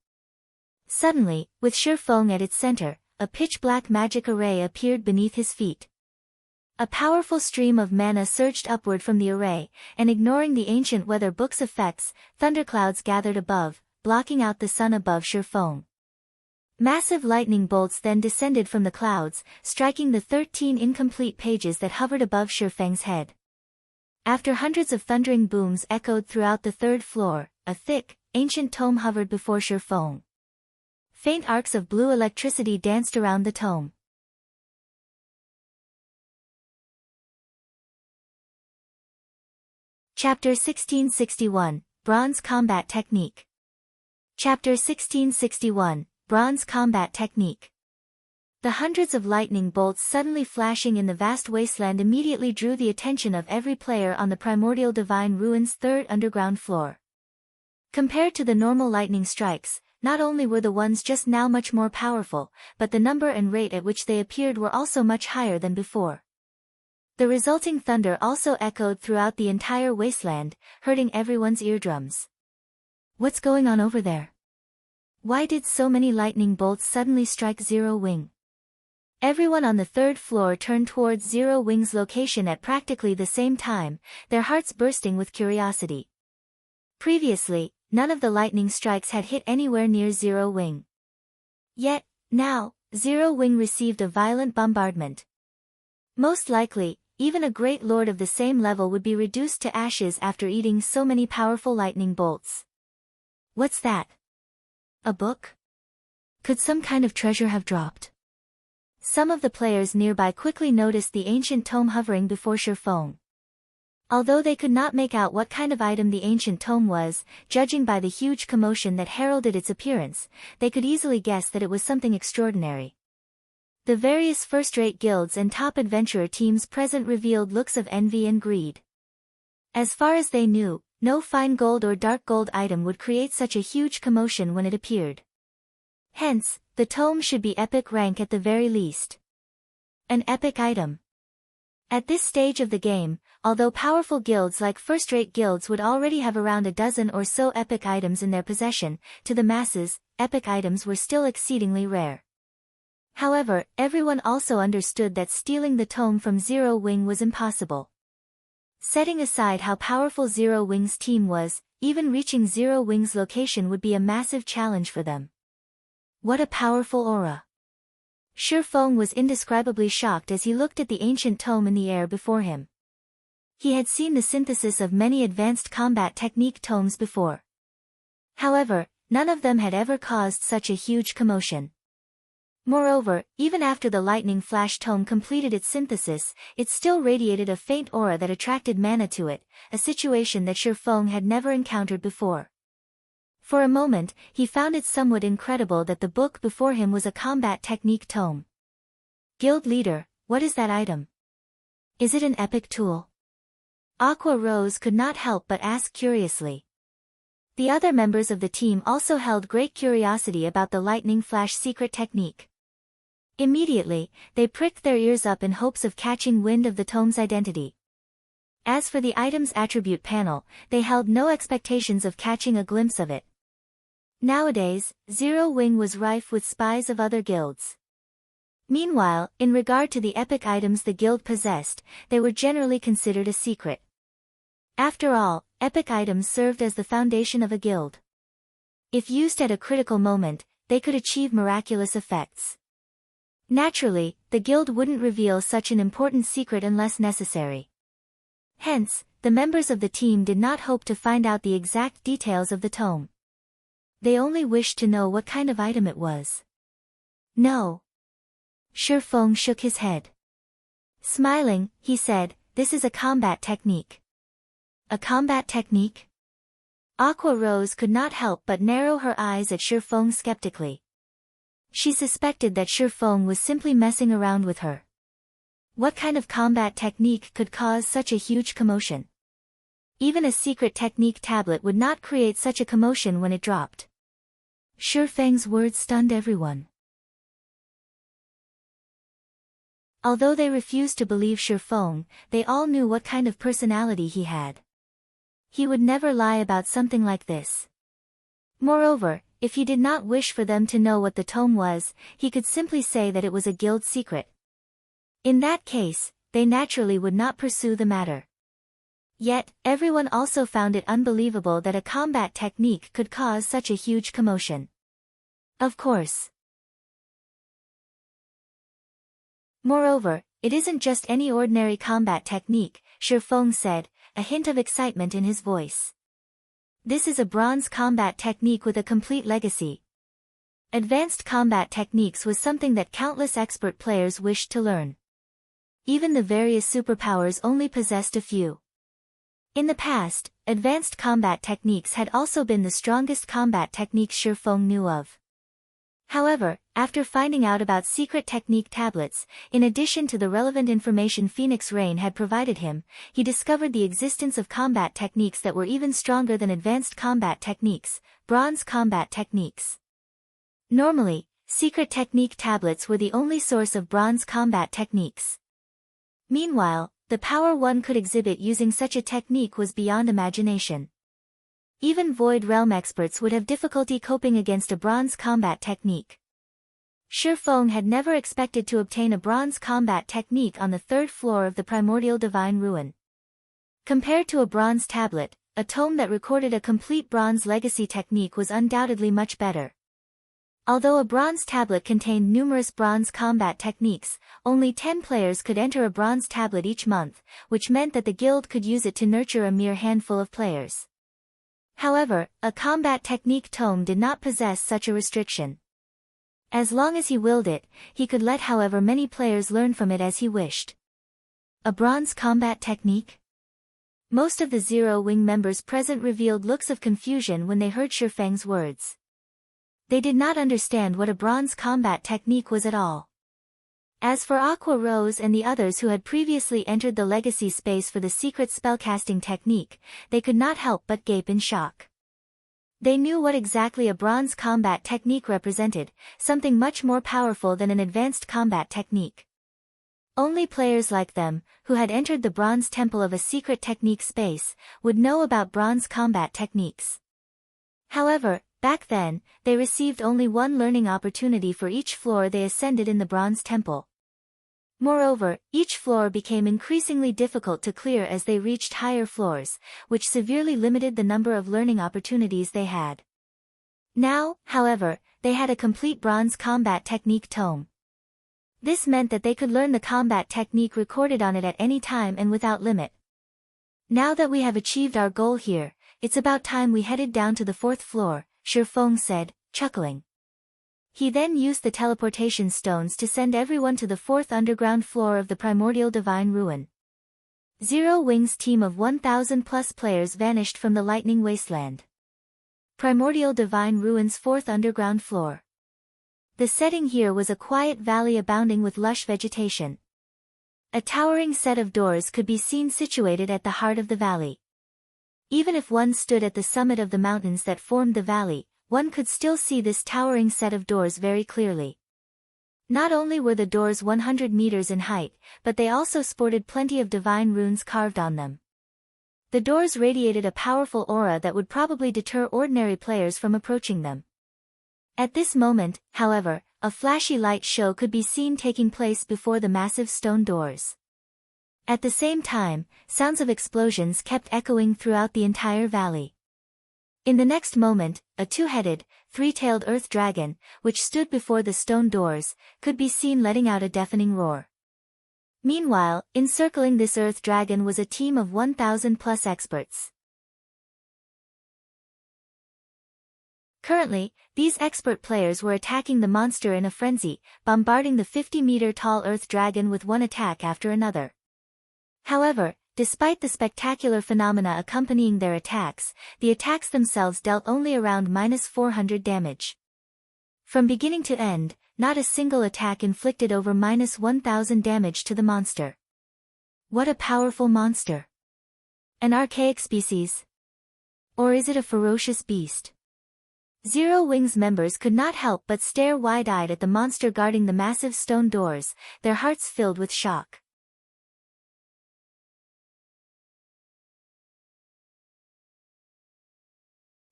Suddenly, with Shifeng at its center, a pitch-black magic array appeared beneath his feet. A powerful stream of mana surged upward from the array, and ignoring the ancient weather book's effects, thunderclouds gathered above, blocking out the sun above Shifeng. Massive lightning bolts then descended from the clouds, striking the 13 incomplete pages that hovered above Shifeng's head. After hundreds of thundering booms echoed throughout the third floor, a thick, ancient tome hovered before Shifeng. Faint arcs of blue electricity danced around the tome. Chapter 1661, Bronze Combat Technique. Chapter 1661, Bronze Combat Technique. The hundreds of lightning bolts suddenly flashing in the vast wasteland immediately drew the attention of every player on the Primordial Divine Ruins' third underground floor. Compared to the normal lightning strikes, not only were the ones just now much more powerful, but the number and rate at which they appeared were also much higher than before. The resulting thunder also echoed throughout the entire wasteland, hurting everyone's eardrums. What's going on over there? Why did so many lightning bolts suddenly strike Zero Wing? Everyone on the third floor turned towards Zero Wing's location at practically the same time, their hearts bursting with curiosity. Previously, none of the lightning strikes had hit anywhere near Zero Wing. Yet, now, Zero Wing received a violent bombardment. Most likely, even a great lord of the same level would be reduced to ashes after eating so many powerful lightning bolts. What's that? A book? Could some kind of treasure have dropped? Some of the players nearby quickly noticed the ancient tome hovering before Shifeng. Although they could not make out what kind of item the ancient tome was, judging by the huge commotion that heralded its appearance, they could easily guess that it was something extraordinary. The various first-rate guilds and top adventurer teams present revealed looks of envy and greed. As far as they knew, no fine gold or dark gold item would create such a huge commotion when it appeared. Hence, the tome should be epic rank at the very least. An epic item. At this stage of the game, although powerful guilds like first-rate guilds would already have around a dozen or so epic items in their possession, to the masses, epic items were still exceedingly rare. However, everyone also understood that stealing the tome from Zero Wing was impossible. Setting aside how powerful Zero Wing's team was, even reaching Zero Wing's location would be a massive challenge for them. What a powerful aura! Shifeng was indescribably shocked as he looked at the ancient tome in the air before him. He had seen the synthesis of many advanced combat technique tomes before. However, none of them had ever caused such a huge commotion. Moreover, even after the lightning flash tome completed its synthesis, it still radiated a faint aura that attracted mana to it, a situation that Shifeng had never encountered before. For a moment, he found it somewhat incredible that the book before him was a combat technique tome. Guild leader, what is that item? Is it an epic tool? Aqua Rose could not help but ask curiously. The other members of the team also held great curiosity about the lightning flash secret technique. Immediately, they pricked their ears up in hopes of catching wind of the tome's identity. As for the item's attribute panel, they held no expectations of catching a glimpse of it. Nowadays, Zero Wing was rife with spies of other guilds. Meanwhile, in regard to the epic items the guild possessed, they were generally considered a secret. After all, epic items served as the foundation of a guild. If used at a critical moment, they could achieve miraculous effects. Naturally, the guild wouldn't reveal such an important secret unless necessary. Hence, the members of the team did not hope to find out the exact details of the tome. They only wished to know what kind of item it was. No. Shifeng shook his head. Smiling, he said, "This is a combat technique." A combat technique? Aqua Rose could not help but narrow her eyes at Shifeng skeptically. She suspected that Shifeng was simply messing around with her. What kind of combat technique could cause such a huge commotion? Even a secret technique tablet would not create such a commotion when it dropped. Shifeng's words stunned everyone. Although they refused to believe Shifeng, they all knew what kind of personality he had. He would never lie about something like this. Moreover, if he did not wish for them to know what the tome was, he could simply say that it was a guild secret. In that case, they naturally would not pursue the matter. Yet, everyone also found it unbelievable that a combat technique could cause such a huge commotion. Of course. Moreover, it isn't just any ordinary combat technique, Shifeng said, a hint of excitement in his voice. This is a bronze combat technique with a complete legacy. Advanced combat techniques was something that countless expert players wished to learn. Even the various superpowers only possessed a few. In the past, advanced combat techniques had also been the strongest combat techniques Shifeng knew of. However, after finding out about secret technique tablets, in addition to the relevant information Phoenix Rain had provided him, he discovered the existence of combat techniques that were even stronger than advanced combat techniques, bronze combat techniques. Normally, secret technique tablets were the only source of bronze combat techniques. Meanwhile, the power one could exhibit using such a technique was beyond imagination. Even Void Realm experts would have difficulty coping against a bronze combat technique. Shifeng had never expected to obtain a bronze combat technique on the 3rd floor of the Primordial Divine Ruin. Compared to a bronze tablet, a tome that recorded a complete bronze legacy technique was undoubtedly much better. Although a bronze tablet contained numerous bronze combat techniques, only 10 players could enter a bronze tablet each month, which meant that the guild could use it to nurture a mere handful of players. However, a combat technique tome did not possess such a restriction. As long as he willed it, he could let however many players learn from it as he wished. A bronze combat technique? Most of the Zero Wing members present revealed looks of confusion when they heard Shifeng's words. They did not understand what a bronze combat technique was at all. As for Aqua Rose and the others who had previously entered the legacy space for the secret spellcasting technique, they could not help but gape in shock. They knew what exactly a bronze combat technique represented, something much more powerful than an advanced combat technique. Only players like them, who had entered the bronze temple of a secret technique space, would know about bronze combat techniques. However, back then, they received only one learning opportunity for each floor they ascended in the bronze temple. Moreover, each floor became increasingly difficult to clear as they reached higher floors, which severely limited the number of learning opportunities they had. Now, however, they had a complete bronze combat technique tome. This meant that they could learn the combat technique recorded on it at any time and without limit. Now that we have achieved our goal here, it's about time we headed down to the 4th floor, Shifeng said, chuckling. He then used the teleportation stones to send everyone to the 4th underground floor of the Primordial Divine Ruin. Zero Wing's team of 1,000+ players vanished from the lightning wasteland. Primordial Divine Ruin's 4th underground floor. The setting here was a quiet valley abounding with lush vegetation. A towering set of doors could be seen situated at the heart of the valley. Even if one stood at the summit of the mountains that formed the valley, one could still see this towering set of doors very clearly. Not only were the doors 100 meters in height, but they also sported plenty of divine runes carved on them. The doors radiated a powerful aura that would probably deter ordinary players from approaching them. At this moment, however, a flashy light show could be seen taking place before the massive stone doors. At the same time, sounds of explosions kept echoing throughout the entire valley. In the next moment, a 2-headed, 3-tailed earth dragon, which stood before the stone doors, could be seen letting out a deafening roar. Meanwhile, encircling this earth dragon was a team of 1,000+ experts. Currently, these expert players were attacking the monster in a frenzy, bombarding the 50-meter-tall earth dragon with one attack after another. However, despite the spectacular phenomena accompanying their attacks, the attacks themselves dealt only around -400 damage. From beginning to end, not a single attack inflicted over -1,000 damage to the monster. What a powerful monster! An archaic species? Or is it a ferocious beast? Zero Wing's members could not help but stare wide-eyed at the monster guarding the massive stone doors, their hearts filled with shock.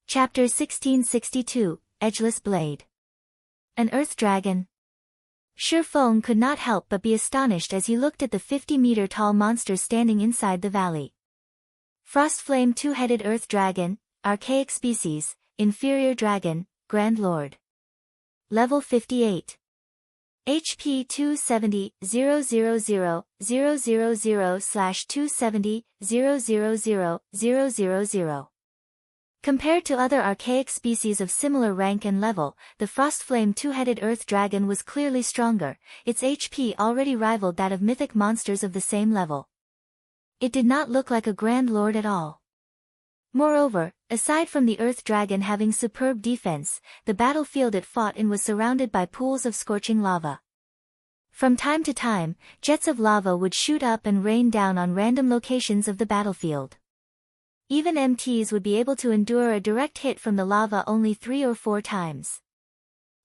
Chapter 1662, Edgeless blade. An earth dragon? Feng could not help but be astonished as he looked at the 50-meter-tall monster standing inside the valley. Frostflame two-headed earth dragon, archaic species, inferior dragon, Grand Lord. Level 58. HP 270,000/270,000,000. Compared to other archaic species of similar rank and level, the Frostflame two-headed earth dragon was clearly stronger, its HP already rivaled that of mythic monsters of the same level. It did not look like a Grand Lord at all. Moreover, aside from the earth dragon having superb defense, the battlefield it fought in was surrounded by pools of scorching lava. From time to time, jets of lava would shoot up and rain down on random locations of the battlefield. Even MTs would be able to endure a direct hit from the lava only 3 or 4 times.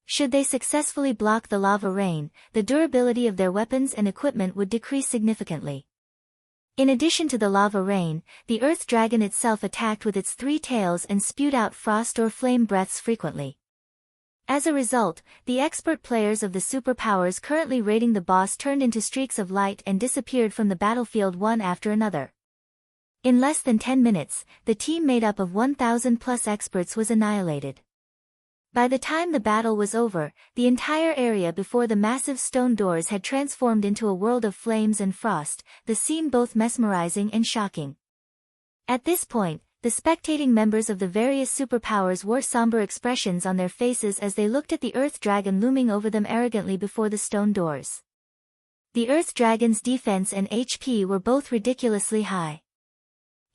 Should they successfully block the lava rain, the durability of their weapons and equipment would decrease significantly. In addition to the lava rain, the earth dragon itself attacked with its 3 tails and spewed out frost or flame breaths frequently. As a result, the expert players of the superpowers currently raiding the boss turned into streaks of light and disappeared from the battlefield one after another. In less than 10 minutes, the team made up of 1,000+ experts was annihilated. By the time the battle was over, the entire area before the massive stone doors had transformed into a world of flames and frost, the scene both mesmerizing and shocking. At this point, the spectating members of the various superpowers wore somber expressions on their faces as they looked at the earth dragon looming over them arrogantly before the stone doors. The earth dragon's defense and HP were both ridiculously high.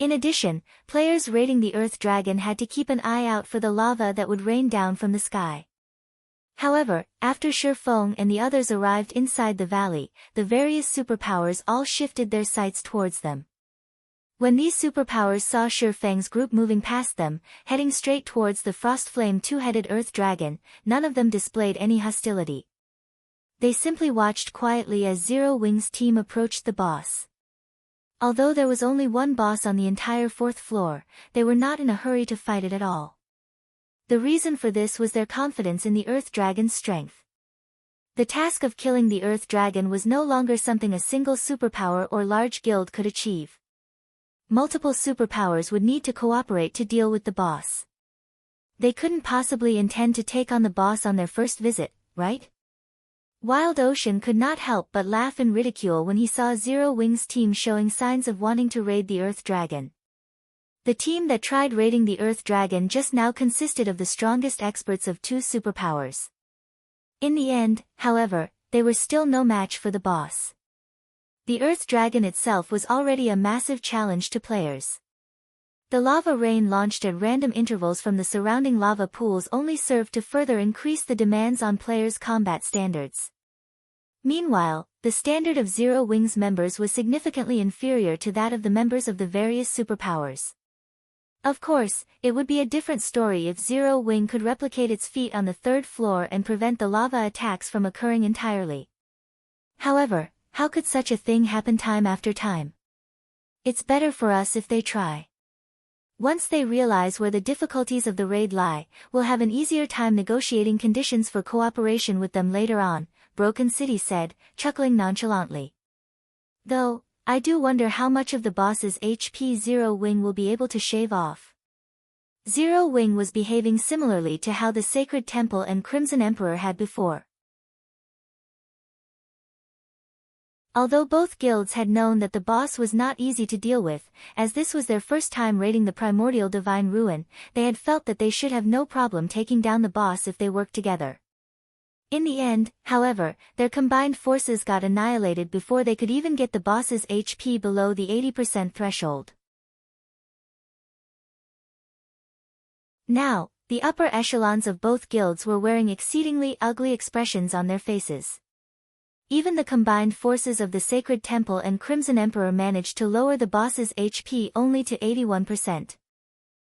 In addition, players raiding the earth dragon had to keep an eye out for the lava that would rain down from the sky. However, after Feng and the others arrived inside the valley, the various superpowers all shifted their sights towards them. When these superpowers saw Feng's group moving past them, heading straight towards the Frostflame two-headed earth dragon, none of them displayed any hostility. They simply watched quietly as Zero Wing's team approached the boss. Although there was only one boss on the entire 4th floor, they were not in a hurry to fight it at all. The reason for this was their confidence in the Earth Dragon's strength. The task of killing the Earth Dragon was no longer something a single superpower or large guild could achieve. Multiple superpowers would need to cooperate to deal with the boss. They couldn't possibly intend to take on the boss on their first visit, right? Wild Ocean could not help but laugh in ridicule when he saw Zero Wing's team showing signs of wanting to raid the Earth Dragon. The team that tried raiding the Earth Dragon just now consisted of the strongest experts of 2 superpowers. In the end, however, they were still no match for the boss. The Earth Dragon itself was already a massive challenge to players. The lava rain launched at random intervals from the surrounding lava pools only served to further increase the demands on players' combat standards. Meanwhile, the standard of Zero Wing's members was significantly inferior to that of the members of the various superpowers. Of course, it would be a different story if Zero Wing could replicate its feat on the 3rd floor and prevent the lava attacks from occurring entirely. However, how could such a thing happen time after time? It's better for us if they try. Once they realize where the difficulties of the raid lie, we'll have an easier time negotiating conditions for cooperation with them later on, Broken City said, chuckling nonchalantly. Though, I do wonder how much of the boss's HP Zero Wing will be able to shave off. Zero Wing was behaving similarly to how the Sacred Temple and Crimson Emperor had before. Although both guilds had known that the boss was not easy to deal with, as this was their first time raiding the Primordial Divine Ruin, they had felt that they should have no problem taking down the boss if they worked together. In the end, however, their combined forces got annihilated before they could even get the boss's HP below the 80% threshold. Now, the upper echelons of both guilds were wearing exceedingly ugly expressions on their faces. Even the combined forces of the Sacred Temple and Crimson Emperor managed to lower the boss's HP only to 81%.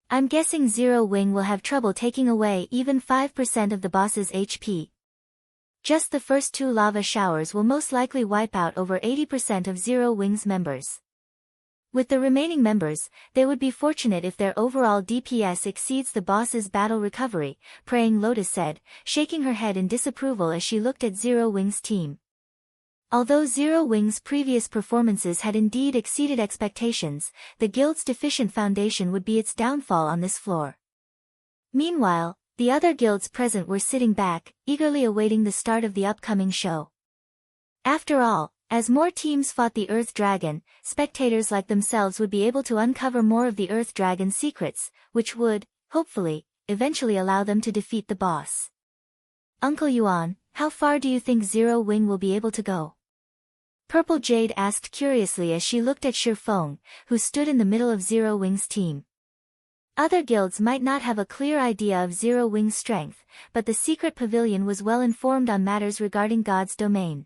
I'm guessing Zero Wing will have trouble taking away even 5% of the boss's HP. Just the first 2 lava showers will most likely wipe out over 80% of Zero Wing's members. With the remaining members, they would be fortunate if their overall DPS exceeds the boss's battle recovery, Praying Lotus said, shaking her head in disapproval as she looked at Zero Wing's team. Although Zero Wing's previous performances had indeed exceeded expectations, the guild's deficient foundation would be its downfall on this floor. Meanwhile, the other guilds present were sitting back, eagerly awaiting the start of the upcoming show. After all, as more teams fought the Earth Dragon, spectators like themselves would be able to uncover more of the Earth Dragon's secrets, which would, hopefully, eventually allow them to defeat the boss. Uncle Yuan, how far do you think Zero Wing will be able to go? Purple Jade asked curiously as she looked at Shifeng, who stood in the middle of Zero Wing's team. Other guilds might not have a clear idea of Zero Wing's strength, but the secret pavilion was well informed on matters regarding God's domain.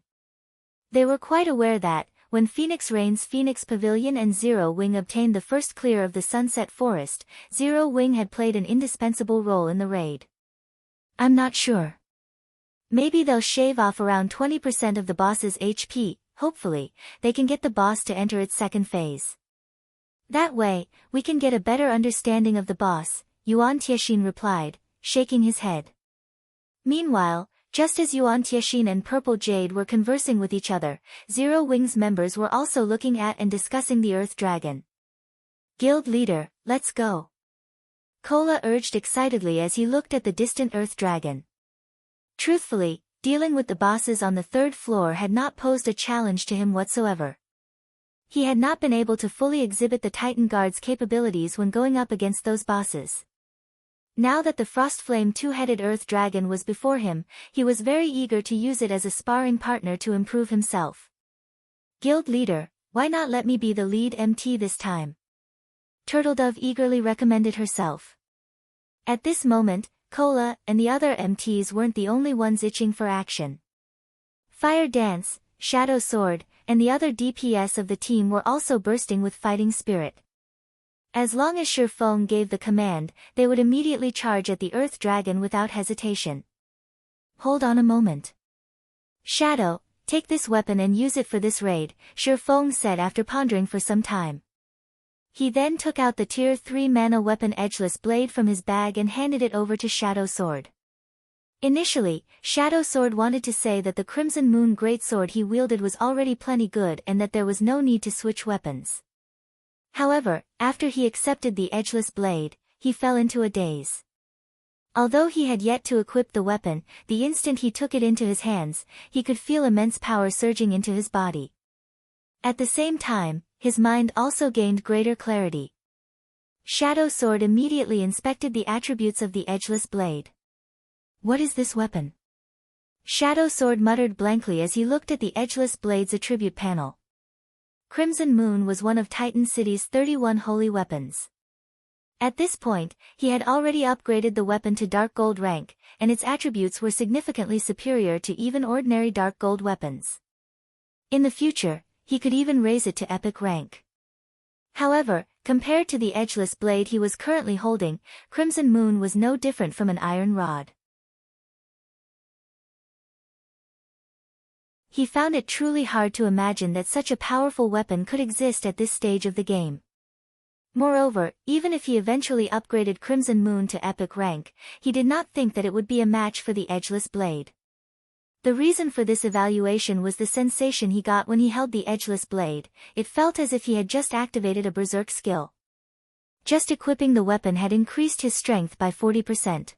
They were quite aware that, when Phoenix Rain's Phoenix Pavilion and Zero Wing obtained the first clear of the Sunset Forest, Zero Wing had played an indispensable role in the raid. I'm not sure. Maybe they'll shave off around 20% of the boss's HP. Hopefully, they can get the boss to enter its second phase. That way, we can get a better understanding of the boss, Yuan Tiexin replied, shaking his head. Meanwhile, just as Yuan Tiexin and Purple Jade were conversing with each other, Zero Wing's members were also looking at and discussing the Earth Dragon. Guild leader, let's go. Kola urged excitedly as he looked at the distant Earth Dragon. Truthfully, dealing with the bosses on the third floor had not posed a challenge to him whatsoever. He had not been able to fully exhibit the Titan Guard's capabilities when going up against those bosses. Now that the Frostflame two-headed Earth Dragon was before him, he was very eager to use it as a sparring partner to improve himself. Guild leader, why not let me be the lead MT this time? Turtledove eagerly recommended herself. At this moment, Kola and the other MTs weren't the only ones itching for action. Fire Dance, Shadow Sword, and the other DPS of the team were also bursting with fighting spirit. As long as Shifeng gave the command, they would immediately charge at the Earth Dragon without hesitation. Hold on a moment. Shadow, take this weapon and use it for this raid, Shifeng said after pondering for some time. He then took out the tier 3 mana weapon Edgeless blade from his bag and handed it over to Shadow Sword. Initially, Shadow Sword wanted to say that the Crimson Moon greatsword he wielded was already plenty good and that there was no need to switch weapons. However, after he accepted the Edgeless blade, he fell into a daze. Although he had yet to equip the weapon, the instant he took it into his hands, he could feel immense power surging into his body. At the same time, his mind also gained greater clarity. Shadow Sword immediately inspected the attributes of the Edgeless blade. What is this weapon? Shadow Sword muttered blankly as he looked at the Edgeless blade's attribute panel. Crimson Moon was one of Titan City's 31 holy weapons. At this point, he had already upgraded the weapon to Dark Gold rank, and its attributes were significantly superior to even ordinary Dark Gold weapons. In the future, he could even raise it to Epic rank. However, compared to the Edgeless blade he was currently holding, Crimson Moon was no different from an iron rod. He found it truly hard to imagine that such a powerful weapon could exist at this stage of the game. Moreover, even if he eventually upgraded Crimson Moon to Epic rank, he did not think that it would be a match for the Edgeless blade. The reason for this evaluation was the sensation he got when he held the Edgeless blade. It felt as if he had just activated a berserk skill. Just equipping the weapon had increased his strength by 40%.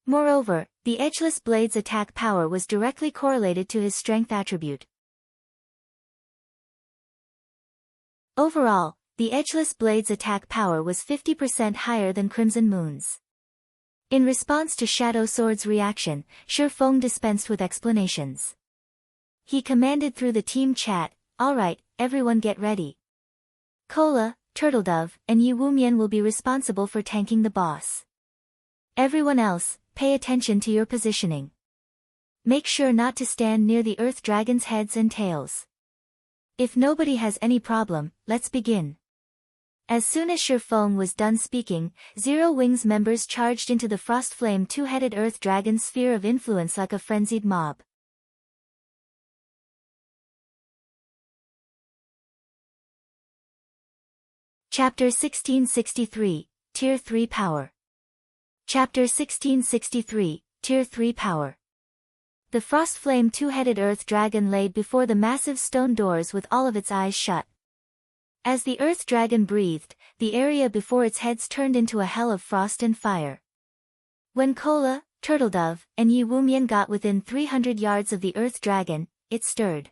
Moreover, the Edgeless blade's attack power was directly correlated to his strength attribute. Overall, the Edgeless blade's attack power was 50% higher than Crimson Moon's. In response to Shadow Sword's reaction, Shifeng dispensed with explanations. He commanded through the team chat, "Alright, everyone get ready. Kola, Turtledove, and Yi Wumian will be responsible for tanking the boss. Everyone else, pay attention to your positioning. Make sure not to stand near the Earth Dragon's heads and tails. If nobody has any problem, let's begin." As soon as Shifeng was done speaking, Zero Wing's members charged into the Frostflame two-headed Earth Dragon's sphere of influence like a frenzied mob. Chapter 1663, Tier 3 Power. Chapter 1663, Tier 3 Power. The Frostflame two-headed Earth Dragon lay before the massive stone doors with all of its eyes shut. As the Earth Dragon breathed, the area before its heads turned into a hell of frost and fire. When Kola, Turtledove, and Yi Wumian got within 300 yards of the Earth Dragon, it stirred.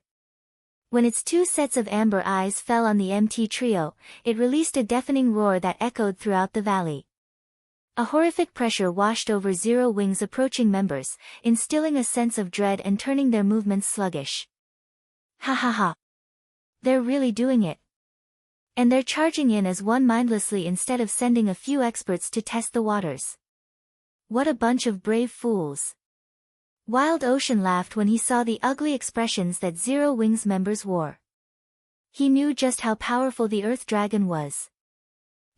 When its two sets of amber eyes fell on the MT trio, it released a deafening roar that echoed throughout the valley. A horrific pressure washed over Zero Wing's approaching members, instilling a sense of dread and turning their movements sluggish. Ha ha ha. They're really doing it. And they're charging in as one mindlessly instead of sending a few experts to test the waters. What a bunch of brave fools. Wild Ocean laughed when he saw the ugly expressions that Zero Wing's members wore. He knew just how powerful the Earth Dragon was.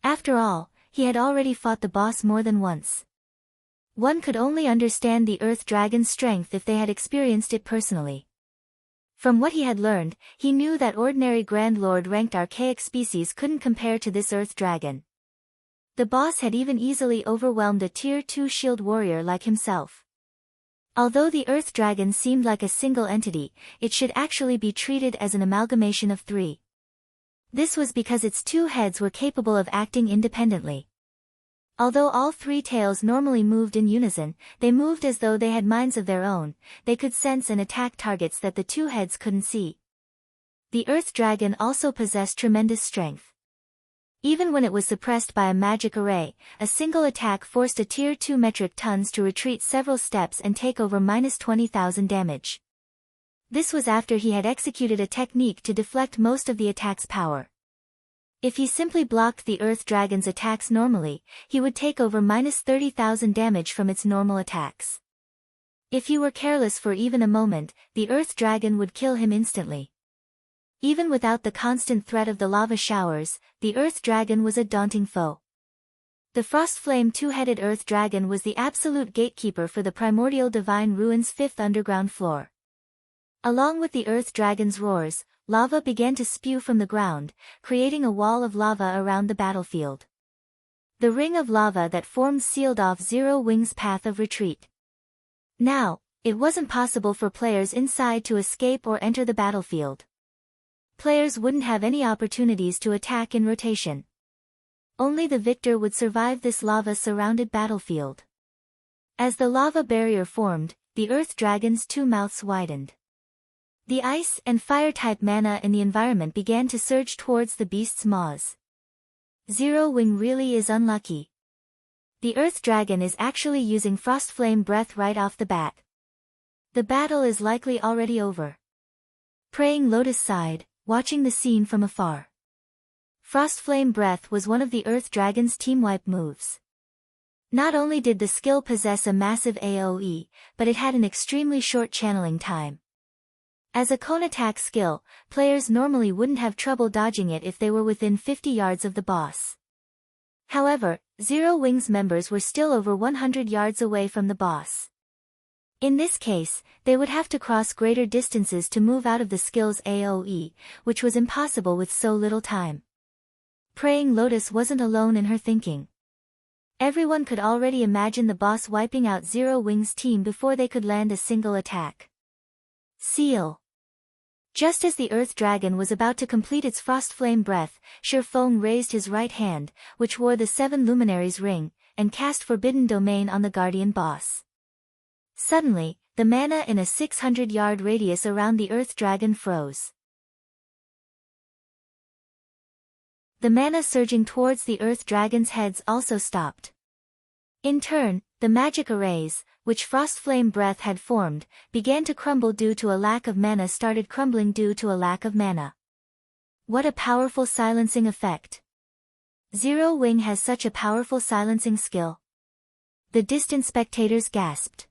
After all, he had already fought the boss more than once. One could only understand the Earth Dragon's strength if they had experienced it personally. From what he had learned, he knew that ordinary Grand Lord-ranked archaic species couldn't compare to this Earth Dragon. The boss had even easily overwhelmed a Tier 2 shield warrior like himself. Although the Earth Dragon seemed like a single entity, it should actually be treated as an amalgamation of three. This was because its two heads were capable of acting independently. Although all three tails normally moved in unison, they moved as though they had minds of their own. They could sense and attack targets that the two heads couldn't see. The Earth Dragon also possessed tremendous strength. Even when it was suppressed by a magic array, a single attack forced a Tier 2 metric tons to retreat several steps and take over -20,000 damage. This was after he had executed a technique to deflect most of the attack's power. If he simply blocked the Earth Dragon's attacks normally, he would take over -30,000 damage from its normal attacks. If he were careless for even a moment, the Earth Dragon would kill him instantly. Even without the constant threat of the lava showers, the Earth Dragon was a daunting foe. The Frostflame two-headed Earth Dragon was the absolute gatekeeper for the Primordial Divine Ruins' fifth underground floor. Along with the Earth Dragon's roars, lava began to spew from the ground, creating a wall of lava around the battlefield. The ring of lava that formed sealed off Zero Wing's path of retreat. Now, it wasn't possible for players inside to escape or enter the battlefield. Players wouldn't have any opportunities to attack in rotation. Only the victor would survive this lava-surrounded battlefield. As the lava barrier formed, the Earth Dragon's two mouths widened. The ice and fire-type mana in the environment began to surge towards the beast's maws. Zero Wing really is unlucky. The Earth Dragon is actually using Frostflame breath right off the bat. The battle is likely already over. Praying Lotus sighed, watching the scene from afar. Frostflame breath was one of the Earth Dragon's team wipe moves. Not only did the skill possess a massive AoE, but it had an extremely short channeling time. As a cone attack skill, players normally wouldn't have trouble dodging it if they were within 50 yards of the boss. However, Zero Wing's members were still over 100 yards away from the boss. In this case, they would have to cross greater distances to move out of the skill's AoE, which was impossible with so little time. Praying Lotus wasn't alone in her thinking. Everyone could already imagine the boss wiping out Zero Wing's team before they could land a single attack. Seal. Just as the Earth Dragon was about to complete its Frostflame breath, Shirfeng raised his right hand, which wore the 7 Luminaries ring, and cast Forbidden Domain on the Guardian boss. Suddenly, the mana in a 600-yard radius around the Earth Dragon froze. The mana surging towards the Earth Dragon's heads also stopped. In turn, the magic arrays, which Frostflame breath had formed, began to crumble due to a lack of mana started crumbling due to a lack of mana. What a powerful silencing effect. Zero Wing has such a powerful silencing skill. The distant spectators gasped.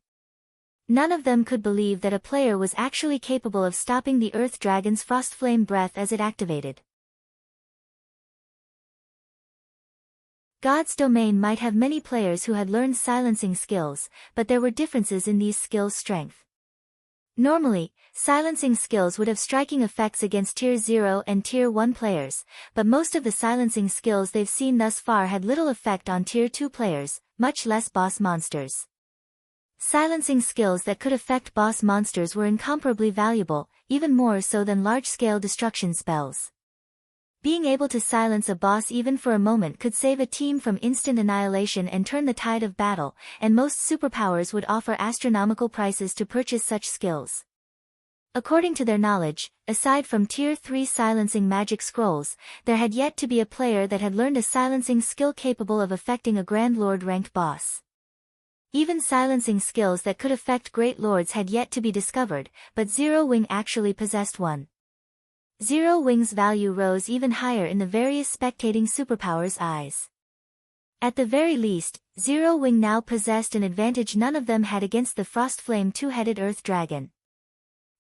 None of them could believe that a player was actually capable of stopping the Earth Dragon's Frostflame breath as it activated. God's Domain might have many players who had learned silencing skills, but there were differences in these skills' strength. Normally, silencing skills would have striking effects against Tier 0 and Tier 1 players, but most of the silencing skills they've seen thus far had little effect on Tier 2 players, much less boss monsters. Silencing skills that could affect boss monsters were incomparably valuable, even more so than large-scale destruction spells. Being able to silence a boss even for a moment could save a team from instant annihilation and turn the tide of battle, and most superpowers would offer astronomical prices to purchase such skills. According to their knowledge, aside from Tier 3 silencing magic scrolls, there had yet to be a player that had learned a silencing skill capable of affecting a Grand Lord-ranked boss. Even silencing skills that could affect Great Lords had yet to be discovered, but Zero Wing actually possessed one. Zero Wing's value rose even higher in the various spectating superpowers' eyes. At the very least, Zero Wing now possessed an advantage none of them had against the Frostflame two-headed Earth Dragon.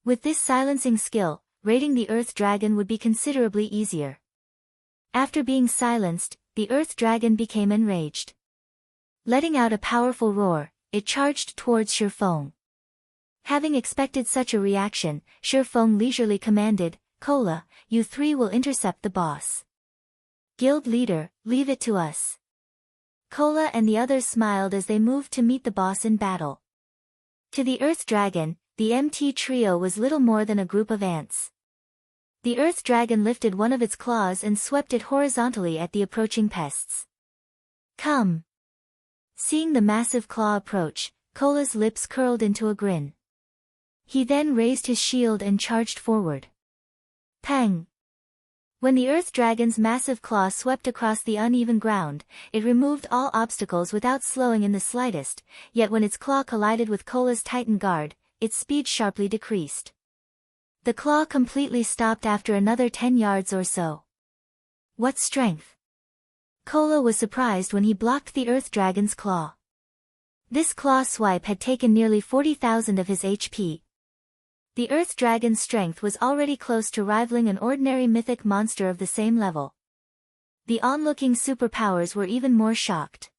With this silencing skill, raiding the Earth Dragon would be considerably easier. After being silenced, the Earth Dragon became enraged. Letting out a powerful roar, it charged towards Shifeng. Having expected such a reaction, Shifeng leisurely commanded, "Cola, you three will intercept the boss. Guild leader, leave it to us." Cola and the others smiled as they moved to meet the boss in battle. To the Earth Dragon, the MT trio was little more than a group of ants. The Earth Dragon lifted one of its claws and swept it horizontally at the approaching pests. "Come!" Seeing the massive claw approach, Cola's lips curled into a grin. He then raised his shield and charged forward. Pang! When the Earth Dragon's massive claw swept across the uneven ground, it removed all obstacles without slowing in the slightest, yet when its claw collided with Cola's Titan guard, its speed sharply decreased. The claw completely stopped after another 10 yards or so. What strength! Cola was surprised when he blocked the Earth Dragon's claw. This claw swipe had taken nearly 40,000 of his HP. The Earth Dragon's strength was already close to rivaling an ordinary mythic monster of the same level. The onlooking superpowers were even more shocked.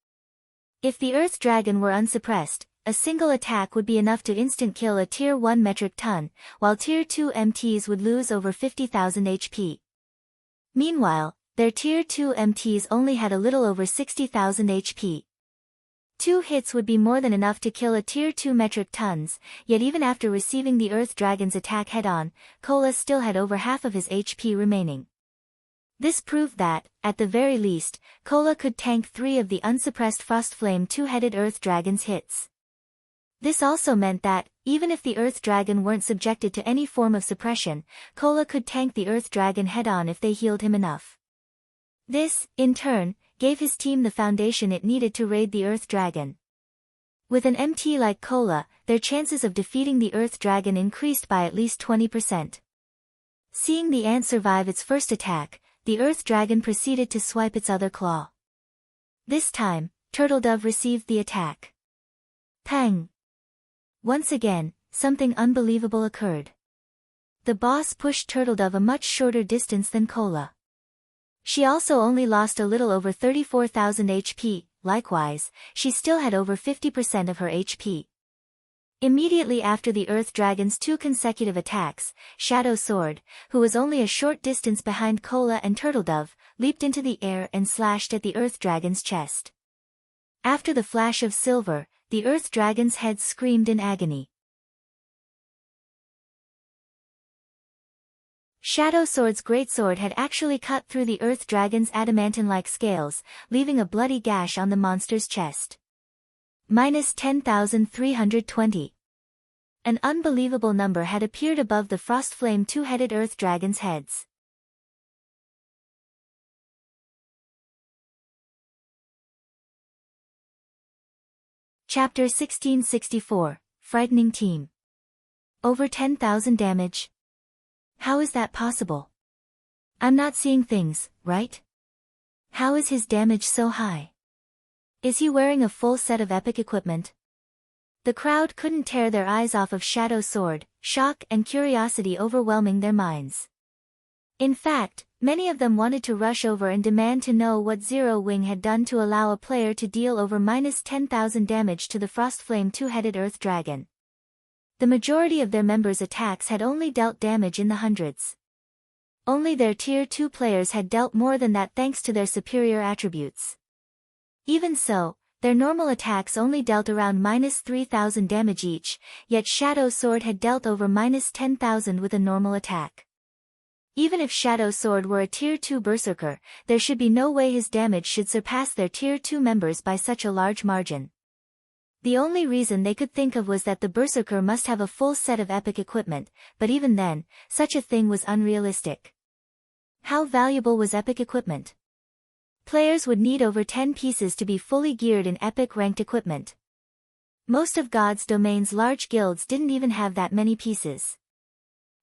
If the Earth Dragon were unsuppressed, a single attack would be enough to instant kill a Tier 1 metric ton, while Tier 2 MTs would lose over 50,000 HP. Meanwhile, their Tier 2 MTs only had a little over 60,000 HP. 2 hits would be more than enough to kill a Tier 2 metric tons, yet even after receiving the Earth Dragon's attack head-on, Cola still had over half of his HP remaining. This proved that, at the very least, Cola could tank 3 of the unsuppressed Frostflame two-headed Earth Dragon's hits. This also meant that, even if the Earth Dragon weren't subjected to any form of suppression, Cola could tank the Earth Dragon head-on if they healed him enough. This, in turn, gave his team the foundation it needed to raid the Earth Dragon. With an MT like Cola, their chances of defeating the Earth Dragon increased by at least 20%. Seeing the ant survive its first attack, the Earth Dragon proceeded to swipe its other claw. This time, Turtledove received the attack. Pang! Once again, something unbelievable occurred. The boss pushed Turtledove a much shorter distance than Cola. She also only lost a little over 34,000 HP, likewise, she still had over 50% of her HP. Immediately after the Earth Dragon's 2 consecutive attacks, Shadow Sword, who was only a short distance behind Cola and Turtledove, leaped into the air and slashed at the Earth Dragon's chest. After the flash of silver, the Earth Dragon's head screamed in agony. Shadow Sword's greatsword had actually cut through the Earth Dragon's adamantine-like scales, leaving a bloody gash on the monster's chest. Minus 10,320. An unbelievable number had appeared above the Frostflame two-headed Earth Dragon's heads. Chapter 1664, Frightening Team. Over 10,000 damage. How is that possible? I'm not seeing things, right? How is his damage so high? Is he wearing a full set of epic equipment? The crowd couldn't tear their eyes off of Shadow Sword, shock and curiosity overwhelming their minds. In fact, many of them wanted to rush over and demand to know what Zero Wing had done to allow a player to deal over minus 10,000 damage to the Frostflame two-headed Earth Dragon. The majority of their members' attacks had only dealt damage in the hundreds. Only their Tier 2 players had dealt more than that thanks to their superior attributes. Even so, their normal attacks only dealt around -3,000 damage each, yet Shadow Sword had dealt over -10,000 with a normal attack. Even if Shadow Sword were a Tier 2 Berserker, there should be no way his damage should surpass their Tier 2 members by such a large margin. The only reason they could think of was that the Berserker must have a full set of epic equipment, but even then, such a thing was unrealistic. How valuable was epic equipment? Players would need over 10 pieces to be fully geared in epic ranked equipment. Most of God's domain's large guilds didn't even have that many pieces.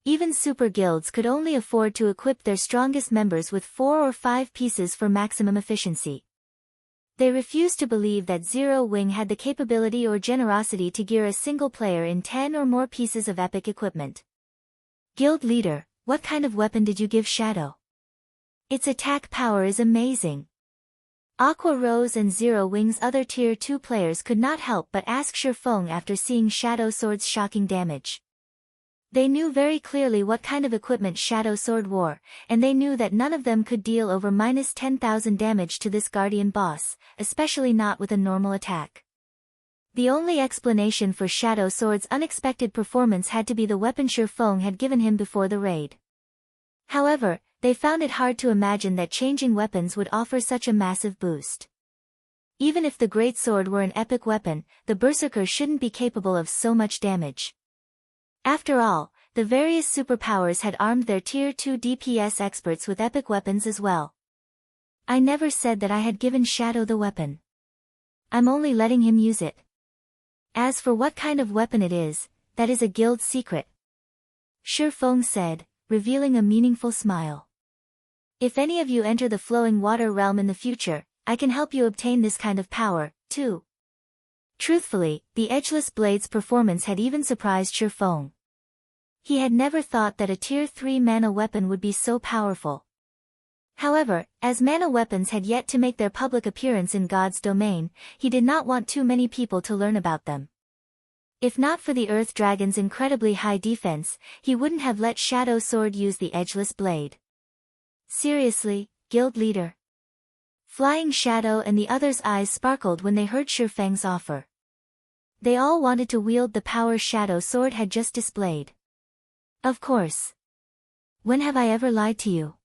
Even super guilds could only afford to equip their strongest members with 4 or 5 pieces for maximum efficiency. They refused to believe that Zero Wing had the capability or generosity to gear a single player in 10 or more pieces of epic equipment. Guild leader, what kind of weapon did you give Shadow? Its attack power is amazing. Aqua Rose and Zero Wing's other Tier 2 players could not help but ask Shifeng after seeing Shadow Sword's shocking damage. They knew very clearly what kind of equipment Shadow Sword wore, and they knew that none of them could deal over -10,000 damage to this Guardian boss, especially not with a normal attack. The only explanation for Shadow Sword's unexpected performance had to be the weapon Shifeng had given him before the raid. However, they found it hard to imagine that changing weapons would offer such a massive boost. Even if the Great Sword were an epic weapon, the Berserker shouldn't be capable of so much damage. After all, the various superpowers had armed their Tier 2 DPS experts with epic weapons as well. I never said that I had given Shadow the weapon. I'm only letting him use it. As for what kind of weapon it is, that is a guild secret. Shifeng said, revealing a meaningful smile. If any of you enter the flowing water realm in the future, I can help you obtain this kind of power, too. Truthfully, the Edgeless Blade's performance had even surprised Shifeng. He had never thought that a Tier 3 mana weapon would be so powerful. However, as mana weapons had yet to make their public appearance in God's domain, he did not want too many people to learn about them. If not for the Earth Dragon's incredibly high defense, he wouldn't have let Shadow Sword use the Edgeless Blade. Seriously, guild leader? Flying Shadow and the others' eyes sparkled when they heard Shifeng's offer. They all wanted to wield the power Shadow Sword had just displayed. Of course. When have I ever lied to you?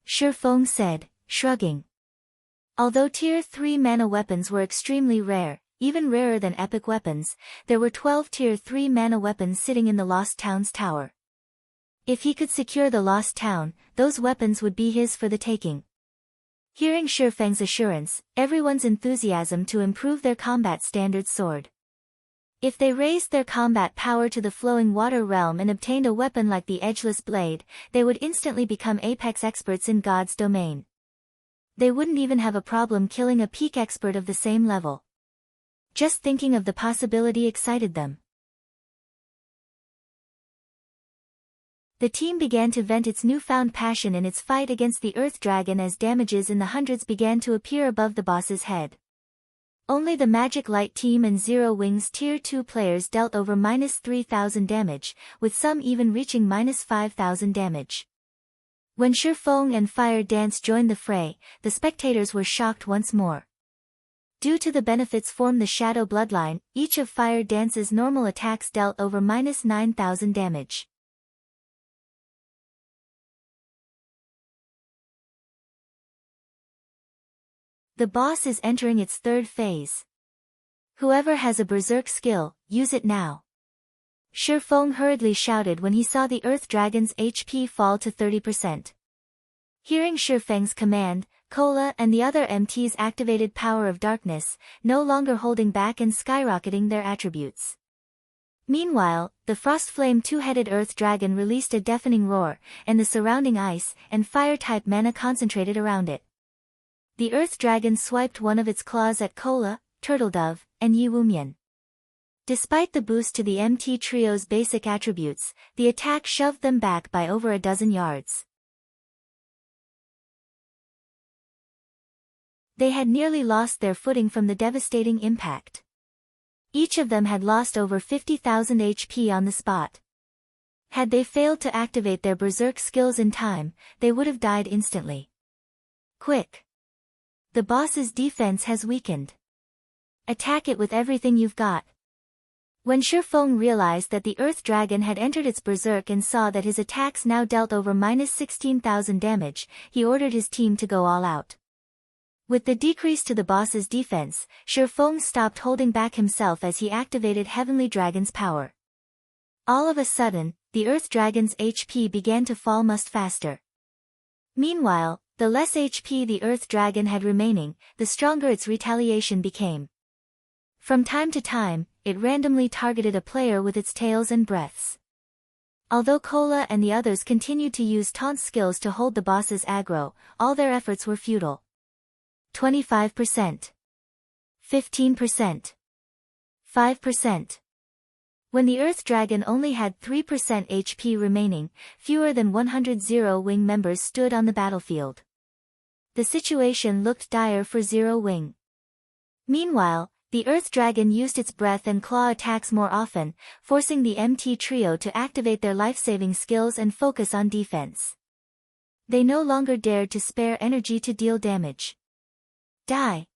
Shifeng said, shrugging. Although Tier 3 mana weapons were extremely rare, even rarer than epic weapons, there were 12 Tier 3 mana weapons sitting in the Lost Town's tower. If he could secure the Lost Town, those weapons would be his for the taking. Hearing Shifeng's assurance, everyone's enthusiasm to improve their combat standards soared. If they raised their combat power to the flowing water realm and obtained a weapon like the Edgeless Blade, they would instantly become apex experts in God's domain. They wouldn't even have a problem killing a peak expert of the same level. Just thinking of the possibility excited them. The team began to vent its newfound passion in its fight against the Earth Dragon as damages in the hundreds began to appear above the boss's head. Only the Magic Light team and Zero Wing's Tier 2 players dealt over -3,000 damage, with some even reaching -5,000 damage. When Shifeng and Fire Dance joined the fray, the spectators were shocked once more. Due to the benefits from the Shadow Bloodline, each of Fire Dance's normal attacks dealt over -9,000 damage. The boss is entering its third phase. Whoever has a berserk skill, use it now. Shifeng hurriedly shouted when he saw the Earth Dragon's HP fall to 30%. Hearing Shifeng's command, Kola and the other MTs activated Power of Darkness, no longer holding back and skyrocketing their attributes. Meanwhile, the Frostflame two-headed Earth Dragon released a deafening roar, and the surrounding ice and fire-type mana concentrated around it. The Earth Dragon swiped one of its claws at Kola, Turtledove, and Yiwumian. Despite the boost to the MT Trio's basic attributes, the attack shoved them back by over a dozen yards. They had nearly lost their footing from the devastating impact. Each of them had lost over 50,000 HP on the spot. Had they failed to activate their berserk skills in time, they would have died instantly. Quick! The boss's defense has weakened. Attack it with everything you've got. When Shifeng realized that the Earth Dragon had entered its berserk and saw that his attacks now dealt over -16,000 damage, he ordered his team to go all out. With the decrease to the boss's defense, Shifeng stopped holding back himself as he activated Heavenly Dragon's power. All of a sudden, the Earth Dragon's HP began to fall much faster. Meanwhile, the less HP the Earth Dragon had remaining, the stronger its retaliation became. From time to time, it randomly targeted a player with its tails and breaths. Although Cola and the others continued to use taunt skills to hold the boss's aggro, all their efforts were futile. 25%. 15%. 5%. When the Earth Dragon only had 3% HP remaining, fewer than 100 Zero Wing members stood on the battlefield. The situation looked dire for Zero Wing. Meanwhile, the Earth Dragon used its breath and claw attacks more often, forcing the MT trio to activate their life-saving skills and focus on defense. They no longer dared to spare energy to deal damage. Die!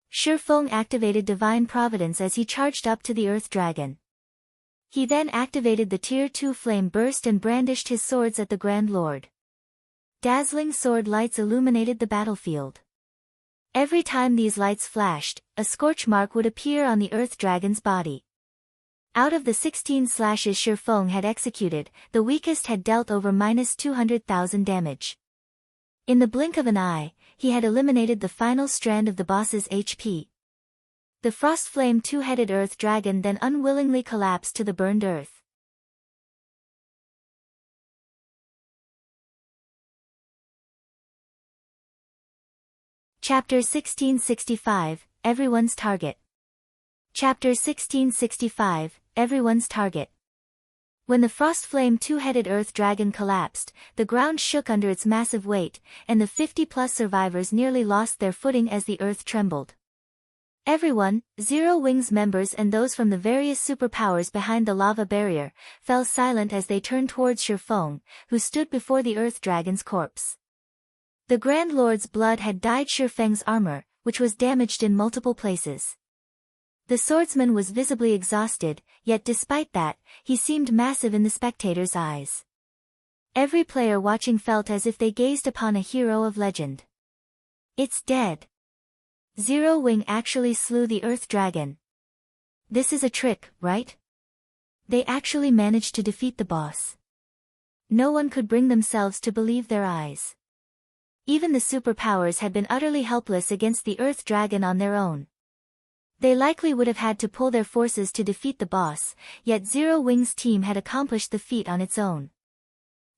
Shifeng activated Divine Providence as he charged up to the Earth Dragon. He then activated the Tier 2 Flame Burst and brandished his swords at the Grand Lord. Dazzling sword lights illuminated the battlefield. Every time these lights flashed, a scorch mark would appear on the Earth Dragon's body. Out of the 16 slashes Shifeng had executed, the weakest had dealt over -200,000 damage. In the blink of an eye, he had eliminated the final strand of the boss's HP. The Frostflame two-headed Earth Dragon then unwillingly collapsed to the burned earth. Chapter 1665, Everyone's Target. Chapter 1665, Everyone's Target. When the Frostflame two-headed Earth Dragon collapsed, the ground shook under its massive weight, and the 50-plus survivors nearly lost their footing as the earth trembled. Everyone, Zero Wing's members and those from the various superpowers behind the lava barrier, fell silent as they turned towards Shifeng, who stood before the Earth Dragon's corpse. The Grand Lord's blood had dyed Shifeng's armor, which was damaged in multiple places. The swordsman was visibly exhausted, yet despite that, he seemed massive in the spectators' eyes. Every player watching felt as if they gazed upon a hero of legend. It's dead. Zero Wing actually slew the Earth Dragon. This is a trick, right? They actually managed to defeat the boss. No one could bring themselves to believe their eyes. Even the superpowers had been utterly helpless against the Earth Dragon on their own. They likely would have had to pull their forces to defeat the boss, yet Zero Wing's team had accomplished the feat on its own.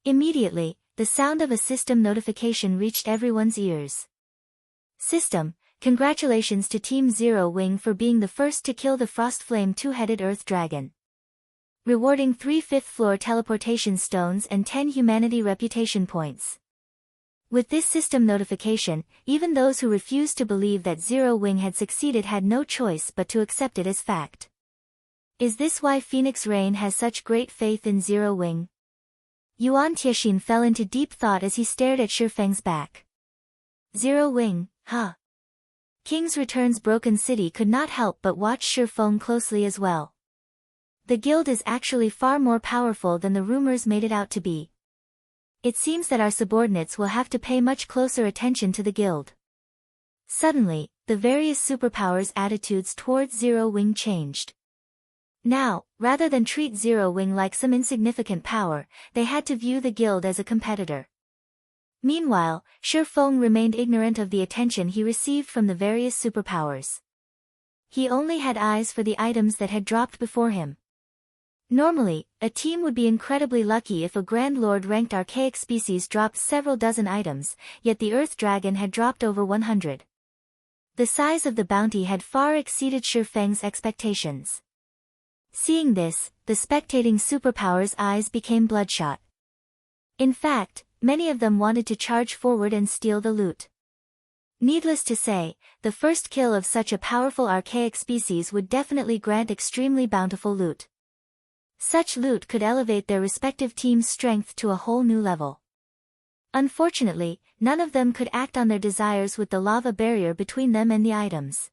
Immediately, the sound of a system notification reached everyone's ears. System, congratulations to Team Zero Wing for being the first to kill the Frostflame two-headed Earth Dragon. Rewarding 3 fifth-floor teleportation stones and 10 humanity reputation points. With this system notification, even those who refused to believe that Zero Wing had succeeded had no choice but to accept it as fact. Is this why Phoenix Rain has such great faith in Zero Wing? Yuan Tiexin fell into deep thought as he stared at Shifeng's back. Zero Wing, huh? King's Return's Broken City could not help but watch Shifeng closely as well. The guild is actually far more powerful than the rumors made it out to be. It seems that our subordinates will have to pay much closer attention to the guild. Suddenly, the various superpowers' attitudes towards Zero Wing changed. Now, rather than treat Zero Wing like some insignificant power, they had to view the guild as a competitor. Meanwhile, Shifeng remained ignorant of the attention he received from the various superpowers. He only had eyes for the items that had dropped before him. Normally, a team would be incredibly lucky if a Grand Lord ranked archaic species dropped several dozen items, yet the Earth Dragon had dropped over 100. The size of the bounty had far exceeded Shifeng's expectations. Seeing this, the spectating superpowers' eyes became bloodshot. In fact, many of them wanted to charge forward and steal the loot. Needless to say, the first kill of such a powerful archaic species would definitely grant extremely bountiful loot. Such loot could elevate their respective team's strength to a whole new level. Unfortunately, none of them could act on their desires with the lava barrier between them and the items.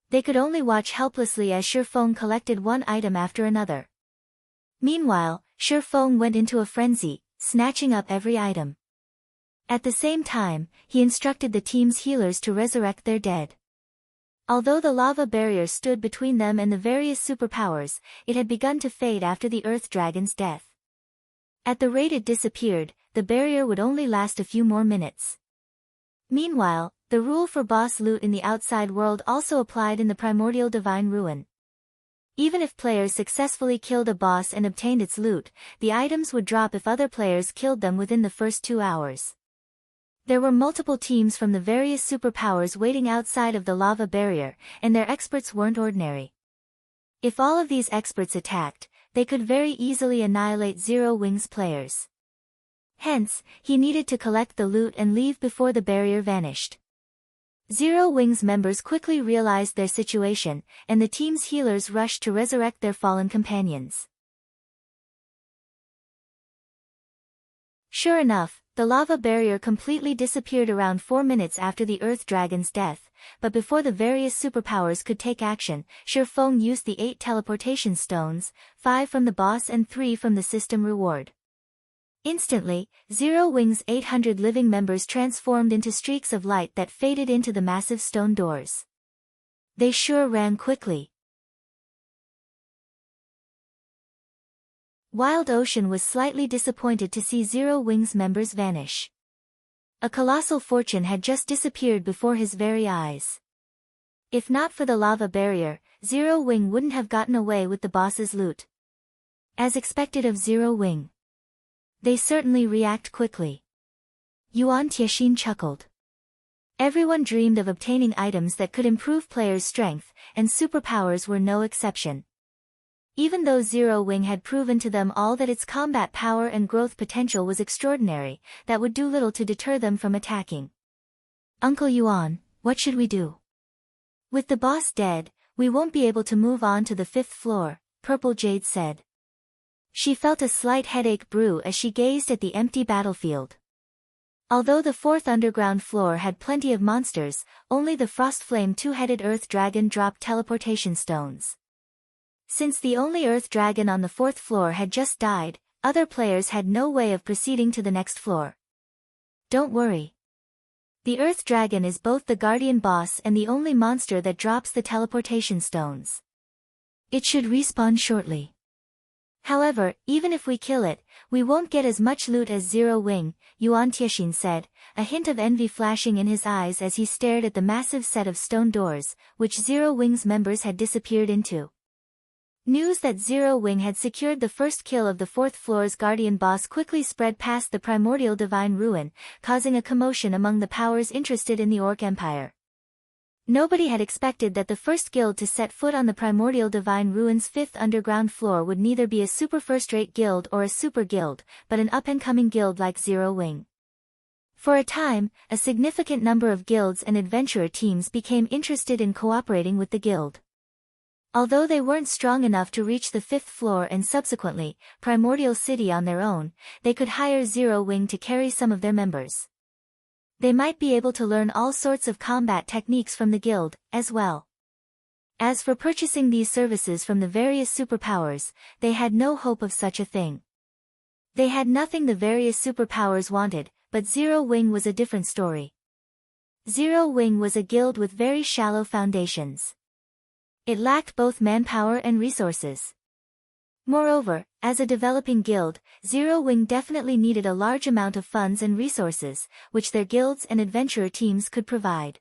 They could only watch helplessly as Shifeng collected one item after another. Meanwhile, Shifeng went into a frenzy, snatching up every item. At the same time, he instructed the team's healers to resurrect their dead. Although the lava barrier stood between them and the various superpowers, it had begun to fade after the Earth Dragon's death. At the rate it disappeared, the barrier would only last a few more minutes. Meanwhile, the rule for boss loot in the outside world also applied in the Primordial Divine Ruin. Even if players successfully killed a boss and obtained its loot, the items would drop if other players killed them within the first 2 hours. There were multiple teams from the various superpowers waiting outside of the lava barrier, and their experts weren't ordinary. If all of these experts attacked, they could very easily annihilate Zero Wing's players. Hence, he needed to collect the loot and leave before the barrier vanished. Zero Wing's members quickly realized their situation, and the team's healers rushed to resurrect their fallen companions. Sure enough, the lava barrier completely disappeared around 4 minutes after the Earth Dragon's death, but before the various superpowers could take action, Shifeng used the 8 teleportation stones, 5 from the boss and 3 from the system reward. Instantly, Zero Wing's 800 living members transformed into streaks of light that faded into the massive stone doors. They sure ran quickly. Wild Ocean was slightly disappointed to see Zero Wing's members vanish. A colossal fortune had just disappeared before his very eyes. If not for the lava barrier, Zero Wing wouldn't have gotten away with the boss's loot. As expected of Zero Wing, they certainly react quickly. Yuan Tiexin chuckled. Everyone dreamed of obtaining items that could improve players' strength, and superpowers were no exception. Even though Zero Wing had proven to them all that its combat power and growth potential was extraordinary, that would do little to deter them from attacking. Uncle Yuan, what should we do? With the boss dead, we won't be able to move on to the 5th floor, Purple Jade said. She felt a slight headache brew as she gazed at the empty battlefield. Although the 4th underground floor had plenty of monsters, only the Frostflame 2-headed Earth Dragon dropped teleportation stones. Since the only Earth Dragon on the 4th floor had just died, other players had no way of proceeding to the next floor. Don't worry. The Earth Dragon is both the Guardian Boss and the only monster that drops the teleportation stones. It should respawn shortly. However, even if we kill it, we won't get as much loot as Zero Wing, Yuan Tiexin said, a hint of envy flashing in his eyes as he stared at the massive set of stone doors, which Zero Wing's members had disappeared into. News that Zero Wing had secured the first kill of the 4th floor's Guardian Boss quickly spread past the Primordial Divine Ruin, causing a commotion among the powers interested in the Orc Empire. Nobody had expected that the first guild to set foot on the Primordial Divine Ruin's 5th underground floor would neither be a super first-rate guild or a super guild, but an up-and-coming guild like Zero Wing. For a time, a significant number of guilds and adventurer teams became interested in cooperating with the guild. Although they weren't strong enough to reach the 5th floor and subsequently, Primordial City on their own, they could hire Zero Wing to carry some of their members. They might be able to learn all sorts of combat techniques from the guild, as well. As for purchasing these services from the various superpowers, they had no hope of such a thing. They had nothing the various superpowers wanted, but Zero Wing was a different story. Zero Wing was a guild with very shallow foundations. It lacked both manpower and resources. Moreover, as a developing guild, Zero Wing definitely needed a large amount of funds and resources, which their guilds and adventurer teams could provide.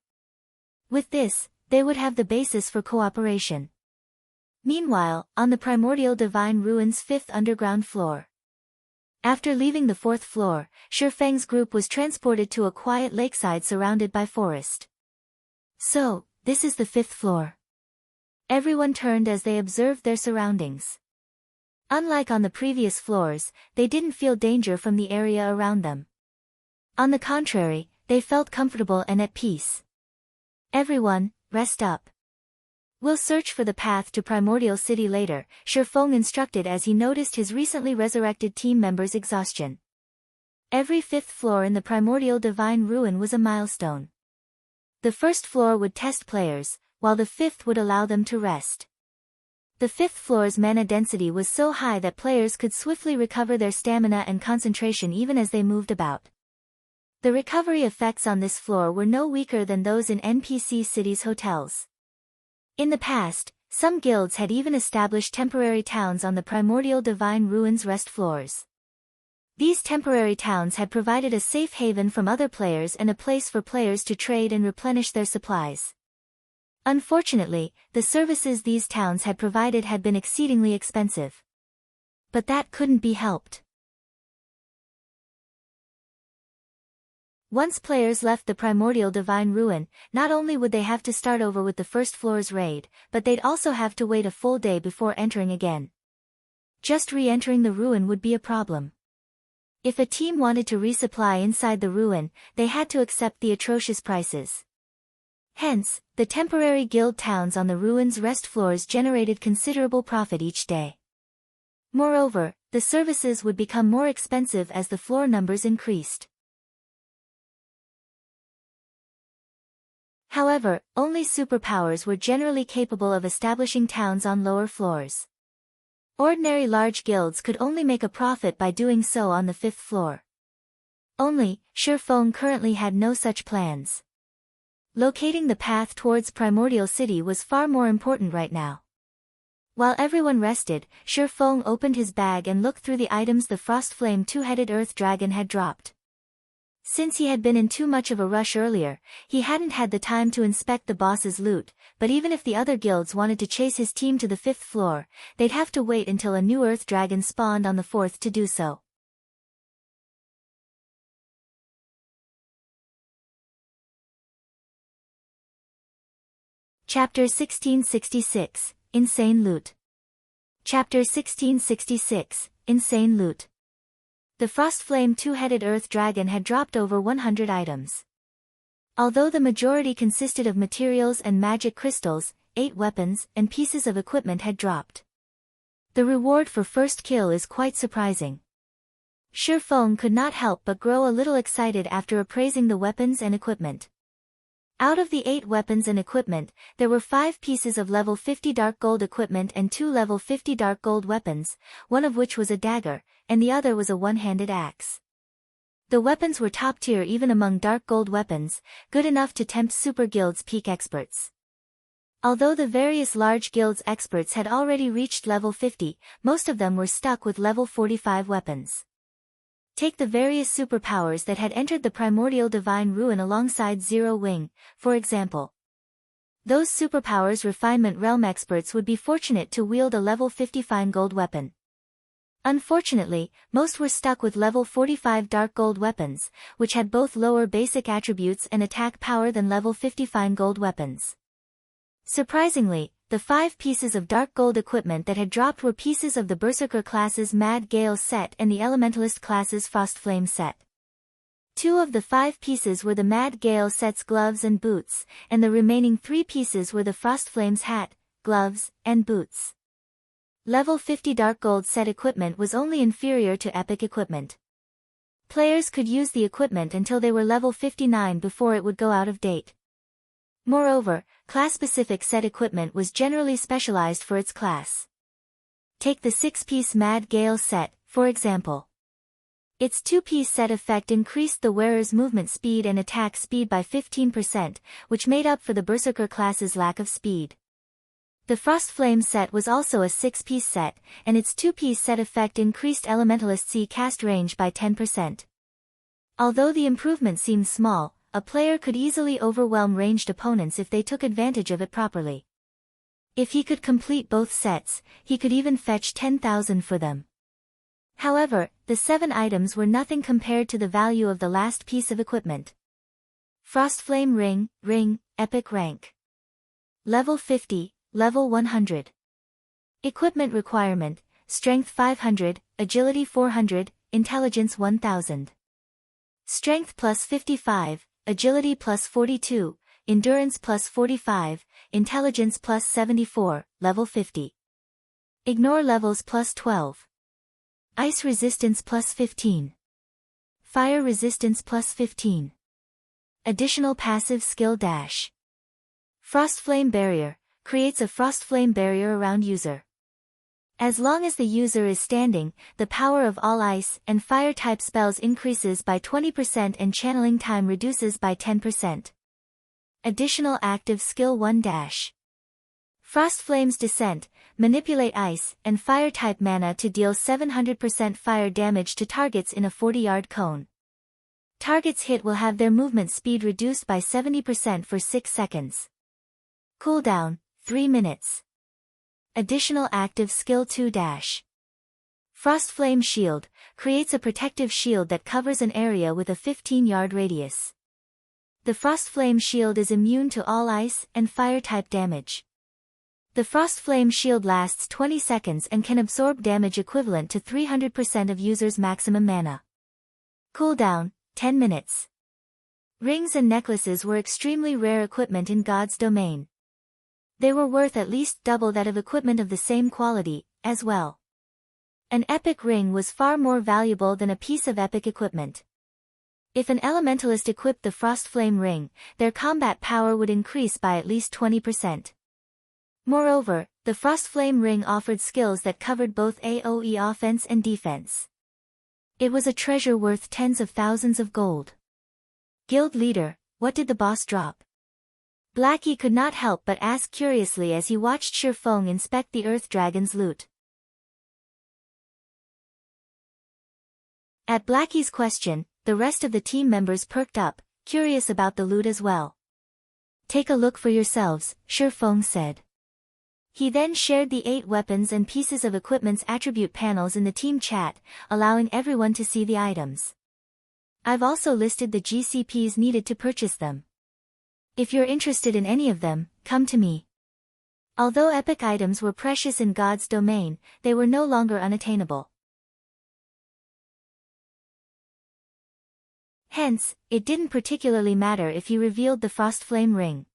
With this, they would have the basis for cooperation. Meanwhile, on the Primordial Divine Ruin's 5th underground floor. After leaving the 4th floor, Shifeng's group was transported to a quiet lakeside surrounded by forest. So, this is the 5th floor. Everyone turned as they observed their surroundings. Unlike on the previous floors, they didn't feel danger from the area around them. On the contrary, they felt comfortable and at peace. Everyone, rest up. We'll search for the path to Primordial City later, Shifeng instructed as he noticed his recently resurrected team members' exhaustion. Every fifth floor in the Primordial Divine Ruin was a milestone. The first floor would test players, while the fifth would allow them to rest. The fifth floor's mana density was so high that players could swiftly recover their stamina and concentration even as they moved about. The recovery effects on this floor were no weaker than those in NPC cities' hotels. In the past, some guilds had even established temporary towns on the Primordial Divine Ruins rest floors. These temporary towns had provided a safe haven from other players and a place for players to trade and replenish their supplies. Unfortunately, the services these towns had provided had been exceedingly expensive. But that couldn't be helped. Once players left the Primordial Divine Ruin, not only would they have to start over with the first floor's raid, but they'd also have to wait a full day before entering again. Just re-entering the ruin would be a problem. If a team wanted to resupply inside the ruin, they had to accept the atrocious prices. Hence, the temporary guild towns on the ruin's rest floors generated considerable profit each day. Moreover, the services would become more expensive as the floor numbers increased. However, only superpowers were generally capable of establishing towns on lower floors. Ordinary large guilds could only make a profit by doing so on the fifth floor. Only, Shifeng currently had no such plans. Locating the path towards Primordial City was far more important right now. While everyone rested, Shifeng opened his bag and looked through the items the Frostflame two-headed Earth Dragon had dropped. Since he had been in too much of a rush earlier, he hadn't had the time to inspect the boss's loot, but even if the other guilds wanted to chase his team to the fifth floor, they'd have to wait until a new Earth Dragon spawned on the fourth to do so. Chapter 1666, Insane Loot. Chapter 1666, Insane Loot. The Frostflame two-headed Earth Dragon had dropped over 100 items. Although the majority consisted of materials and magic crystals, 8 weapons and pieces of equipment had dropped. The reward for first kill is quite surprising. Shifeng could not help but grow a little excited after appraising the weapons and equipment. Out of the 8 weapons and equipment, there were 5 pieces of level 50 dark gold equipment and 2 level 50 dark gold weapons, one of which was a dagger, and the other was a one-handed axe. The weapons were top tier even among dark gold weapons, good enough to tempt super guilds' peak experts. Although the various large guilds' experts had already reached level 50, most of them were stuck with level 45 weapons. Take the various superpowers that had entered the Primordial Divine Ruin alongside Zero Wing, for example. Those superpowers refinement realm experts would be fortunate to wield a level 50 fine gold weapon. Unfortunately, most were stuck with level 45 dark gold weapons, which had both lower basic attributes and attack power than level 50 fine gold weapons. Surprisingly, the 5 pieces of dark gold equipment that had dropped were pieces of the Berserker class's Mad Gale set and the Elementalist class's Frostflame set. 2 of the 5 pieces were the Mad Gale set's gloves and boots, and the remaining 3 pieces were the Frostflame's hat, gloves, and boots. Level 50 dark gold set equipment was only inferior to epic equipment. Players could use the equipment until they were level 59 before it would go out of date. Moreover, class-specific set equipment was generally specialized for its class. Take the 6-piece Mad Gale set, for example. Its 2-piece set effect increased the wearer's movement speed and attack speed by 15%, which made up for the Berserker class's lack of speed. The Frostflame set was also a 6-piece set, and its 2-piece set effect increased Elementalist's cast range by 10%. Although the improvement seemed small, a player could easily overwhelm ranged opponents if they took advantage of it properly. If he could complete both sets, he could even fetch 10,000 for them. However, the 7 items were nothing compared to the value of the last piece of equipment. Frostflame Ring, Epic Rank. Level 50, Level 100. Equipment requirement, Strength 500, Agility 400, Intelligence 1000. Strength plus 55, agility plus 42, endurance plus 45, intelligence plus 74, level 50. Ignore levels plus 12. Ice resistance plus 15. Fire resistance plus 15. Additional passive skill dash. Frost Flame Barrier, creates a frost flame barrier around user. As long as the user is standing, the power of all ice and fire type spells increases by 20% and channeling time reduces by 10%. Additional active skill 1 dash. Frost Flame's Descent, manipulate ice and fire type mana to deal 700% fire damage to targets in a 40-yard cone. Targets hit will have their movement speed reduced by 70% for 6 seconds. Cooldown, 3 minutes. Additional active skill 2 dash. Frost Flame Shield, creates a protective shield that covers an area with a 15-yard radius. The Frost Flame Shield is immune to all ice and fire type damage. The Frost Flame Shield lasts 20 seconds and can absorb damage equivalent to 300% of user's maximum mana. Cooldown, 10 minutes. Rings and necklaces were extremely rare equipment in God's domain. They were worth at least double that of equipment of the same quality, as well. An epic ring was far more valuable than a piece of epic equipment. If an elementalist equipped the Frost Flame Ring, their combat power would increase by at least 20%. Moreover, the Frost Flame Ring offered skills that covered both AoE offense and defense. It was a treasure worth tens of thousands of gold. Guild leader, what did the boss drop? Blackie could not help but ask curiously as he watched Shifeng inspect the Earth Dragon's loot. At Blackie's question, the rest of the team members perked up, curious about the loot as well. Take a look for yourselves, Shifeng said. He then shared the 8 weapons and pieces of equipment's attribute panels in the team chat, allowing everyone to see the items. I've also listed the GCPs needed to purchase them. If you're interested in any of them, come to me. Although epic items were precious in God's domain, they were no longer unattainable. Hence, it didn't particularly matter if he revealed the Frost Flame Ring.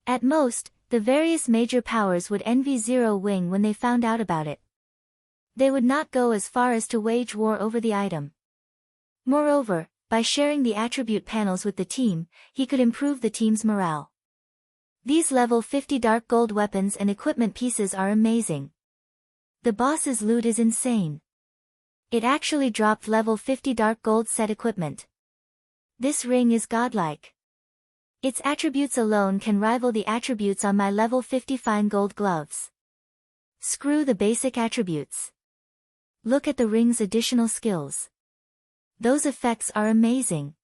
At most, the various major powers would envy Zero Wing when they found out about it. They would not go as far as to wage war over the item. Moreover, by sharing the attribute panels with the team, he could improve the team's morale. These level 50 dark gold weapons and equipment pieces are amazing. The boss's loot is insane. It actually dropped level 50 dark gold set equipment. This ring is godlike. Its attributes alone can rival the attributes on my level 50 fine gold gloves. Screw the basic attributes. Look at the ring's additional skills. Those effects are amazing.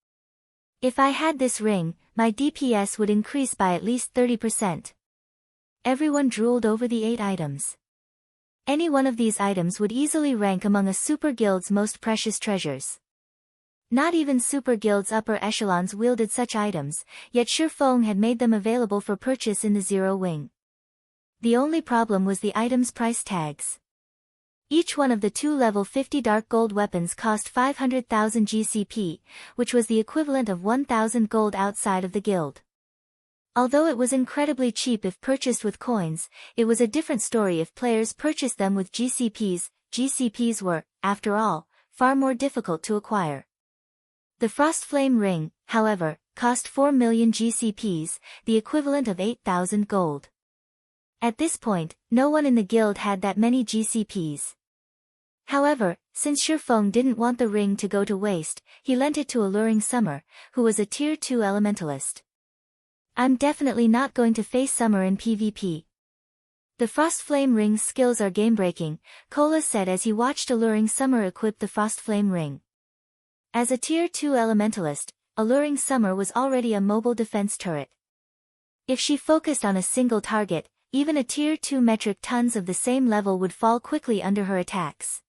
If I had this ring, my DPS would increase by at least 30%. Everyone drooled over the 8 items. Any one of these items would easily rank among a super guild's most precious treasures. Not even super guild's upper echelons wielded such items, yet Shifeng had made them available for purchase in the Zero Wing. The only problem was the items' price tags. Each one of the 2 level 50 dark gold weapons cost 500,000 GCP, which was the equivalent of 1,000 gold outside of the guild. Although it was incredibly cheap if purchased with coins, it was a different story if players purchased them with GCPs. GCPs were, after all, far more difficult to acquire. The Frost Flame Ring, however, cost 4 million GCPs, the equivalent of 8,000 gold. At this point, no one in the guild had that many GCPs. However, since Shifeng didn't want the ring to go to waste, he lent it to Alluring Summer, who was a Tier 2 elementalist. I'm definitely not going to face Summer in PvP. The Frost Flame Ring's skills are game-breaking, Cola said as he watched Alluring Summer equip the Frost Flame Ring. As a Tier 2 elementalist, Alluring Summer was already a mobile defense turret. If she focused on a single target, even a Tier 2 metric tons of the same level would fall quickly under her attacks.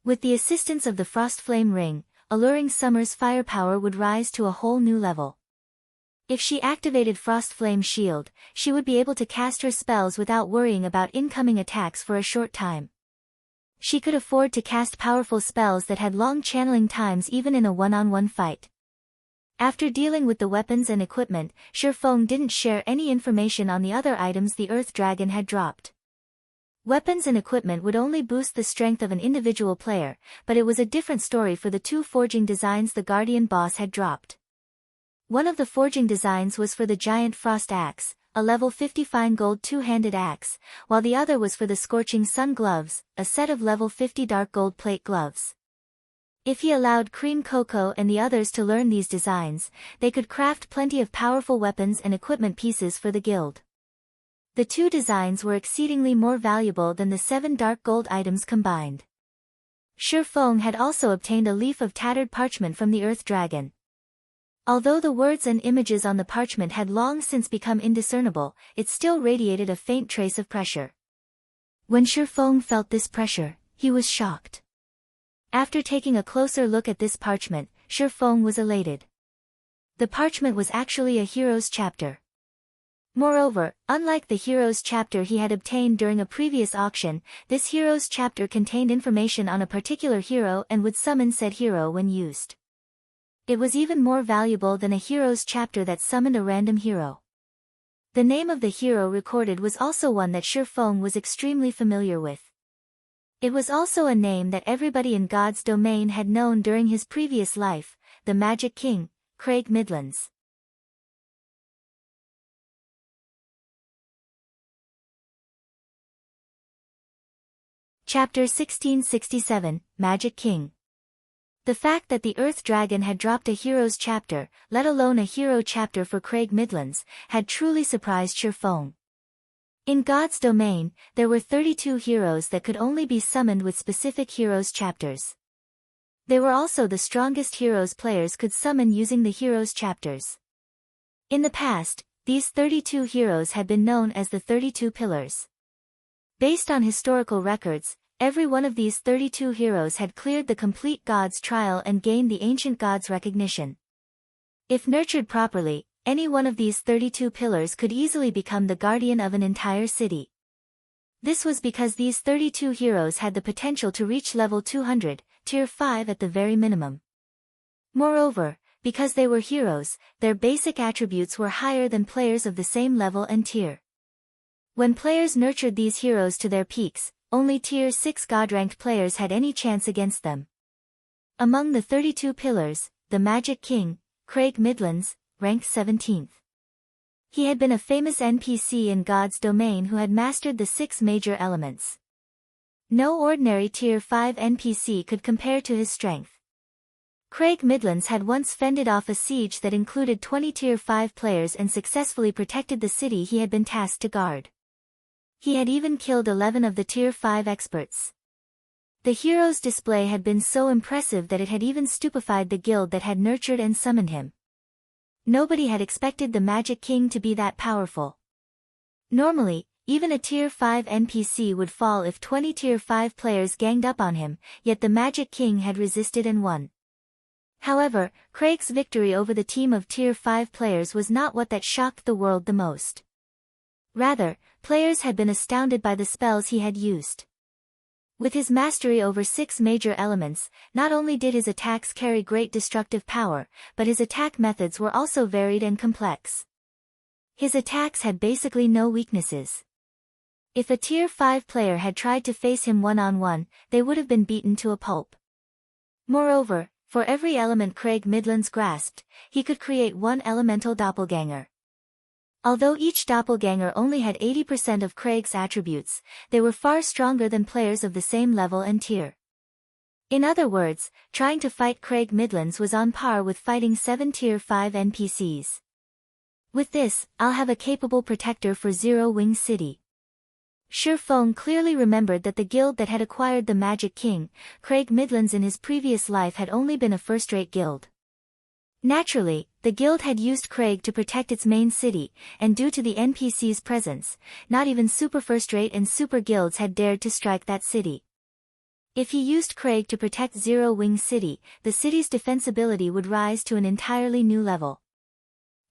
With the assistance of the Frost Flame Ring, Alluring Summer's firepower would rise to a whole new level. If she activated Frost Flame Shield, she would be able to cast her spells without worrying about incoming attacks for a short time. She could afford to cast powerful spells that had long channeling times even in a one-on-one fight. After dealing with the weapons and equipment, Shifeng didn't share any information on the other items the Earth Dragon had dropped. Weapons and equipment would only boost the strength of an individual player, but it was a different story for the two forging designs the Guardian boss had dropped. One of the forging designs was for the Giant Frost Axe, a level 50 fine gold two-handed axe, while the other was for the Scorching Sun Gloves, a set of level 50 dark gold plate gloves. If he allowed Cream Coco and the others to learn these designs, they could craft plenty of powerful weapons and equipment pieces for the guild. The two designs were exceedingly more valuable than the 7 dark gold items combined. Shifeng had also obtained a leaf of tattered parchment from the Earth Dragon. Although the words and images on the parchment had long since become indiscernible, it still radiated a faint trace of pressure. When Shifeng felt this pressure, he was shocked. After taking a closer look at this parchment, Shifeng was elated. The parchment was actually a hero's chapter. Moreover, unlike the hero's chapter he had obtained during a previous auction, this hero's chapter contained information on a particular hero and would summon said hero when used. It was even more valuable than a hero's chapter that summoned a random hero. The name of the hero recorded was also one that Shifeng was extremely familiar with. It was also a name that everybody in God's domain had known during his previous life, the Magic King, Craig Midlands. Chapter 1667, Magic King. The fact that the Earth Dragon had dropped a hero's chapter, let alone a hero chapter for Craig Midlands, had truly surprised Shifeng. In God's domain, there were 32 heroes that could only be summoned with specific heroes' chapters. They were also the strongest heroes players could summon using the heroes' chapters. In the past, these 32 heroes had been known as the 32 Pillars. Based on historical records, every one of these 32 heroes had cleared the complete God's trial and gained the ancient God's recognition. If nurtured properly, any one of these 32 pillars could easily become the guardian of an entire city. This was because these 32 heroes had the potential to reach level 200, tier 5 at the very minimum. Moreover, because they were heroes, their basic attributes were higher than players of the same level and tier. When players nurtured these heroes to their peaks, only tier 6 god-ranked players had any chance against them. Among the 32 pillars, the Magic King, Craig Midlands, ranked 17th. He had been a famous NPC in God's domain who had mastered the 6 major elements. No ordinary tier 5 NPC could compare to his strength. Craig Midlands had once fended off a siege that included 20 tier 5 players and successfully protected the city he had been tasked to guard. He had even killed 11 of the tier 5 experts. The hero's display had been so impressive that it had even stupefied the guild that had nurtured and summoned him. Nobody had expected the Magic King to be that powerful. Normally, even a tier 5 NPC would fall if 20 tier 5 players ganged up on him, yet the Magic King had resisted and won. However, Craig's victory over the team of tier 5 players was not what that shocked the world the most. Rather, players had been astounded by the spells he had used. With his mastery over 6 major elements, not only did his attacks carry great destructive power, but his attack methods were also varied and complex. His attacks had basically no weaknesses. If a tier 5 player had tried to face him one-on-one, they would have been beaten to a pulp. Moreover, for every element Craig Midlands grasped, he could create one elemental doppelganger. Although each doppelganger only had 80% of Craig's attributes, they were far stronger than players of the same level and tier. In other words, trying to fight Craig Midlands was on par with fighting 7 tier 5 NPCs. With this, I'll have a capable protector for Zero Wing City. Shifeng clearly remembered that the guild that had acquired the Magic King, Craig Midlands in his previous life had only been a first-rate guild. Naturally, the guild had used Craig to protect its main city, and due to the NPC's presence, not even super first-rate and super guilds had dared to strike that city. If he used Craig to protect Zero Wing City, the city's defensibility would rise to an entirely new level.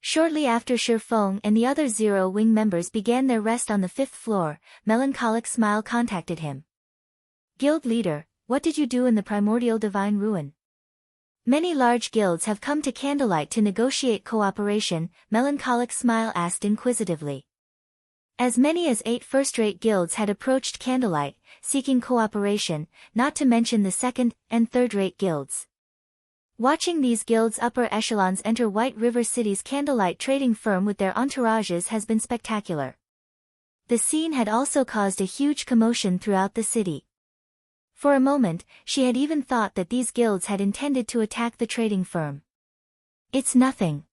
Shortly after Shifeng and the other Zero Wing members began their rest on the 5th floor, Melancholic Smile contacted him. "Guild leader, what did you do in the Primordial Divine Ruin?" Many large guilds have come to Candlelight to negotiate cooperation, Melancholic Smile asked inquisitively. As many as 8 first-rate guilds had approached Candlelight, seeking cooperation, not to mention the second- and third-rate guilds. Watching these guilds' upper echelons enter White River City's Candlelight trading firm with their entourages has been spectacular. The scene had also caused a huge commotion throughout the city. For a moment, she had even thought that these guilds had intended to attack the trading firm. "It's nothing.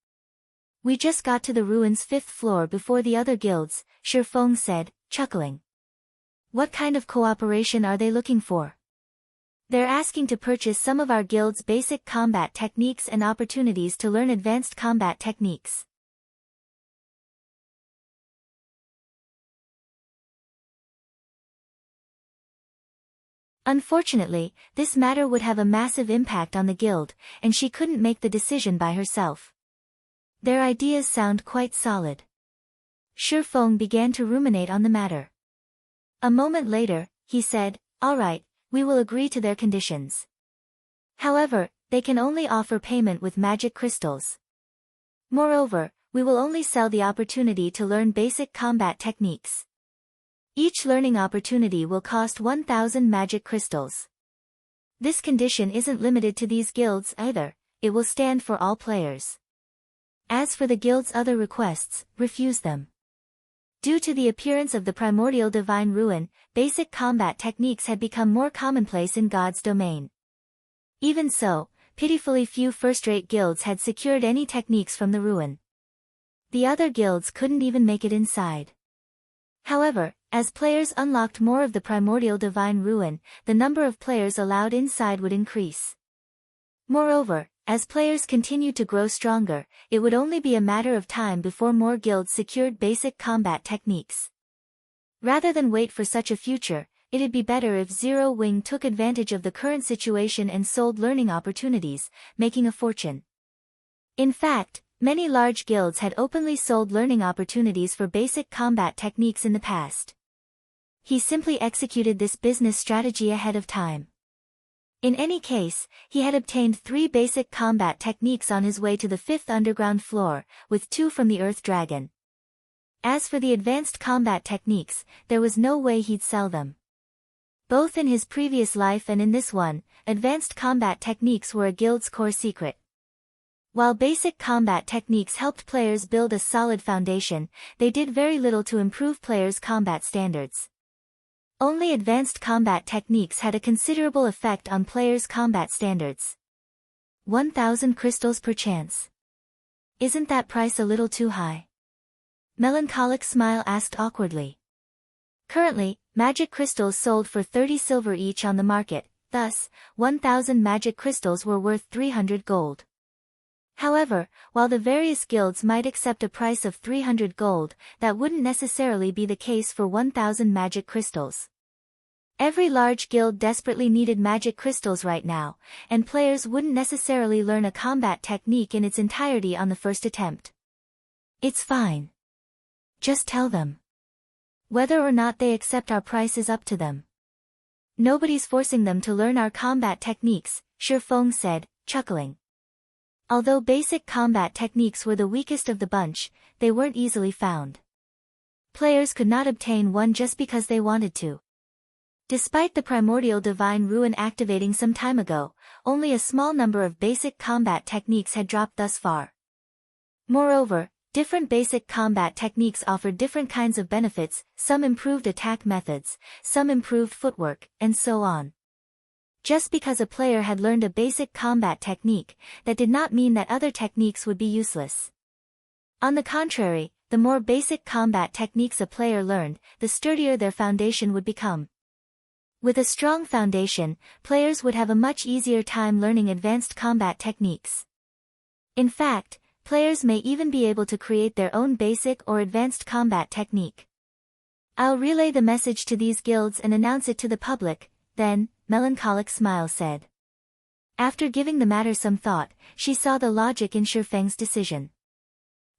We just got to the ruins' 5th floor before the other guilds," Shifeng said, chuckling. "What kind of cooperation are they looking for?" "They're asking to purchase some of our guild's basic combat techniques and opportunities to learn advanced combat techniques." Unfortunately, this matter would have a massive impact on the guild, and she couldn't make the decision by herself. Their ideas sound quite solid. Shifeng began to ruminate on the matter. A moment later, he said, "All right, we will agree to their conditions. However, they can only offer payment with magic crystals. Moreover, we will only sell the opportunity to learn basic combat techniques. Each learning opportunity will cost 1,000 magic crystals. This condition isn't limited to these guilds either, it will stand for all players. As for the guild's other requests, refuse them." Due to the appearance of the Primordial Divine Ruin, basic combat techniques had become more commonplace in God's domain. Even so, pitifully few first-rate guilds had secured any techniques from the ruin. The other guilds couldn't even make it inside. However, as players unlocked more of the Primordial Divine Ruin, the number of players allowed inside would increase. Moreover, as players continued to grow stronger, it would only be a matter of time before more guilds secured basic combat techniques. Rather than wait for such a future, it'd be better if Zero Wing took advantage of the current situation and sold learning opportunities, making a fortune. In fact, many large guilds had openly sold learning opportunities for basic combat techniques in the past. He simply executed this business strategy ahead of time. In any case, he had obtained 3 basic combat techniques on his way to the 5th underground floor, with 2 from the Earth Dragon. As for the advanced combat techniques, there was no way he'd sell them. Both in his previous life and in this one, advanced combat techniques were a guild's core secret. While basic combat techniques helped players build a solid foundation, they did very little to improve players' combat standards. Only advanced combat techniques had a considerable effect on players' combat standards. 1,000 crystals per chance. Isn't that price a little too high? Melancholic Smile asked awkwardly. Currently, magic crystals sold for 30 silver each on the market, thus, 1,000 magic crystals were worth 300 gold. However, while the various guilds might accept a price of 300 gold, that wouldn't necessarily be the case for 1,000 magic crystals. Every large guild desperately needed magic crystals right now, and players wouldn't necessarily learn a combat technique in its entirety on the first attempt. It's fine. Just tell them. Whether or not they accept our price is up to them. Nobody's forcing them to learn our combat techniques, Shifeng said, chuckling. Although basic combat techniques were the weakest of the bunch, they weren't easily found. Players could not obtain one just because they wanted to. Despite the Primordial Divine Ruin activating some time ago, only a small number of basic combat techniques had dropped thus far. Moreover, different basic combat techniques offered different kinds of benefits, some improved attack methods, some improved footwork, and so on. Just because a player had learned a basic combat technique, that did not mean that other techniques would be useless. On the contrary, the more basic combat techniques a player learned, the sturdier their foundation would become. With a strong foundation, players would have a much easier time learning advanced combat techniques. In fact, players may even be able to create their own basic or advanced combat technique. I'll relay the message to these guilds and announce it to the public, then, Melancholic Smile said. After giving the matter some thought, she saw the logic in Shifeng's decision.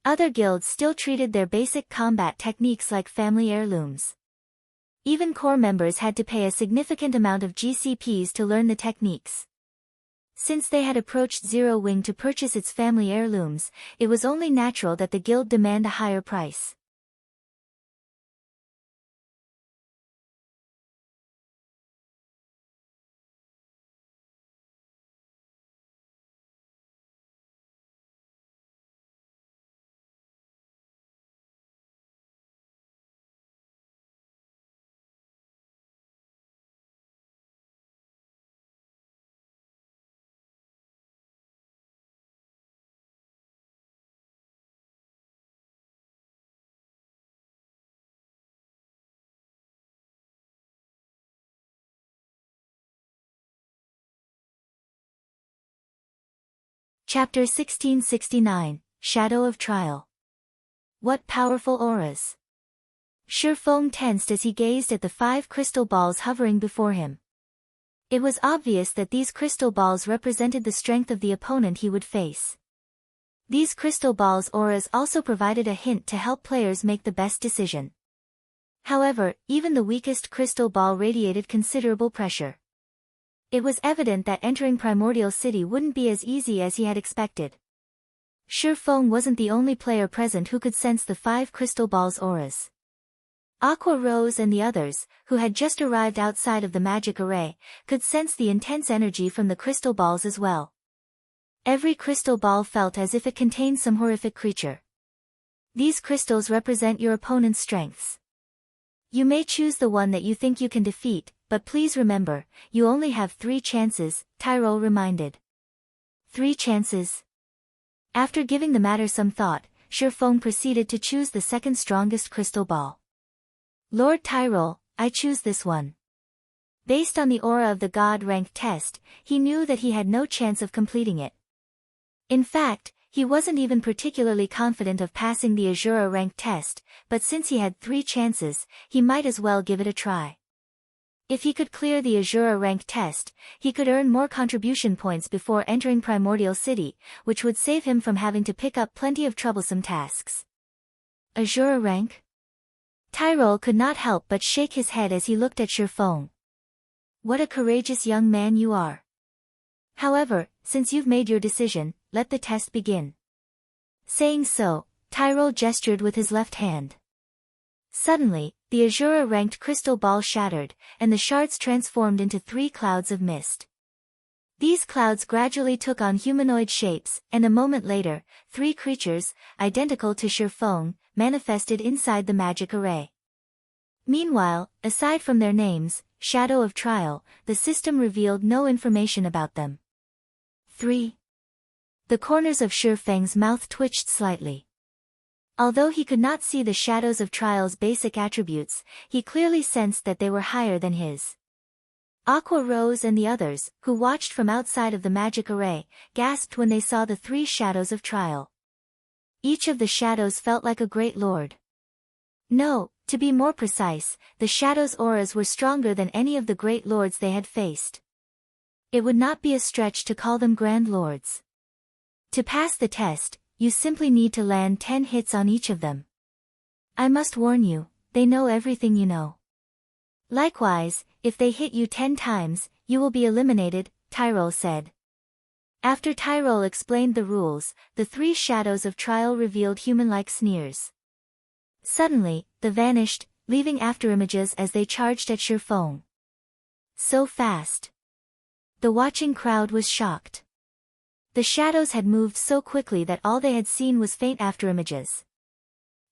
Other guilds still treated their basic combat techniques like family heirlooms. Even core members had to pay a significant amount of GCPs to learn the techniques. Since they had approached Zero Wing to purchase its family heirlooms, it was only natural that the guild demand a higher price. Chapter 1669, Shadow of Trial. What powerful auras! Shifeng tensed as he gazed at the 5 crystal balls hovering before him. It was obvious that these crystal balls represented the strength of the opponent he would face. These crystal balls' auras also provided a hint to help players make the best decision. However, even the weakest crystal ball radiated considerable pressure. It was evident that entering Primordial City wouldn't be as easy as he had expected. Shifeng wasn't the only player present who could sense the 5 crystal balls' auras. Aqua Rose and the others, who had just arrived outside of the magic array, could sense the intense energy from the crystal balls as well. Every crystal ball felt as if it contained some horrific creature. These crystals represent your opponent's strengths. You may choose the one that you think you can defeat, but please remember, you only have 3 chances, Tyrell reminded. 3 chances? After giving the matter some thought, Shifeng proceeded to choose the second strongest crystal ball. Lord Tyrell, I choose this one. Based on the aura of the god rank test, he knew that he had no chance of completing it. In fact, he wasn't even particularly confident of passing the Azura rank test, but since he had 3 chances, he might as well give it a try. If he could clear the Azura rank test, he could earn more contribution points before entering Primordial City, which would save him from having to pick up plenty of troublesome tasks. Azura rank? Tyrell could not help but shake his head as he looked at Shifeng. What a courageous young man you are. However, since you've made your decision, let the test begin. Saying so, Tyrell gestured with his left hand. Suddenly, the Azura-ranked crystal ball shattered, and the shards transformed into 3 clouds of mist. These clouds gradually took on humanoid shapes, and a moment later, 3 creatures, identical to Shifeng, manifested inside the magic array. Meanwhile, aside from their names, Shadow of Trial, the system revealed no information about them. 3. The corners of Shifeng's mouth twitched slightly. Although he could not see the Shadows of Trial's basic attributes, he clearly sensed that they were higher than his. Aqua Rose and the others, who watched from outside of the magic array, gasped when they saw the 3 Shadows of Trial. Each of the shadows felt like a great lord. No, to be more precise, the shadows' auras were stronger than any of the great lords they had faced. It would not be a stretch to call them grand lords. To pass the test, you simply need to land 10 hits on each of them. I must warn you, they know everything you know. Likewise, if they hit you 10 times, you will be eliminated, Tyrell said. After Tyrell explained the rules, the 3 Shadows of Trial revealed human-like sneers. Suddenly, they vanished, leaving afterimages as they charged at Shifeng. So fast. The watching crowd was shocked. The shadows had moved so quickly that all they had seen was faint afterimages.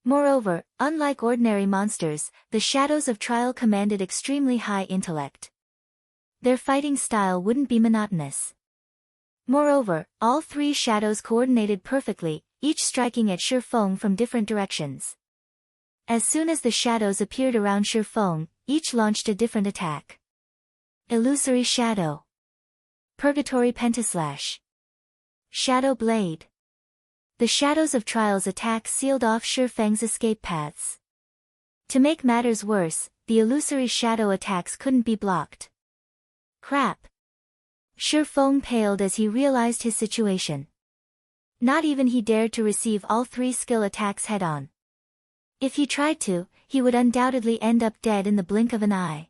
Moreover, unlike ordinary monsters, the Shadows of Trial commanded extremely high intellect. Their fighting style wouldn't be monotonous. Moreover, all 3 shadows coordinated perfectly, each striking at Shifeng from different directions. As soon as the shadows appeared around Shifeng, each launched a different attack. Illusory Shadow. Purgatory Pentaslash. Shadow Blade. The Shadows of Trial's attacks sealed off Shifeng's escape paths. To make matters worse, the illusory shadow attacks couldn't be blocked. Crap. Shifeng paled as he realized his situation. Not even he dared to receive all 3 skill attacks head-on. If he tried to, he would undoubtedly end up dead in the blink of an eye.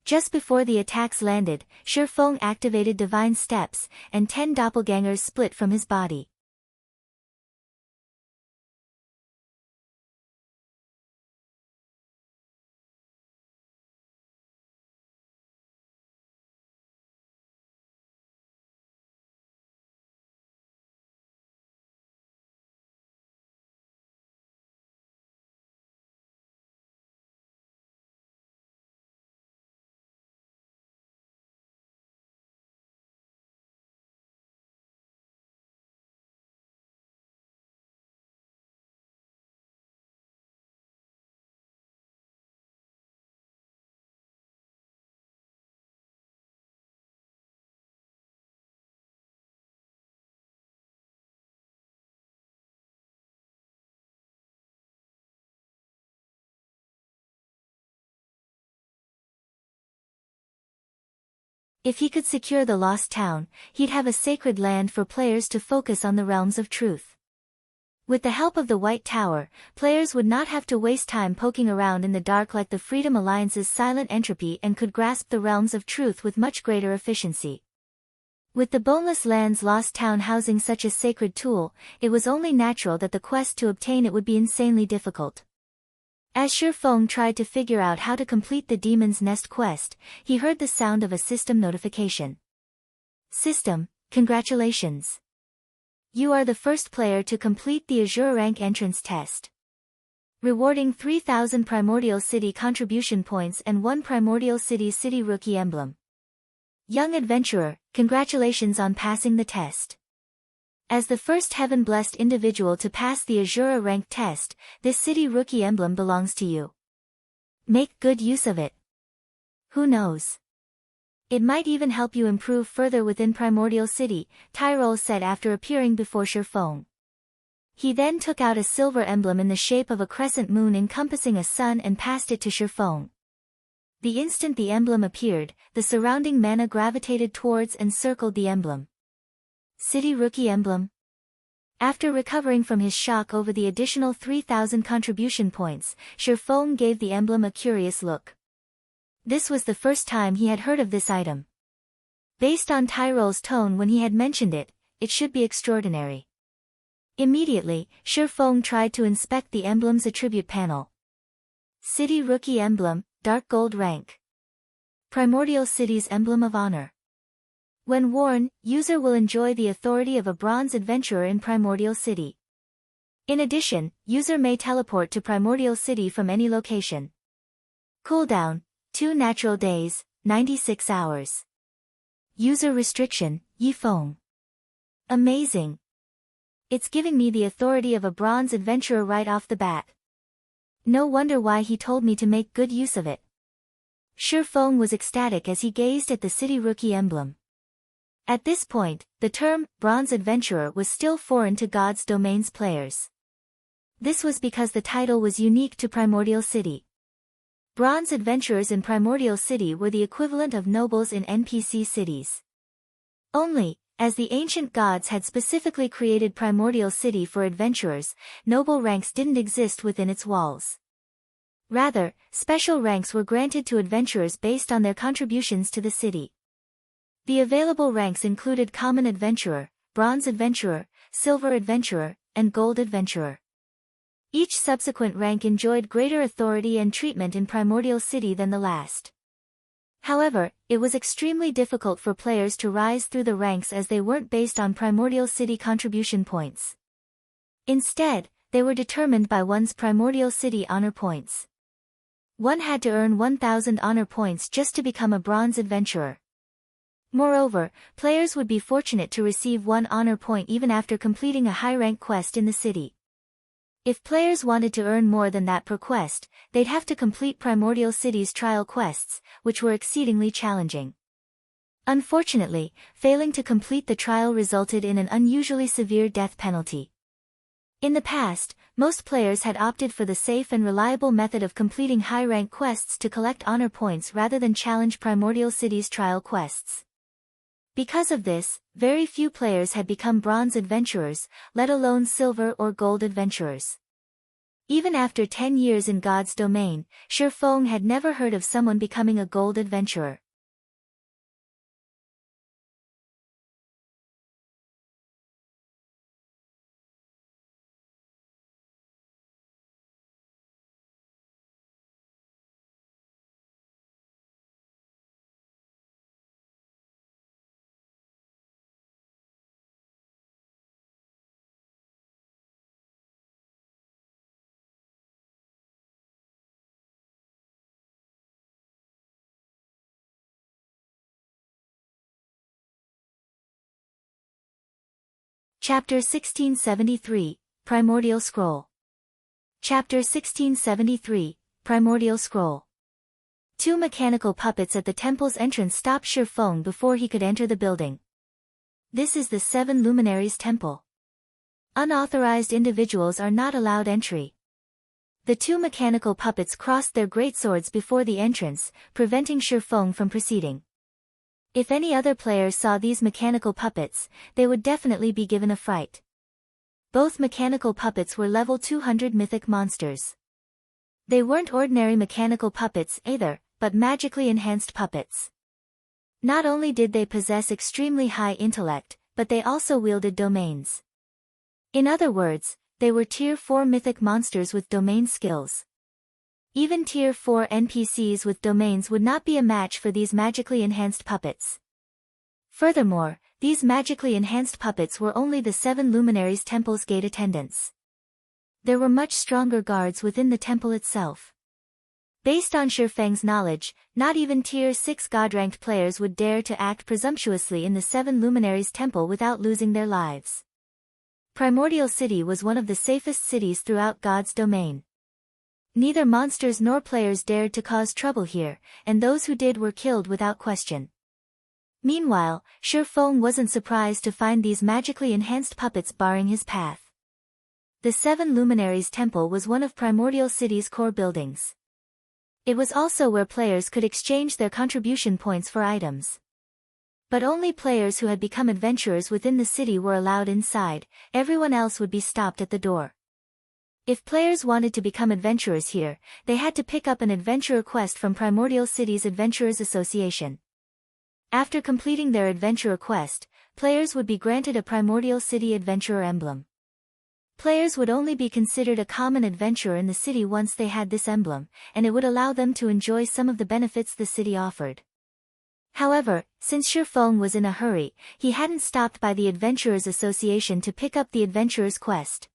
Just before the attacks landed, Shifeng activated divine steps, and 10 doppelgangers split from his body. If he could secure the lost town, he'd have a sacred land for players to focus on the realms of truth. With the help of the White Tower, players would not have to waste time poking around in the dark like the Freedom Alliance's silent entropy and could grasp the realms of truth with much greater efficiency. With the boneless land's lost town housing such a sacred tool, it was only natural that the quest to obtain it would be insanely difficult. As Shifeng tried to figure out how to complete the Demon's Nest quest, he heard the sound of a system notification. System, congratulations. You are the first player to complete the Azure rank entrance test. Rewarding 3,000 Primordial City contribution points and 1 Primordial City rookie emblem. Young adventurer, congratulations on passing the test. As the first heaven-blessed individual to pass the Azure rank test, this city rookie emblem belongs to you. Make good use of it. Who knows? It might even help you improve further within Primordial City, Tyrol said after appearing before Shifeng. He then took out a silver emblem in the shape of a crescent moon encompassing a sun and passed it to Shifeng. The instant the emblem appeared, the surrounding mana gravitated towards and circled the emblem. City Rookie Emblem. After recovering from his shock over the additional 3,000 contribution points, Shifeng gave the emblem a curious look. This was the first time he had heard of this item. Based on Tyrol's tone when he had mentioned it, it should be extraordinary. Immediately, Shifeng tried to inspect the emblem's attribute panel. City Rookie Emblem, Dark Gold rank. Primordial City's Emblem of Honor. When worn, user will enjoy the authority of a bronze adventurer in Primordial City. In addition, user may teleport to Primordial City from any location. Cooldown, 2 natural days, 96 hours. User restriction, Yifeng. Amazing. It's giving me the authority of a bronze adventurer right off the bat. No wonder why he told me to make good use of it. Shifeng was ecstatic as he gazed at the city rookie emblem. At this point, the term, Bronze Adventurer was still foreign to God's Domain's players. This was because the title was unique to Primordial City. Bronze Adventurers in Primordial City were the equivalent of nobles in NPC cities. Only, as the ancient gods had specifically created Primordial City for adventurers, noble ranks didn't exist within its walls. Rather, special ranks were granted to adventurers based on their contributions to the city. The available ranks included Common Adventurer, Bronze Adventurer, Silver Adventurer, and Gold Adventurer. Each subsequent rank enjoyed greater authority and treatment in Primordial City than the last. However, it was extremely difficult for players to rise through the ranks as they weren't based on Primordial City contribution points. Instead, they were determined by one's Primordial City honor points. One had to earn 1,000 honor points just to become a Bronze Adventurer. Moreover, players would be fortunate to receive 1 honor point even after completing a high-rank quest in the city. If players wanted to earn more than that per quest, they'd have to complete Primordial City's trial quests, which were exceedingly challenging. Unfortunately, failing to complete the trial resulted in an unusually severe death penalty. In the past, most players had opted for the safe and reliable method of completing high-rank quests to collect honor points rather than challenge Primordial City's trial quests. Because of this, very few players had become Bronze Adventurers, let alone Silver or Gold Adventurers. Even after 10 years in God's domain, Shifeng had never heard of someone becoming a gold adventurer. Chapter 1673, Primordial Scroll. Chapter 1673, Primordial Scroll. Two mechanical puppets at the temple's entrance stopped Shifeng before he could enter the building. This is the 7 Luminaries temple. Unauthorized individuals are not allowed entry. The two mechanical puppets crossed their greatswords before the entrance, preventing Shifeng from proceeding. If any other players saw these mechanical puppets, they would definitely be given a fright. Both mechanical puppets were level 200 mythic monsters. They weren't ordinary mechanical puppets either, but magically enhanced puppets. Not only did they possess extremely high intellect, but they also wielded domains. In other words, they were Tier 4 mythic monsters with domain skills. Even Tier 4 NPCs with domains would not be a match for these magically enhanced puppets. Furthermore, these magically enhanced puppets were only the 7 Luminaries temple's gate attendants. There were much stronger guards within the temple itself. Based on Shifeng's knowledge, not even Tier 6 God-ranked players would dare to act presumptuously in the 7 Luminaries temple without losing their lives. Primordial City was one of the safest cities throughout God's domain. Neither monsters nor players dared to cause trouble here, and those who did were killed without question. Meanwhile, Shifeng wasn't surprised to find these magically enhanced puppets barring his path. The 7 Luminaries Temple was one of Primordial City's core buildings. It was also where players could exchange their contribution points for items. But only players who had become adventurers within the city were allowed inside, everyone else would be stopped at the door. If players wanted to become adventurers here, they had to pick up an adventurer quest from Primordial City's Adventurers Association. After completing their adventurer quest, players would be granted a Primordial City Adventurer emblem. Players would only be considered a common adventurer in the city once they had this emblem, and it would allow them to enjoy some of the benefits the city offered. However, since Shifeng was in a hurry, he hadn't stopped by the Adventurers Association to pick up the adventurer's quest.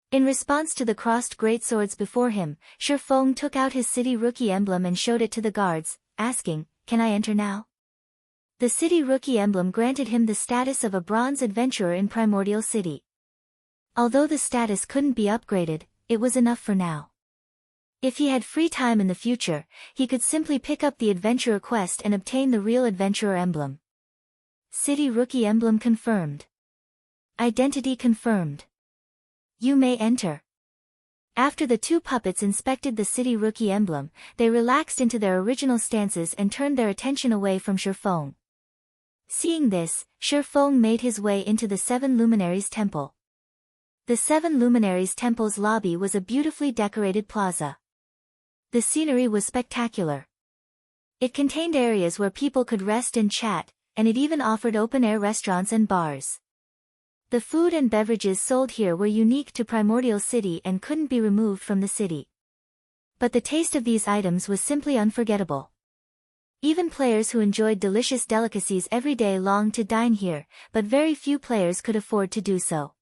In response to the crossed greatswords before him, Shifeng took out his city rookie emblem and showed it to the guards, asking, "Can I enter now?" The city rookie emblem granted him the status of a bronze adventurer in Primordial City. Although the status couldn't be upgraded, it was enough for now. If he had free time in the future, he could simply pick up the adventurer quest and obtain the real adventurer emblem. City rookie emblem confirmed. Identity confirmed. You may enter. After the two puppets inspected the city rookie emblem, they relaxed into their original stances and turned their attention away from Shifeng. Seeing this, Shifeng made his way into the 7 Luminaries Temple. The 7 Luminaries Temple's lobby was a beautifully decorated plaza. The scenery was spectacular. It contained areas where people could rest and chat, and it even offered open-air restaurants and bars. The food and beverages sold here were unique to Primordial City and couldn't be removed from the city. But the taste of these items was simply unforgettable. Even players who enjoyed delicious delicacies every day longed to dine here, but very few players could afford to do so.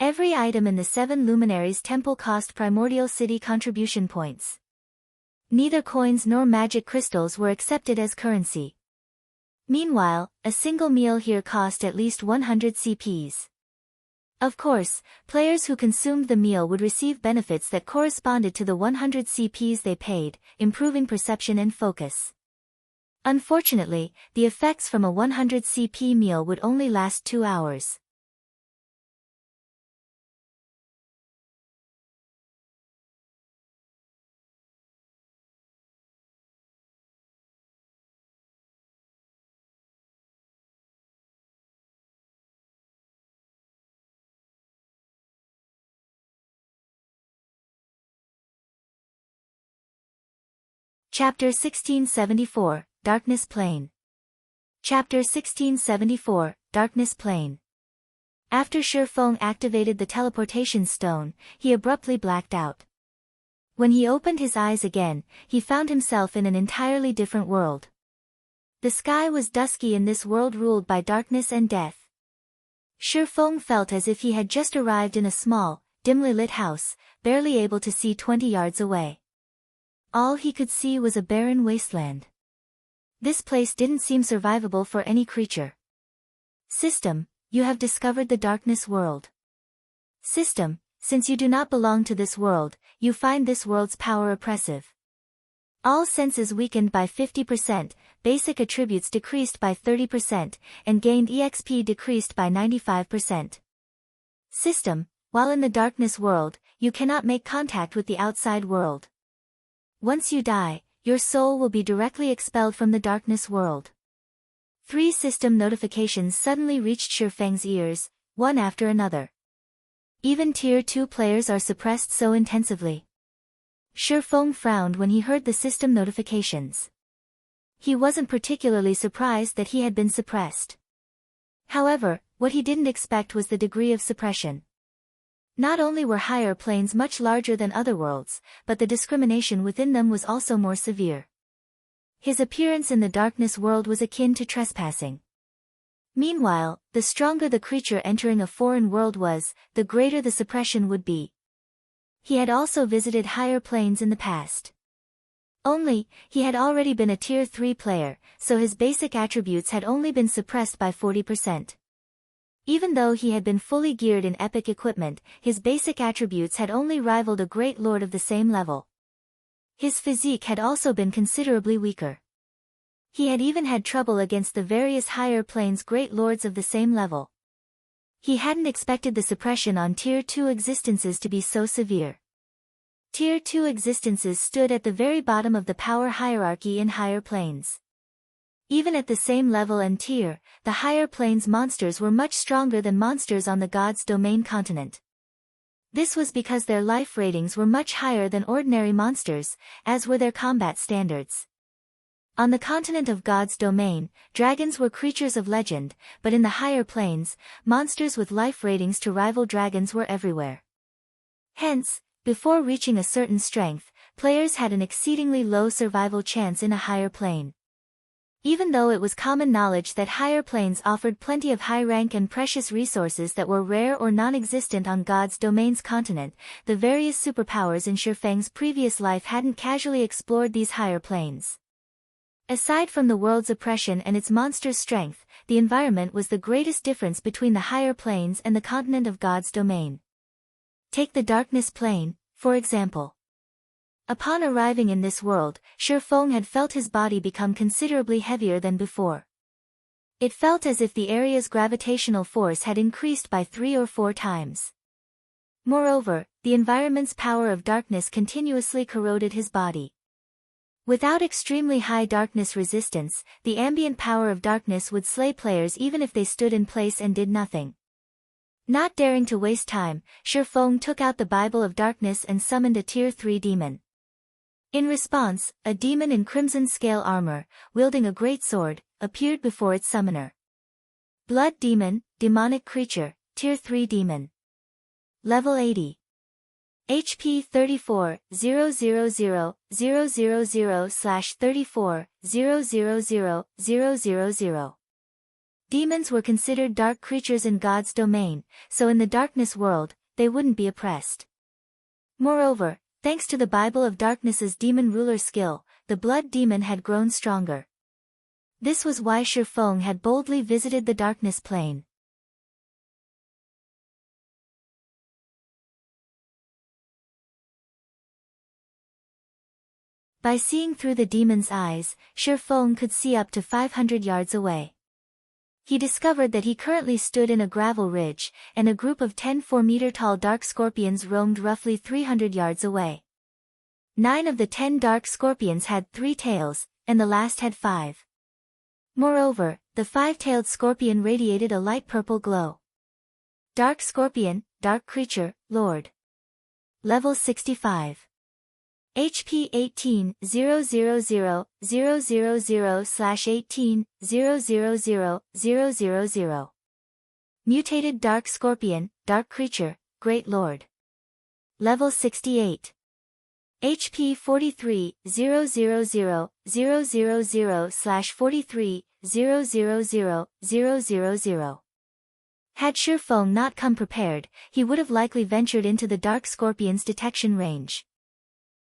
Every item in the 7 Luminaries Temple cost Primordial City contribution points. Neither coins nor magic crystals were accepted as currency. Meanwhile, a single meal here cost at least 100 CPs. Of course, players who consumed the meal would receive benefits that corresponded to the 100 CPs they paid, improving perception and focus. Unfortunately, the effects from a 100 CP meal would only last 2 hours. Chapter 1674, Darkness Plane. Chapter 1674, Darkness Plane. After Shifeng activated the teleportation stone, he abruptly blacked out. When he opened his eyes again, he found himself in an entirely different world. The sky was dusky in this world ruled by darkness and death. Shifeng felt as if he had just arrived in a small, dimly lit house, barely able to see 20 yards away. All he could see was a barren wasteland. This place didn't seem survivable for any creature. System, you have discovered the darkness world. System, since you do not belong to this world, you find this world's power oppressive. All senses weakened by 50%, basic attributes decreased by 30%, and gained EXP decreased by 95%. System, while in the darkness world, you cannot make contact with the outside world. Once you die, your soul will be directly expelled from the darkness world. 3 system notifications suddenly reached Shifeng's ears, one after another. Even Tier 2 players are suppressed so intensively. Shifeng frowned when he heard the system notifications. He wasn't particularly surprised that he had been suppressed. However, what he didn't expect was the degree of suppression. Not only were higher planes much larger than other worlds, but the discrimination within them was also more severe. His appearance in the darkness world was akin to trespassing. Meanwhile, the stronger the creature entering a foreign world was, the greater the suppression would be. He had also visited higher planes in the past. Only, he had already been a Tier 3 player, so his basic attributes had only been suppressed by 40%. Even though he had been fully geared in epic equipment, his basic attributes had only rivaled a great lord of the same level. His physique had also been considerably weaker. He had even had trouble against the various higher planes great lords of the same level. He hadn't expected the suppression on Tier 2 existences to be so severe. Tier 2 existences stood at the very bottom of the power hierarchy in higher planes. Even at the same level and tier, the higher planes monsters were much stronger than monsters on the God's Domain continent. This was because their life ratings were much higher than ordinary monsters, as were their combat standards. On the continent of God's Domain, dragons were creatures of legend, but in the higher planes, monsters with life ratings to rival dragons were everywhere. Hence, before reaching a certain strength, players had an exceedingly low survival chance in a higher plane. Even though it was common knowledge that higher planes offered plenty of high rank and precious resources that were rare or non-existent on God's Domain's continent, the various superpowers in Shifeng's previous life hadn't casually explored these higher planes. Aside from the world's oppression and its monster's strength, the environment was the greatest difference between the higher planes and the continent of God's Domain. Take the darkness plane, for example. Upon arriving in this world, Shifeng had felt his body become considerably heavier than before. It felt as if the area's gravitational force had increased by 3 or 4 times. Moreover, the environment's power of darkness continuously corroded his body. Without extremely high darkness resistance, the ambient power of darkness would slay players even if they stood in place and did nothing. Not daring to waste time, Shifeng took out the Bible of Darkness and summoned a Tier 3 demon. In response, a demon in crimson scale armor, wielding a great sword, appeared before its summoner. Blood Demon, demonic creature, Tier 3 demon. Level 80. HP 34,000/34,000,000. Demons were considered dark creatures in God's Domain, so in the darkness world, they wouldn't be oppressed. Moreover, thanks to the Bible of Darkness's demon ruler skill, the blood demon had grown stronger. This was why Shifeng had boldly visited the darkness plane. By seeing through the demon's eyes, Shifeng could see up to 500 yards away. He discovered that he currently stood in a gravel ridge, and a group of 10 4-meter-tall dark scorpions roamed roughly 300 yards away. 9 of the 10 dark scorpions had 3 tails, and the last had 5. Moreover, the 5-tailed scorpion radiated a light purple glow. Dark Scorpion, Dark Creature, Lord. Level 65. HP 18-000-000/18-000-000. Mutated Dark Scorpion, Dark Creature, Great Lord. Level 68. HP 43-000-000/43-000-000. Had Shifeng not come prepared, he would have likely ventured into the Dark Scorpion's detection range.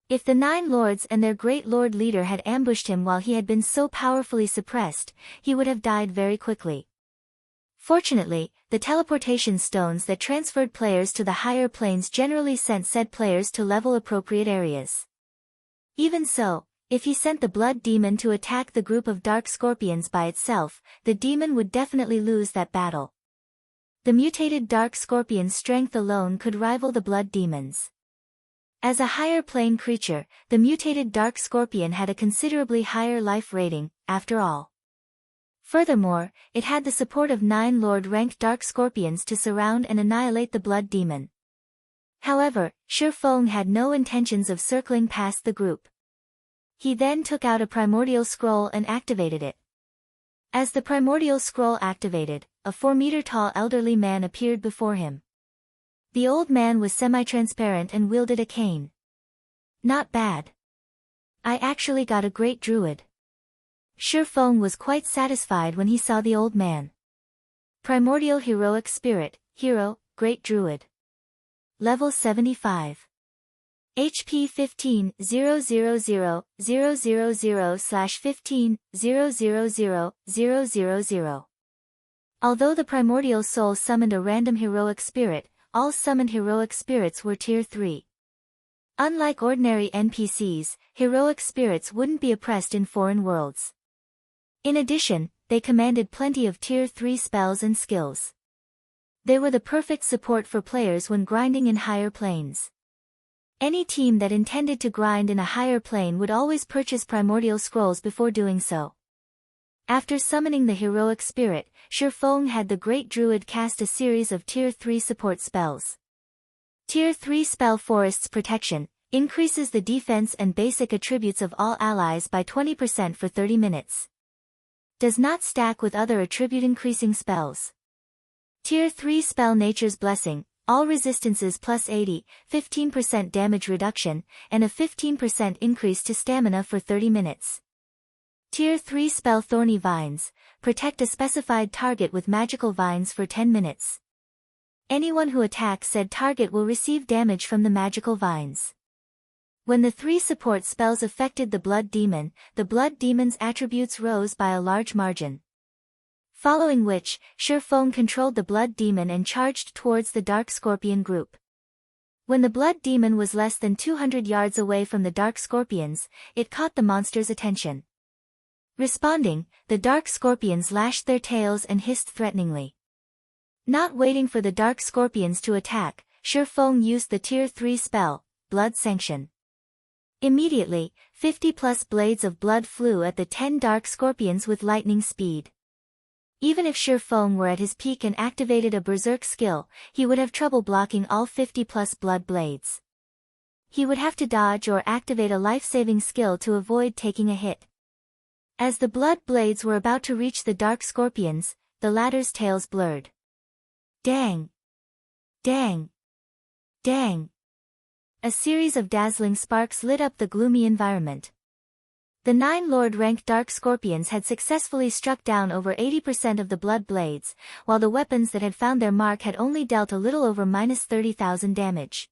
If the 9 lords and their Great Lord leader had ambushed him while he had been so powerfully suppressed, he would have died very quickly. Fortunately, the teleportation stones that transferred players to the higher planes generally sent said players to level-appropriate areas. Even so, if he sent the Blood Demon to attack the group of Dark Scorpions by itself, the demon would definitely lose that battle. The mutated Dark Scorpion's strength alone could rival the Blood Demon's. As a higher plane creature, the mutated Dark Scorpion had a considerably higher life rating, after all. Furthermore, it had the support of 9 Lord-ranked Dark Scorpions to surround and annihilate the Blood Demon. However, Shifeng had no intentions of circling past the group. He then took out a Primordial Scroll and activated it. As the Primordial Scroll activated, a 4-meter-tall elderly man appeared before him. The old man was semi-transparent and wielded a cane. Not bad. I actually got a great druid. Shifeng was quite satisfied when he saw the old man. Primordial Heroic Spirit, Hero, Great Druid. Level 75. HP 15-000-000/15-000-000. Although the Primordial Soul summoned a random Heroic Spirit, all summoned Heroic Spirits were Tier 3. Unlike ordinary NPCs, Heroic Spirits wouldn't be oppressed in foreign worlds. In addition, they commanded plenty of Tier 3 spells and skills. They were the perfect support for players when grinding in higher planes. Any team that intended to grind in a higher plane would always purchase Primordial Scrolls before doing so. After summoning the Heroic Spirit, Shifeng had the Great Druid cast a series of Tier 3 support spells. Tier 3 Spell Forest's Protection increases the defense and basic attributes of all allies by 20% for 30 minutes. Does not stack with other attribute-increasing spells. Tier 3 Spell Nature's Blessing, all resistances plus 80, 15% damage reduction, and a 15% increase to stamina for 30 minutes. Tier 3 Spell Thorny Vines, protect a specified target with magical vines for 10 minutes. Anyone who attacks said target will receive damage from the magical vines. When the 3 support spells affected the Blood Demon's attributes rose by a large margin. Following which, Shifeng controlled the Blood Demon and charged towards the Dark Scorpion group. When the Blood Demon was less than 200 yards away from the Dark Scorpions, it caught the monster's attention. Responding, the Dark Scorpions lashed their tails and hissed threateningly. Not waiting for the Dark Scorpions to attack, Shifeng used the Tier 3 spell, Blood Sanction. Immediately, 50+ blades of blood flew at the 10 Dark Scorpions with lightning speed. Even if Shifeng were at his peak and activated a Berserk skill, he would have trouble blocking all 50+ blood blades. He would have to dodge or activate a life-saving skill to avoid taking a hit. As the blood blades were about to reach the Dark Scorpions, the latter's tails blurred. Dang! Dang! Dang! A series of dazzling sparks lit up the gloomy environment. The 9 Lord-ranked Dark Scorpions had successfully struck down over 80% of the blood blades, while the weapons that had found their mark had only dealt a little over -30,000 damage.